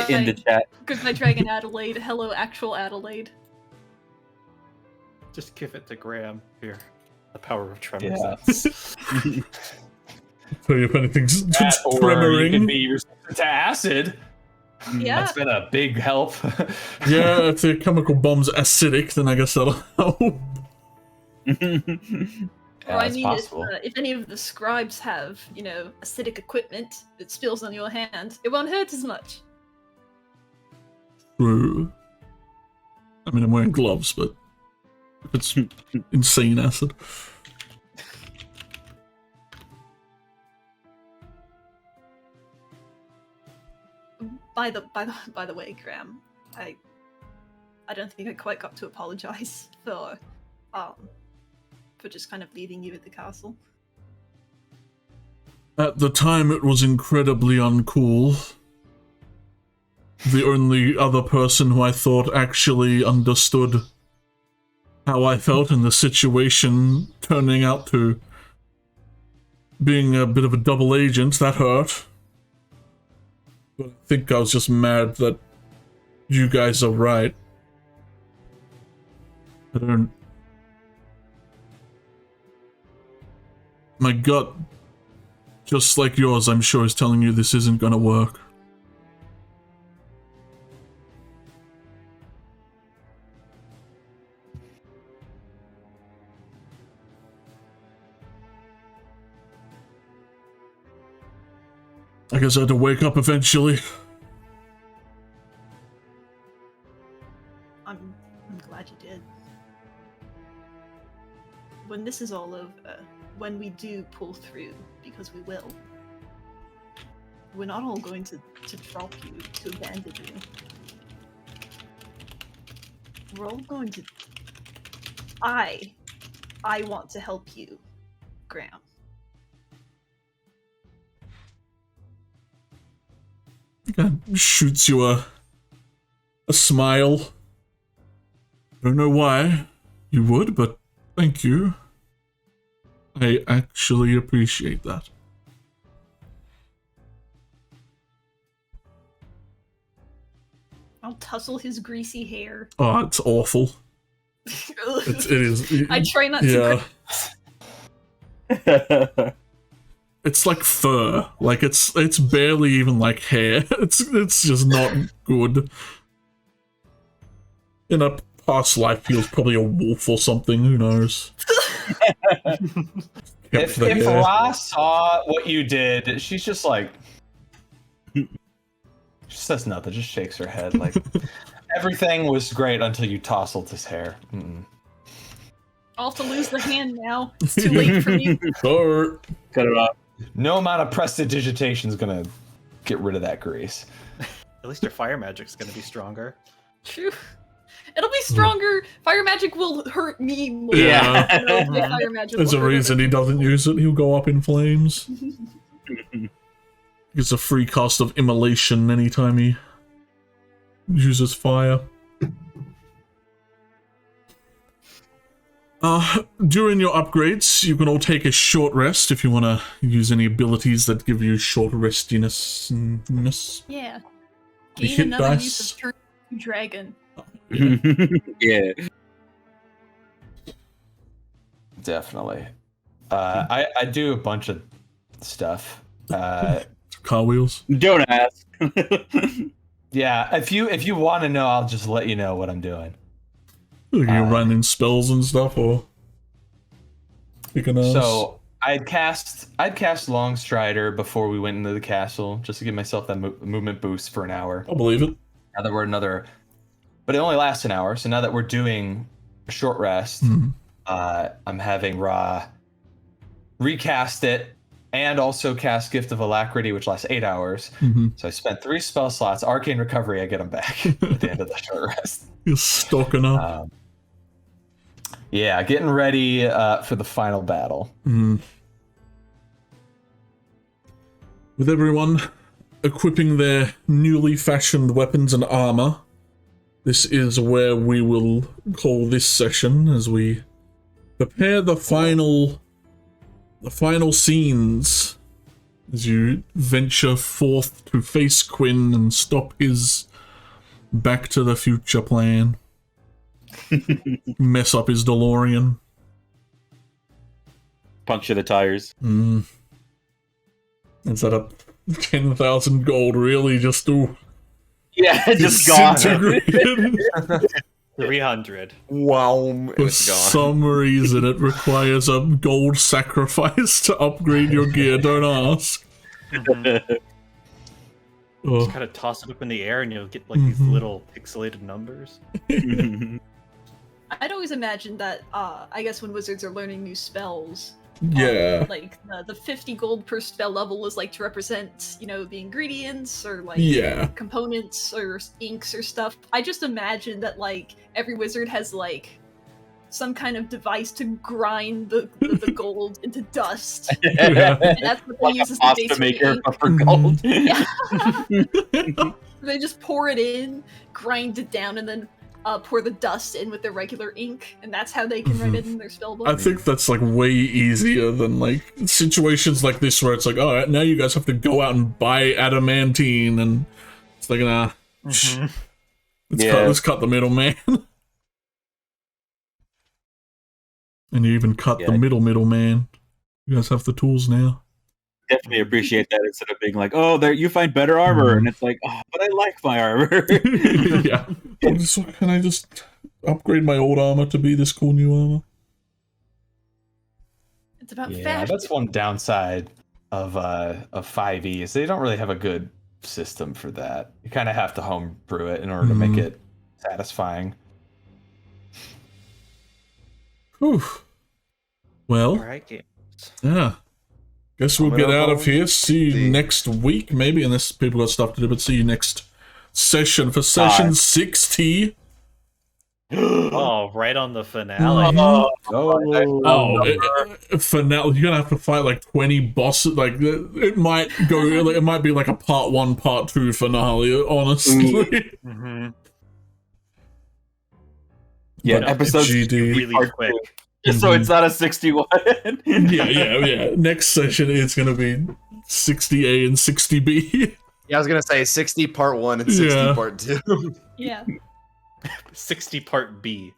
In the chat. Goodbye, Dragon Adelaide. Hello, actual Adelaide. Just give it to Graham. Here. The power of tremor. Yeah. So if anything's That, or you tremoring. can be resistant to acid. Yeah. That's been a big help. Yeah, if the chemical bomb's acidic, then I guess that'll help. Or I it's mean, possible. if any of the scribes have, acidic equipment that spills on your hand, it won't hurt as much. True. I mean, I'm wearing gloves, but if it's insane acid. By the way, Graham, I don't think I quite got to apologize for just kind of leaving you at the castle. At the time, it was incredibly uncool. The only other person who I thought actually understood how I felt in the situation turning out to being a bit of a double agent, that hurt. But I think I was just mad that you guys are right. I don't... My gut, just like yours, I'm sure is telling you this isn't gonna work. I guess I had to wake up eventually. I'm glad you did. When this is all over, when we do pull through, because we will, we're not all going to drop you, to abandon you. We're all going to... I want to help you, Graham. Shoots you a smile. Don't know why you would, but thank you. I actually appreciate that. I'll tussle his greasy hair. Oh, it's awful. It is. I try not to. Yeah. It's like fur. Like it's barely even like hair. It's just not good. In a past life, he was probably a wolf or something. Who knows? If Ra saw what you did, she's just like, she says nothing, just shakes her head like, everything was great until you tousled his hair. Mm-mm. I'll have to lose the hand now. It's too late for me. Or Cut it off. No amount of prestidigitation is gonna get rid of that grease. At least your fire magic's gonna be stronger. True. It'll be stronger. Fire magic will hurt me more. Yeah. Fire magic there's will a hurt reason other he doesn't use it. He'll go up in flames. It's a free cost of immolation anytime he uses fire. During your upgrades, you can all take a short rest if you want to use any abilities that give you short restiness. Yeah. You Gain hit another dice. use of turn dragon. Yeah. Definitely. I do a bunch of stuff. Car wheels. Don't ask. Yeah, if you want to know, I'll just let you know what I'm doing. You run in spells and stuff, or you can. So I'd cast Long Strider before we went into the castle, just to give myself that movement boost for an hour. I'll believe it. Now that we're but it only lasts an hour. So now that we're doing a short rest, I'm having Ra recast it and also cast Gift of Alacrity, which lasts 8 hours. So I spent 3 spell slots. Arcane Recovery, I get them back at the end of the short rest. You're stocking up. Yeah, getting ready for the final battle. With everyone equipping their newly fashioned weapons and armor, this is where we will call this session as we prepare the final scenes as you venture forth to face Quinn and stop his Back to the Future plan. Mess up his DeLorean. Puncture the tires. Instead of 10,000 gold, really just to just gone. disintegrated. 300. Wow, For it's gone. some reason, it requires a gold sacrifice to upgrade your gear. Don't ask. Just kind of toss it up in the air and you'll get like these little pixelated numbers. I'd always imagined that, I guess when wizards are learning new spells, Yeah. like the 50 gold per spell level is like to represent, the ingredients or like components or inks or stuff. I just imagine that like every wizard has like some kind of device to grind the gold into dust. Yeah. And that's what they Like use a as the pasta base maker ink. but for gold. Yeah. They just pour it in, grind it down, and then pour the dust in with their regular ink, and that's how they can write it in their spellbook. I think that's like way easier than like situations like this where it's like, all right, now you guys have to go out and buy adamantine, and it's like, nah, let's cut the middleman. And you even cut the middleman. You guys have the tools now. Definitely appreciate that instead of being like, oh, there you find better armor, and it's like, oh, but I like my armor. Yeah. Can I just upgrade my old armor to be this cool new armor? It's about Yeah, fashion. that's one downside of 5e is they don't really have a good system for that. You kind of have to homebrew it in order to make it satisfying. Whew. Well, Alright, games. yeah. Guess we'll get out of here. See you next week, maybe, unless people got stuff to do, but see you next session for session 60. Oh, right on the finale. Finale. You're gonna have to fight like 20 bosses. Like it might go. It might be like a part 1, part 2 finale. Honestly. Yeah, But episodes GD. Really quick. just so it's not a 61. yeah. Next session it's gonna be 60A and 60B. Yeah, I was gonna say 60 part 1 and 60 part 2. Yeah. 60 part B.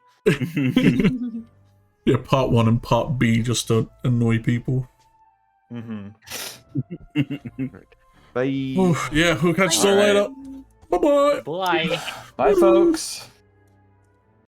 Yeah, part 1 and part B just to annoy people. Bye. Yeah, we'll catch you all later. Bye-bye. Bye. Bye, folks.